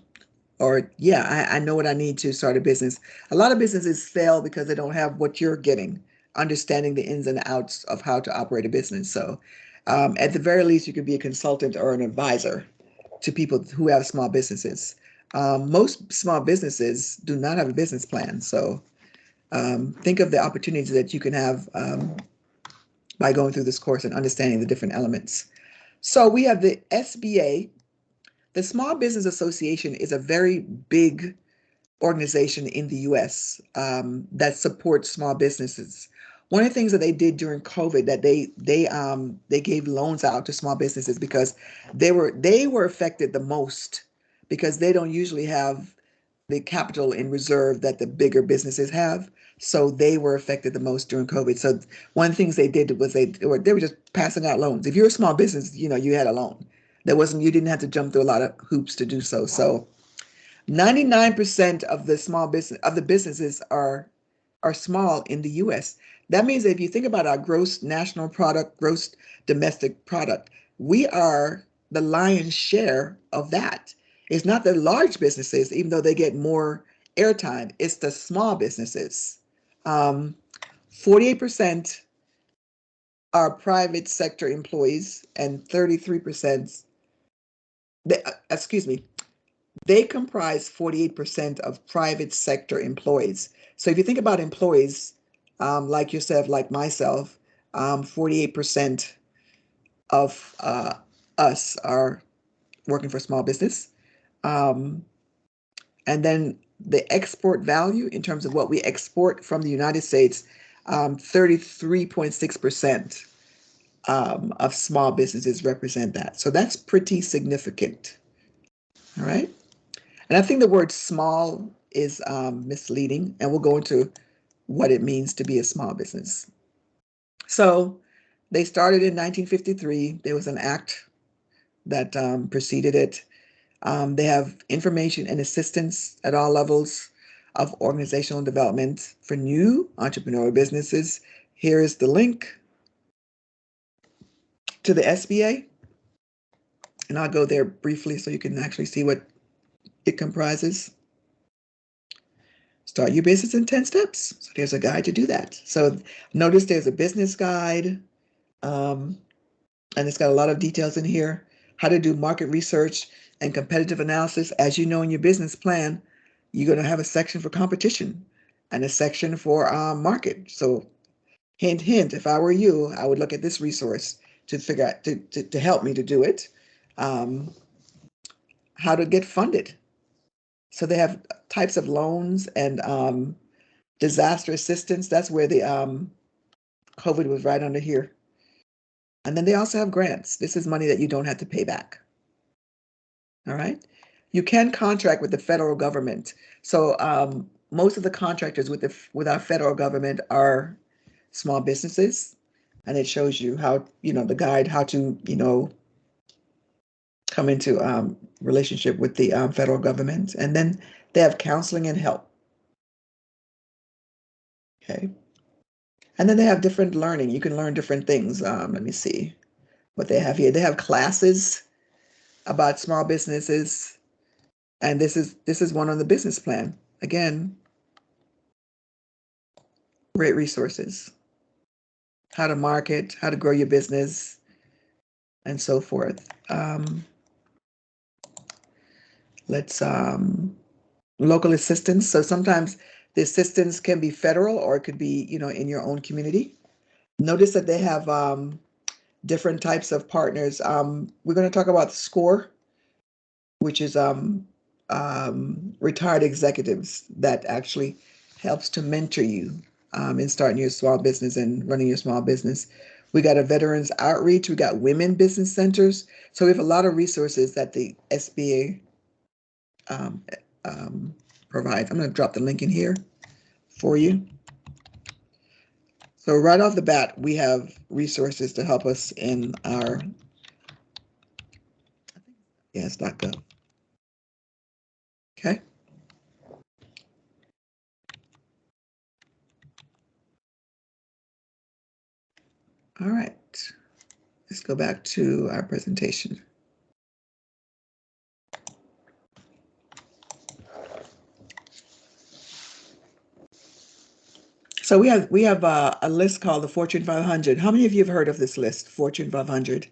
or yeah, I know what I need to start a business. A lot of businesses fail because they don't have what you're getting, understanding the ins and outs of how to operate a business. So at the very least, you could be a consultant or an advisor to people who have small businesses. Most small businesses do not have a business plan. So think of the opportunities that you can have by going through this course and understanding the different elements. So we have the SBA. The Small Business Association is a very big organization in the US that supports small businesses. One of the things that they did during COVID, that they gave loans out to small businesses because they were affected the most, because they don't usually have the capital in reserve that the bigger businesses have. So they were affected the most during COVID. So one of the things they did was they were just passing out loans. If you're a small business, you know, you had a loan. You didn't have to jump through a lot of hoops to do so. So 99% of the businesses are small in the US. That means that if you think about our gross national product, gross domestic product, we are the lion's share of that. It's not the large businesses, even though they get more airtime, it's the small businesses. 48% are private sector employees and 33%, they comprise 48% of private sector employees. So if you think about employees, like yourself, like myself, 48% of us are working for small business. And then the export value in terms of what we export from the United States, 33.6% of small businesses represent that. So that's pretty significant. All right. And I think the word small is misleading, and we'll go into what it means to be a small business. So they started in 1953. There was an act that preceded it. They have information and assistance at all levels of organizational development for new entrepreneurial businesses. Here is the link to the SBA. And I'll go there briefly so you can actually see what it comprises. Start your business in 10 steps. So there's a guide to do that. So notice there's a business guide, and it's got a lot of details in here. How to do market research and competitive analysis. As you know, in your business plan, you're going to have a section for competition and a section for market. So hint, hint, if I were you, I would look at this resource to figure out, to help me to do it. How to get funded. So they have types of loans and disaster assistance. That's where the COVID was right under here. And then they also have grants. This is money that you don't have to pay back. All right. You can contract with the federal government. So most of the contractors with our federal government are small businesses. And it shows you how, the guide, how to, come into relationship with the federal government. And then they have counseling and help. Okay. And then they have different learning. You can learn different things. Let me see what they have here. They have classes about small businesses. And this is one on the business plan. Again, great resources. How to market, how to grow your business, and so forth. Local assistance. So sometimes the assistance can be federal or it could be, in your own community. Notice that they have different types of partners. We're going to talk about SCORE, which is retired executives that actually helps to mentor you in starting your small business and running your small business. We got a veterans outreach. We got women business centers. So we have a lot of resources that the SBA provides. I'm going to drop the link in here for you. So right off the bat, we have resources to help us in our, yes.gov. Okay. All right. Let's go back to our presentation. So we have a list called the Fortune 500. How many of you have heard of this list, Fortune 500?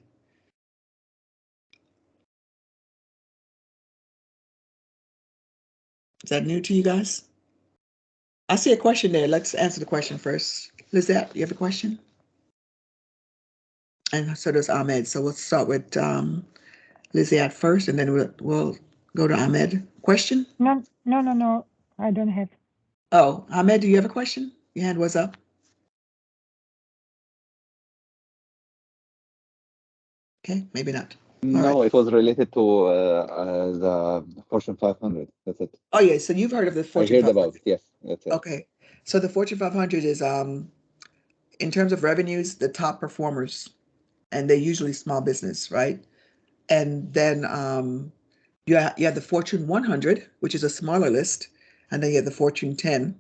Is that new to you guys? I see a question there. Let's answer the question first. Lizette, you have a question? And so does Ahmed. So we'll start with Lizette first, and then we'll go to Ahmed. Question? No. I don't have. Oh, Ahmed, do you have a question? Your hand was up. Okay, maybe not. No, it was related to the Fortune 500. That's it. Oh, yeah. So you've heard of the I Fortune heard 500. about it. Yes, that's it. Okay. So the Fortune 500 is, in terms of revenues, the top performers, and they're usually small business, right? And then you have the Fortune 100, which is a smaller list, and then you have the Fortune 10,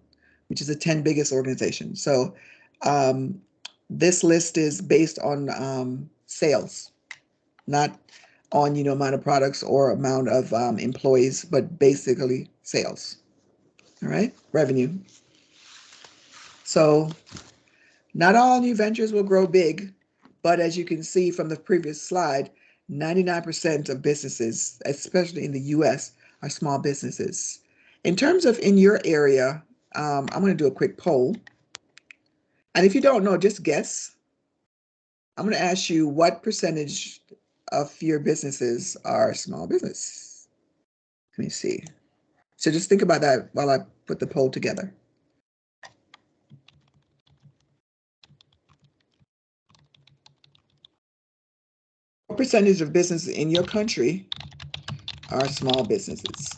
which is the 10 biggest organizations. So this list is based on sales, not on amount of products or amount of employees, but basically sales. All right, revenue. So not all new ventures will grow big, but as you can see from the previous slide, 99% of businesses, especially in the US, are small businesses. In terms of in your area, I'm going to do a quick poll. And if you don't know, just guess. I'm going to ask you what percentage of your businesses are small business. Let me see. So just think about that while I put the poll together. What percentage of businesses in your country are small businesses?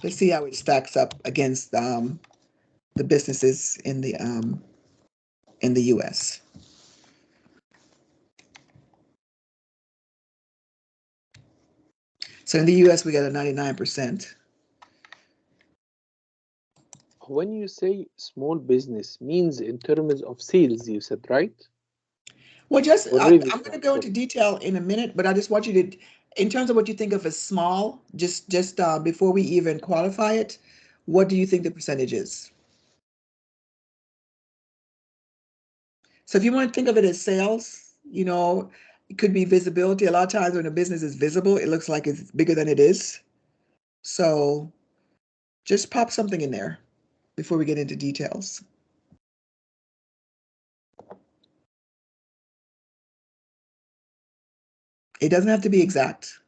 Let's see how it stacks up against the businesses in the U.S. So in the U.S. we got a 99%. When you say small business, means in terms of sales, you said, right? Well, just Or I'm revenue, going to go into detail in a minute, but I just want you to, in terms of what you think of as small, just before we even qualify it, what do you think the percentage is? So if you want to think of it as sales, it could be visibility. A lot of times when a business is visible, it looks like it's bigger than it is. So just pop something in there before we get into details. It doesn't have to be exact.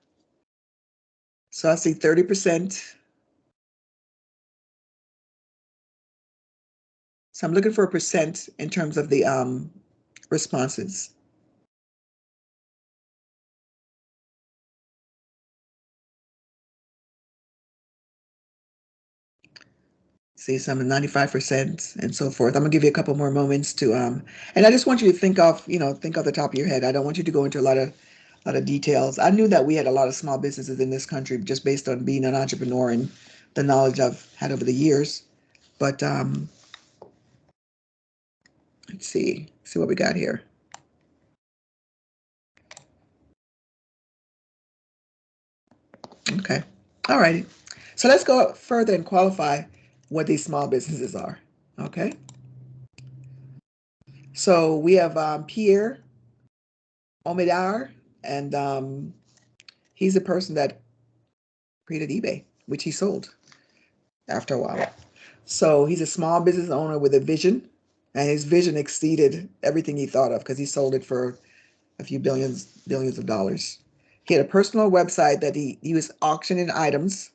So I see 30%. So I'm looking for a percent in terms of the responses. See some 95% and so forth. I'm gonna give you a couple more moments to and I just want you to think off the top of your head. I don't want you to go into a lot of details. I knew that we had a lot of small businesses in this country just based on being an entrepreneur and the knowledge I've had over the years. But let's see what we got here. Okay. All righty. So let's go further and qualify what these small businesses are. Okay. So we have Pierre Omidar, and he's the person that created eBay, which he sold after a while. So he's a small business owner with a vision, and his vision exceeded everything he thought of because he sold it for a few billions of dollars. He had a personal website that he was auctioning items,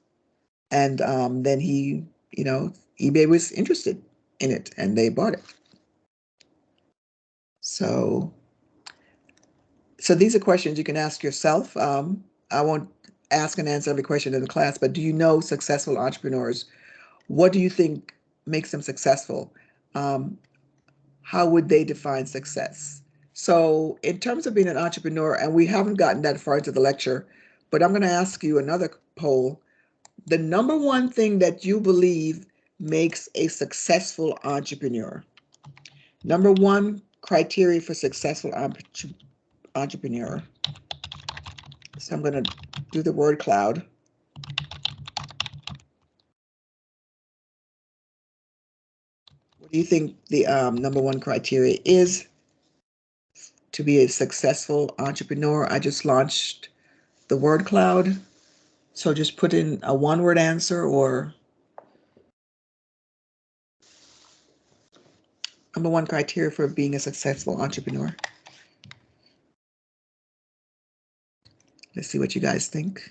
and then eBay was interested in it and they bought it. So these are questions you can ask yourself. I won't ask and answer every question in the class, but do you know successful entrepreneurs? What do you think makes them successful? How would they define success? So in terms of being an entrepreneur, and we haven't gotten that far into the lecture, but I'm going to ask you another poll. The number one thing that you believe makes a successful entrepreneur. Number one criteria for successful entrepreneur. So I'm going to do the word cloud. What do you think the number one criteria is to be a successful entrepreneur? I just launched the word cloud. So just put in a one-word answer or number one criteria for being a successful entrepreneur. Let's see what you guys think.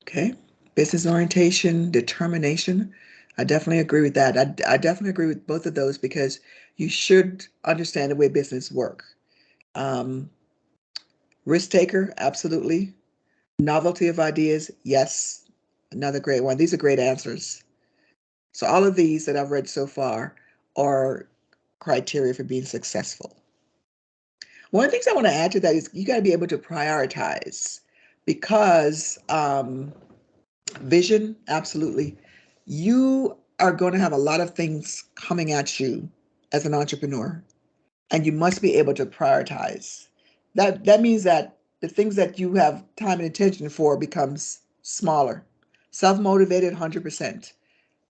Okay, business orientation, determination. I definitely agree with that. I definitely agree with both of those because you should understand the way business work. Risk taker, absolutely. Novelty of ideas, yes. Another great one. These are great answers. So all of these that I've read so far are criteria for being successful. One of the things I want to add to that is you got to be able to prioritize because vision, absolutely. You are going to have a lot of things coming at you as an entrepreneur, and you must be able to prioritize. That means that the things that you have time and attention for becomes smaller. Self-motivated, 100%.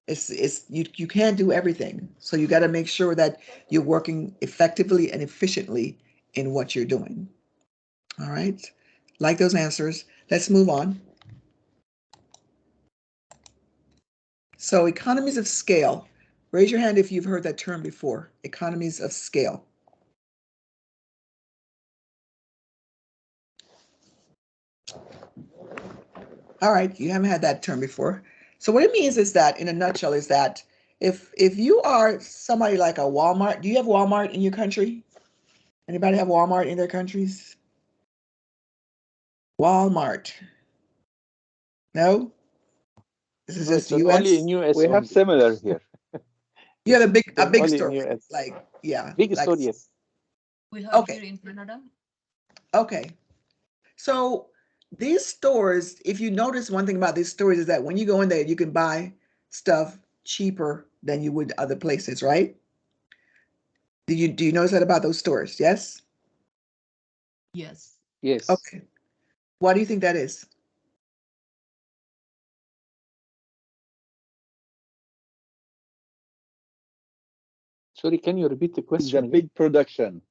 It's you can't do everything, so you got to make sure that you're working effectively and efficiently in what you're doing. All right, like those answers. Let's move on. So economies of scale. Raise your hand if you've heard that term before. Economies of scale. All right, you haven't had that term before. So what it means is that, in a nutshell, is that if you are somebody like a Walmart, do you have Walmart in your country? Anybody have Walmart in their countries? Walmart. No? This is just the US? Only in US. We have similar here. You have a big only store, in US. like, yeah. Big like, store, yes. We have Okay. here in Canada. Okay. So these stores, if you notice one thing about these stores is that when you go in there, you can buy stuff cheaper than you would other places, right? Do you notice that about those stores? Yes? Yes. Yes. Okay. Why do you think that is? Sorry, can you repeat the It's question a again? big production.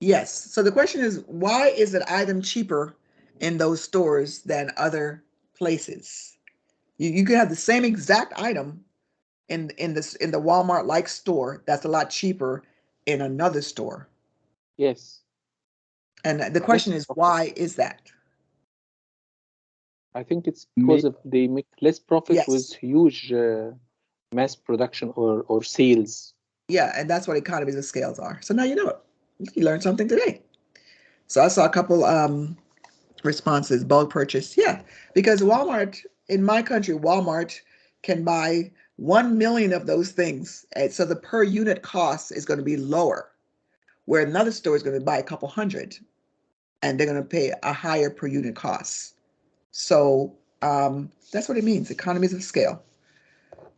Yes. So the question is, why is an item cheaper in those stores than other places? You could have the same exact item in the Walmart like store that's a lot cheaper in another store. Yes. And the question is, why is that? I think it's because of they make less profit with Yes. huge mass production or sales. Yeah, and that's what economies of scales are. So now you know it. You learned something today. So I saw a couple responses, bulk purchase. Yeah, because Walmart, in my country, Walmart can buy 1 million of those things. And so the per unit cost is going to be lower, where another store is going to buy a couple hundred and they're going to pay a higher per unit cost. So that's what it means, economies of scale.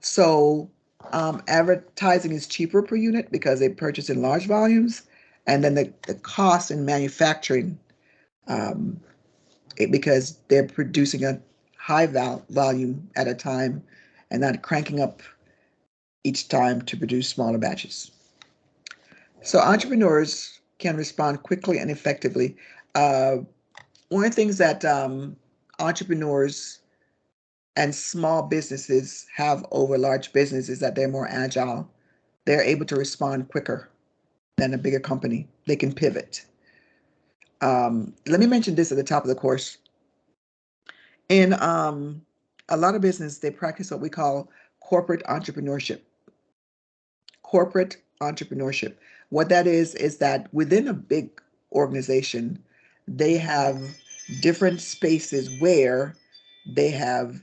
So advertising is cheaper per unit because they purchase in large volumes, and then the cost in manufacturing, because they're producing a high volume at a time and not cranking up each time to produce smaller batches. So entrepreneurs can respond quickly and effectively. One of the things that entrepreneurs and small businesses have over large businesses that they're more agile. They're able to respond quicker than a bigger company. They can pivot. Let me mention this at the top of the course. In a lot of business, they practice what we call corporate entrepreneurship. Corporate entrepreneurship. What that is that within a big organization, they have different spaces where they have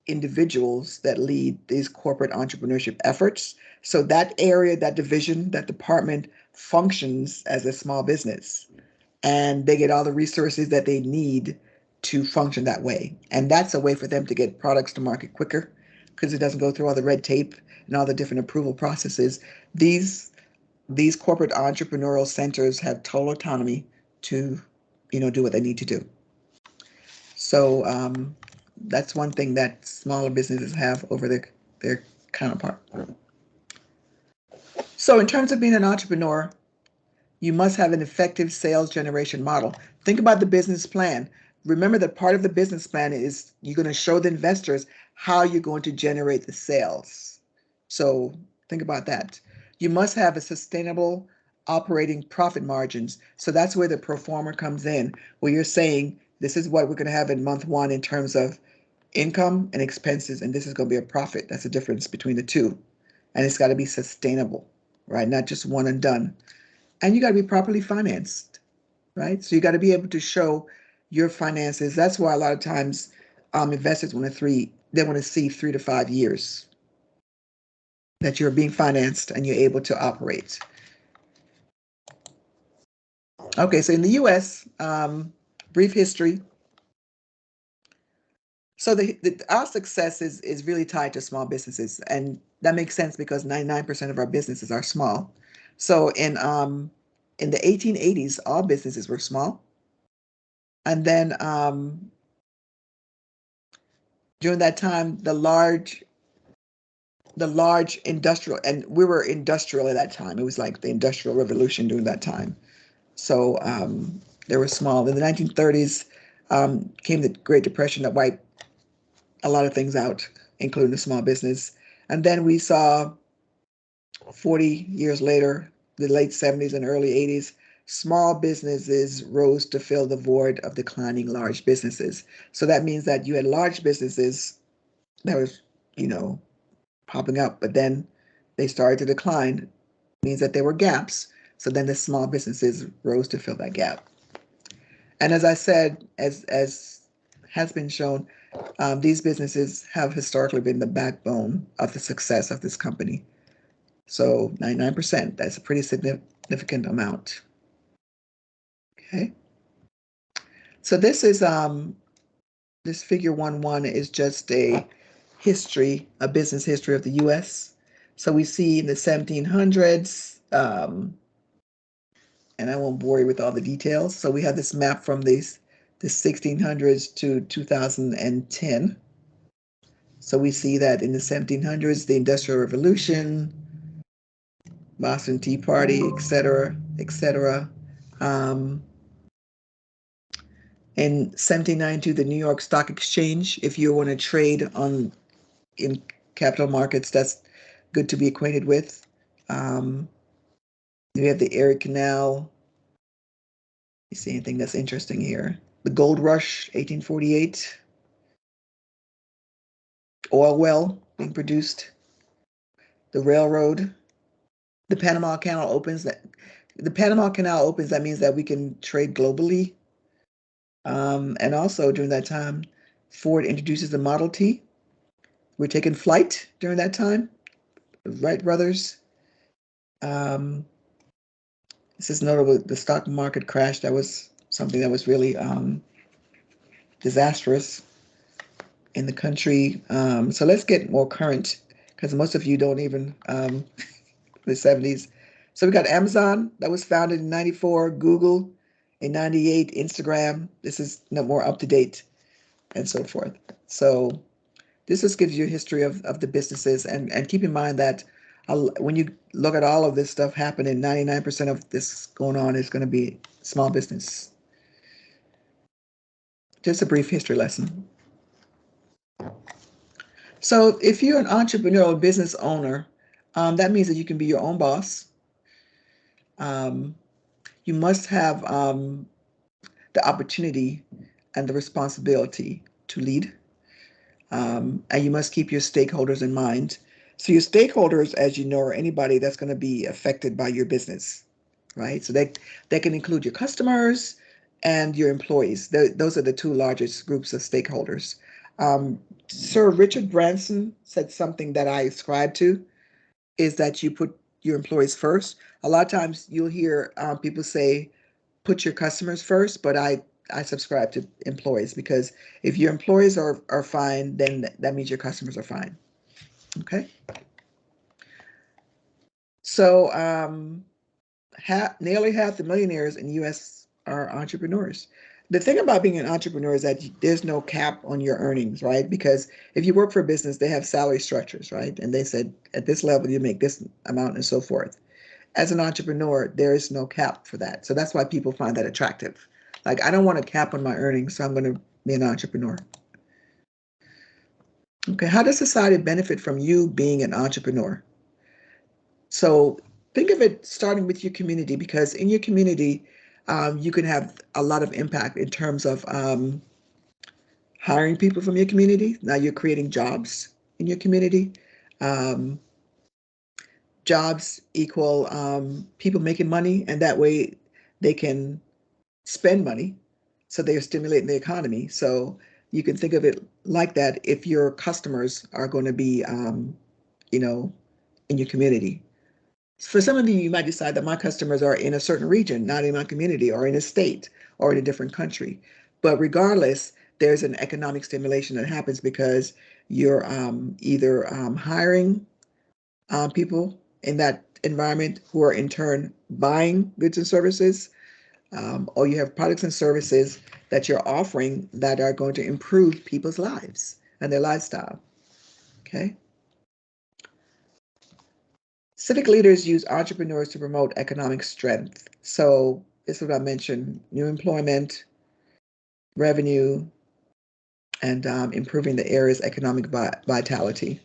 individuals that lead these corporate entrepreneurship efforts. So that area, that division, that department functions as a small business, and they get all the resources that they need to function that way. And that's a way for them to get products to market quicker because it doesn't go through all the red tape and all the different approval processes. These corporate entrepreneurial centers have total autonomy to, do what they need to do. So that's one thing that smaller businesses have over their counterpart. So in terms of being an entrepreneur, you must have an effective sales generation model. Think about the business plan. Remember that part of the business plan is you're going to show the investors how you're going to generate the sales. So think about that. You must have a sustainable operating profit margins. So that's where the pro forma comes in, where you're saying this is what we're going to have in month one in terms of income and expenses, and this is going to be a profit. That's the difference between the two. And it's got to be sustainable, right? Not just one and done. And you got to be properly financed, right? So you got to be able to show your finances. That's why a lot of times investors want to see 3 to 5 years that you're being financed and you're able to operate. Okay, so in the US, brief history. So our success is really tied to small businesses, and that makes sense because 99% of our businesses are small. So in the 1880s, all businesses were small, and then during that time, the large industrial, and we were industrial at that time. It was like the Industrial Revolution during that time. So they were small. In the 1930s came the Great Depression that wiped a lot of things out, including the small business. And then we saw 40 years later, the late 70s and early 80s, small businesses rose to fill the void of declining large businesses. So that means that you had large businesses that was, popping up, but then they started to decline. It means that there were gaps. So then the small businesses rose to fill that gap. And as I said, as has been shown, these businesses have historically been the backbone of the success of this company. So 99%, that's a pretty significant amount. Okay. So this is this figure 1-1 is just a business history of the US. So we see in the 1700s, and I won't bore you with all the details. So we have this map from the 1600s to 2010. So we see that in the 1700s, the Industrial Revolution, Boston Tea Party, et cetera, et cetera. In 1792, the New York Stock Exchange. If you want to trade in capital markets, that's good to be acquainted with. We have the Erie Canal. You see anything that's interesting here? The Gold Rush, 1848. Oil well being produced. The railroad. The Panama Canal opens. That means that we can trade globally. And also during that time, Ford introduces the Model T. We're taking flight during that time. The Wright brothers. This is notable. The stock market crash. That was something that was really disastrous in the country. So let's get more current, because most of you don't even the 70s. So we got Amazon, that was founded in 94, Google in 98, Instagram. This is more up to date, and so forth. So this just gives you a history of the businesses, and keep in mind that when you look at all of this stuff happening, 99% of this going on is going to be small business. Just a brief history lesson. So if you're an entrepreneurial business owner, that means that you can be your own boss. You must have the opportunity and the responsibility to lead. And you must keep your stakeholders in mind. So your stakeholders, as you know, are anybody that's going to be affected by your business, right? So they can include your customers and your employees. Those are the two largest groups of stakeholders. Sir Richard Branson said something that I ascribe to, is that you put your employees first. A lot of times you'll hear people say, put your customers first, but I subscribe to employees, because if your employees are fine, then that means your customers are fine. Okay. So nearly half the millionaires in the US are entrepreneurs. The thing about being an entrepreneur is that there's no cap on your earnings, right? Because if you work for a business, they have salary structures, right? And they said at this level, you make this amount and so forth. As an entrepreneur, there is no cap for that. So that's why people find that attractive. Like, I don't want a cap on my earnings, so I'm going to be an entrepreneur. Okay, how does society benefit from you being an entrepreneur? So think of it starting with your community, because in your community, you can have a lot of impact in terms of hiring people from your community. Now you're creating jobs in your community. Jobs equal people making money, and that way they can spend money. So they're stimulating the economy. So you can think of it like that if your customers are going to be, you know, in your community. For some of you might decide that my customers are in a certain region, not in my community, or in a state, or in a different country. But regardless, there's an economic stimulation that happens because you're either hiring people in that environment who are in turn buying goods and services, or you have products and services that you're offering that are going to improve people's lives and their lifestyle. Okay. Civic leaders use entrepreneurs to promote economic strength. So this is what I mentioned: new employment, revenue, and improving the area's economic vitality.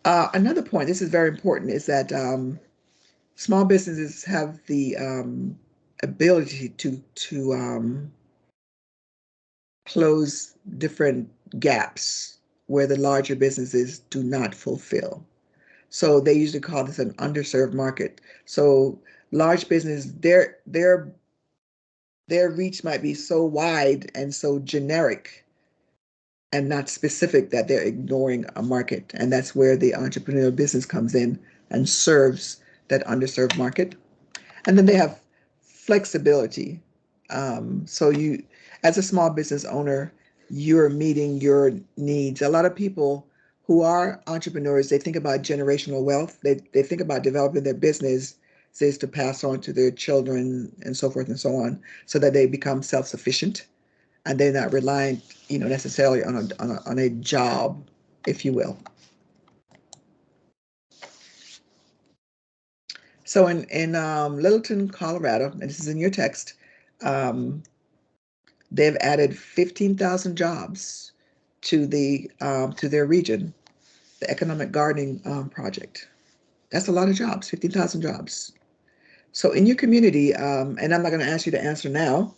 Another point, this is very important, is that small businesses have the ability to close different gaps where the larger businesses do not fulfill. So they usually call this an underserved market. So large business, their reach might be so wide and so generic and not specific that they're ignoring a market. And that's where the entrepreneurial business comes in and serves that underserved market. And then they have flexibility. So you, as a small business owner, you're meeting your needs. A lot of people who are entrepreneurs, they think about generational wealth. They think about developing their business to pass on to their children and so forth and so on, so that they become self-sufficient and they're not reliant, necessarily on a job, if you will. So in Littleton, Colorado, and this is in your text, they've added 15,000 jobs to their region, the Economic Gardening Project. That's a lot of jobs, 15,000 jobs. So in your community, and I'm not going to ask you to answer now,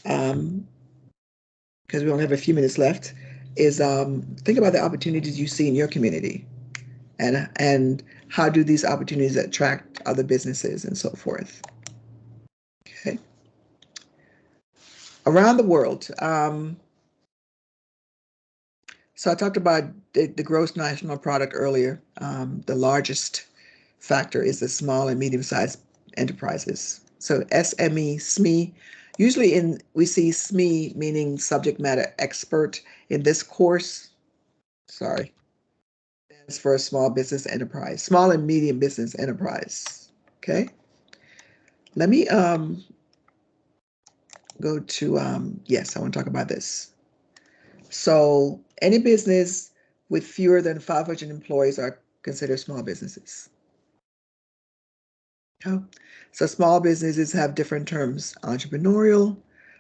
because we only have a few minutes left, is think about the opportunities you see in your community, and how do these opportunities attract other businesses and so forth. Okay. Around the world, so I talked about the gross national product earlier. The largest factor is the small and medium-sized enterprises. So SME, SME, usually we see SME meaning subject matter expert. In this course, sorry, stands for small business enterprise, small and medium business enterprise. Okay. Let me go to, yes, I want to talk about this. So any business with fewer than 500 employees are considered small businesses. Okay. So small businesses have different terms: entrepreneurial,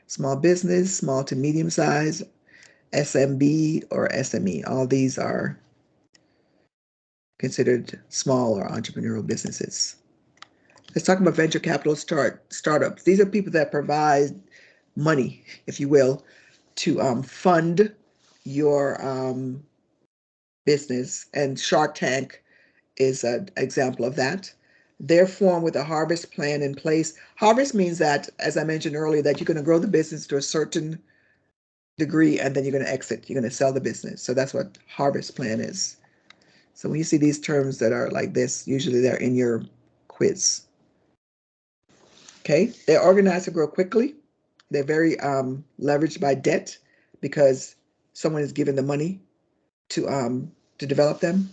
small business, small to medium size, SMB or SME. All these are considered small or entrepreneurial businesses. Let's talk about venture capital startups. These are people that provide money, if you will, to fund your business. And Shark Tank is an example of that. They're formed with a harvest plan in place. Harvest means that, as I mentioned earlier, that you're going to grow the business to a certain degree and then you're going to exit. You're going to sell the business. So that's what harvest plan is. So when you see these terms that are like this, usually they're in your quiz. Okay, they're organized to grow quickly. They're very leveraged by debt because someone is giving the money to develop them.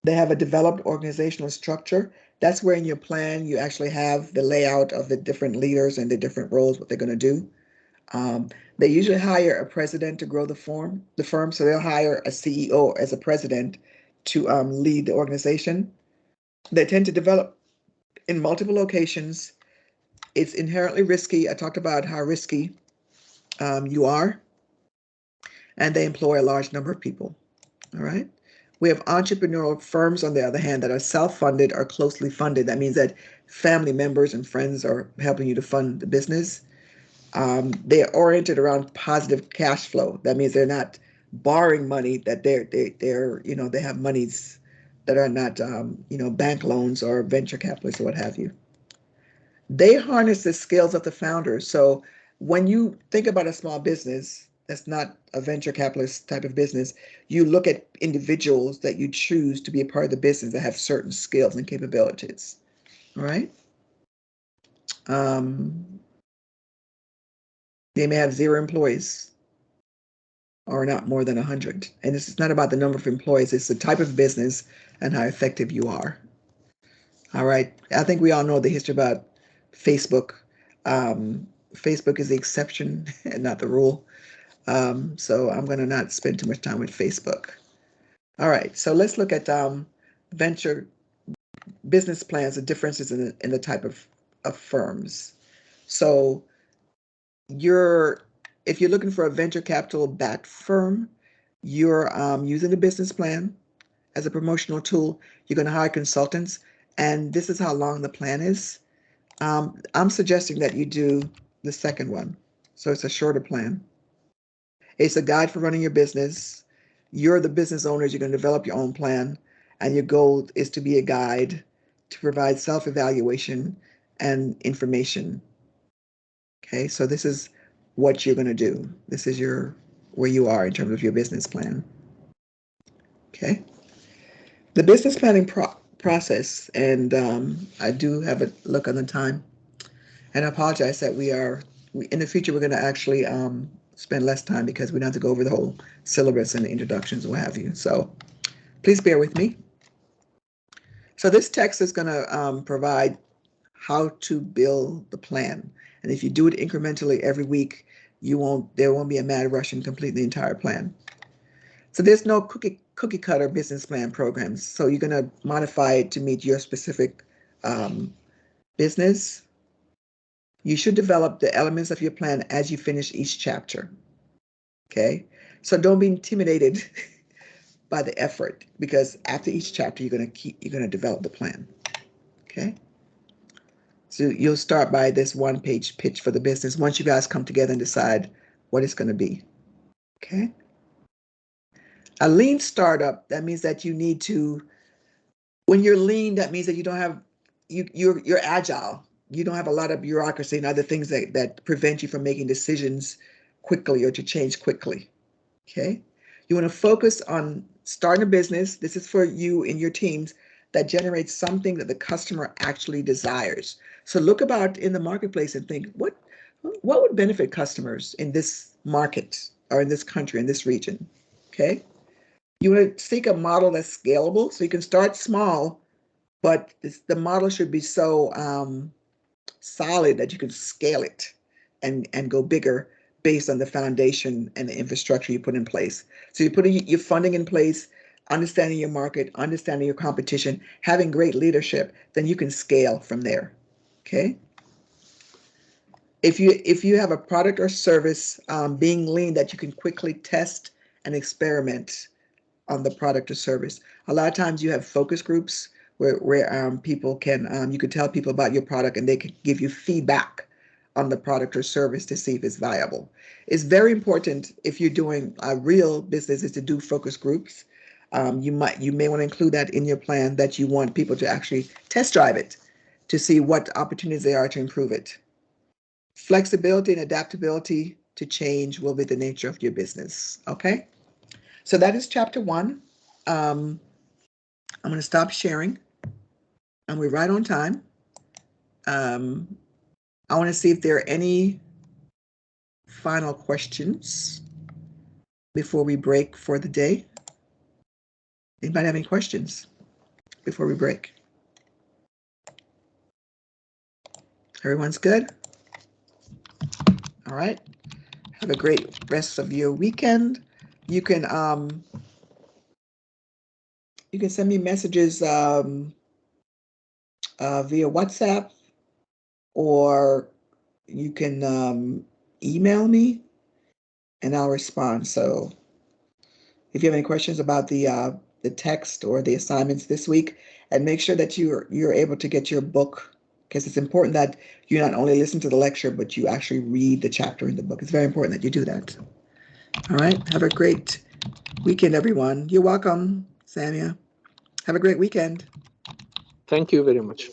They have a developed organizational structure. That's where in your plan you actually have the layout of the different leaders and the different roles, what they're going to do. They usually hire a president to grow the firm. So they'll hire a CEO as a president to lead the organization. They tend to develop in multiple locations. It's inherently risky. I talked about how risky you are. And they employ a large number of people. All right. We have entrepreneurial firms, on the other hand, that are self-funded or closely funded. That means that family members and friends are helping you to fund the business. They're oriented around positive cash flow. That means they're not borrowing money, that they're you know, they have monies that are not you know, bank loans or venture capitalists or what have you. They harness the skills of the founders. So when you think about a small business that's not a venture capitalist type of business, you look at individuals that you choose to be a part of the business that have certain skills and capabilities. All right. They may have 0 employees or not more than 100. And it's not about the number of employees, it's the type of business and how effective you are. All right. I think we all know the history about Facebook. Facebook is the exception and not the rule. So I'm going to not spend too much time with Facebook. All right. So let's look at venture business plans, the differences in the type of firms. So if you're looking for a venture capital backed firm, you're using a business plan as a promotional tool. You're going to hire consultants, and this is how long the plan is. I'm suggesting that you do the second one. So it's a shorter plan. It's a guide for running your business. You're the business owners. You're going to develop your own plan, and your goal is to be a guide to provide self-evaluation and information. Okay, so this is what you're going to do. This is where you are in terms of your business plan. Okay. The business planning process, and I do have a look on the time, and I apologize that in the future, we're going to actually spend less time because we don't have to go over the whole syllabus and the introductions and what have you. So please bear with me. So this text is going to provide how to build the plan. And if you do it incrementally every week, there won't be a mad rush and complete the entire plan. So there's no cookie cutter business plan programs. So you're going to modify it to meet your specific business. You should develop the elements of your plan as you finish each chapter. Okay, so don't be intimidated by the effort, because after each chapter you're going to develop the plan. Okay, so you'll start by this 1-page pitch for the business once you guys come together and decide what it's going to be. Okay, a lean startup, that means that you need to, when you're lean, that means that you don't have you're agile. You don't have a lot of bureaucracy and other things that prevent you from making decisions quickly or to change quickly. Okay, you want to focus on starting a business. This is for you and your teams that generates something that the customer actually desires. So look about in the marketplace and think, what would benefit customers in this market or in this country, in this region? Okay, you want to seek a model that's scalable, so you can start small, but the model should be so solid that you can scale it and go bigger based on the foundation and the infrastructure you put in place. So you're putting your funding in place, understanding your market, understanding your competition, having great leadership, then you can scale from there. Okay. If you have a product or service, being lean, that you can quickly test and experiment on the product or service. A lot of times you have focus groups where people can, you could tell people about your product and they can give you feedback on the product or service to see if it's viable. It's very important, if you're doing a real business, is to do focus groups. You may want to include that in your plan, that you want people to actually test drive it to see what opportunities there are to improve it. Flexibility and adaptability to change will be the nature of your business. Okay, so that is chapter 1. I'm going to stop sharing, and we're right on time. I want to see if there are any final questions before we break for the day. Anybody have any questions before we break? Everyone's good? All right. Have a great rest of your weekend. You can send me messages via WhatsApp, or you can email me and I'll respond. So if you have any questions about the text or the assignments this week, and make sure that you're able to get your book because it's important that you not only listen to the lecture, but you actually read the chapter in the book. It's very important that you do that. All right. Have a great weekend, everyone. You're welcome, Samia. Have a great weekend. Thank you very much.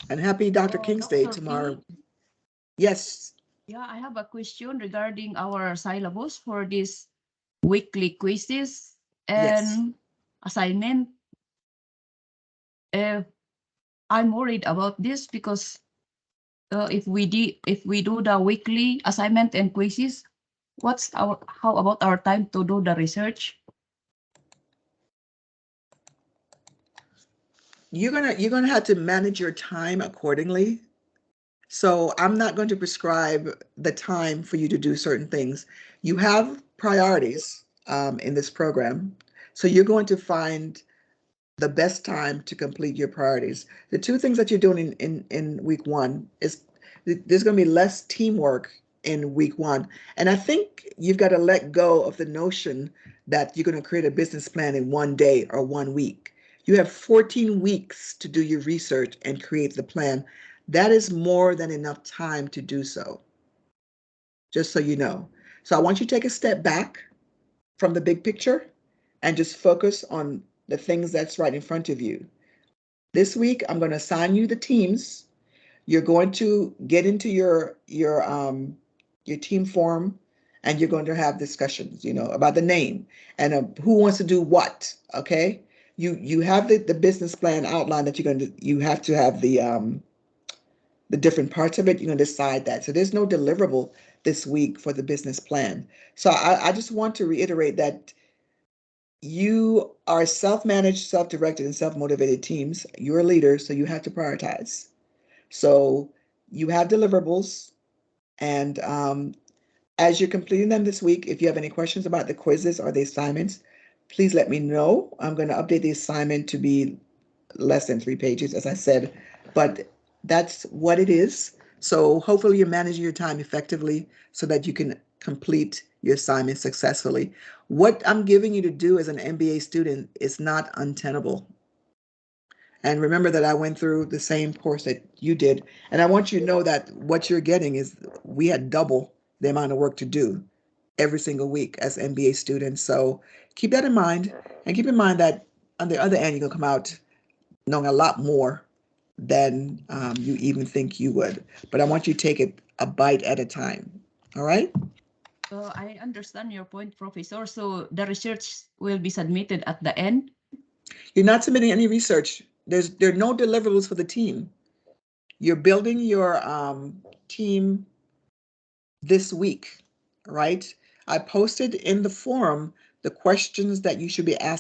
And happy Dr. King's Day tomorrow. Yes. Yeah, I have a question regarding our syllabus for this weekly quizzes and assignment. I'm worried about this because if we do the weekly assignment and quizzes, how about our time to do the research? You're gonna have to manage your time accordingly. So I'm not going to prescribe the time for you to do certain things. You have priorities in this program. So you're going to find the best time to complete your priorities. The two things that you're doing in week one is there's going to be less teamwork in week one. And I think you've got to let go of the notion that you're going to create a business plan in one day or 1 week. You have 14 weeks to do your research and create the plan. That is more than enough time to do so, just so you know. So I want you to take a step back from the big picture and just focus on the things that's right in front of you. This week, I'm going to assign you the teams. You're going to get into your team forum, and you're going to have discussions, about the name and who wants to do what. Okay, you have the business plan outline that you have to have the different parts of it. You're going to decide that. So there's no deliverable this week for the business plan. So I just want to reiterate that you are self-managed, self-directed, and self-motivated teams. You're a leader, so you have to prioritize. So you have deliverables, and as you're completing them this week, if you have any questions about the quizzes or the assignments, please let me know. I'm going to update the assignment to be less than 3 pages, as I said, but that's what it is. So hopefully you're managing your time effectively so that you can complete your assignment successfully. What I'm giving you to do as an MBA student is not untenable. And remember that I went through the same course that you did. And I want you to know that what you're getting is we had double the amount of work to do every single week as MBA students. So keep that in mind, and keep in mind that on the other end, you're going to come out knowing a lot more than you even think you would. But I want you to take it a bite at a time. All right? I understand your point, Professor. So the research will be submitted at the end? You're not submitting any research. There are no deliverables for the team. You're building your team this week, right? I posted in the forum the questions that you should be asking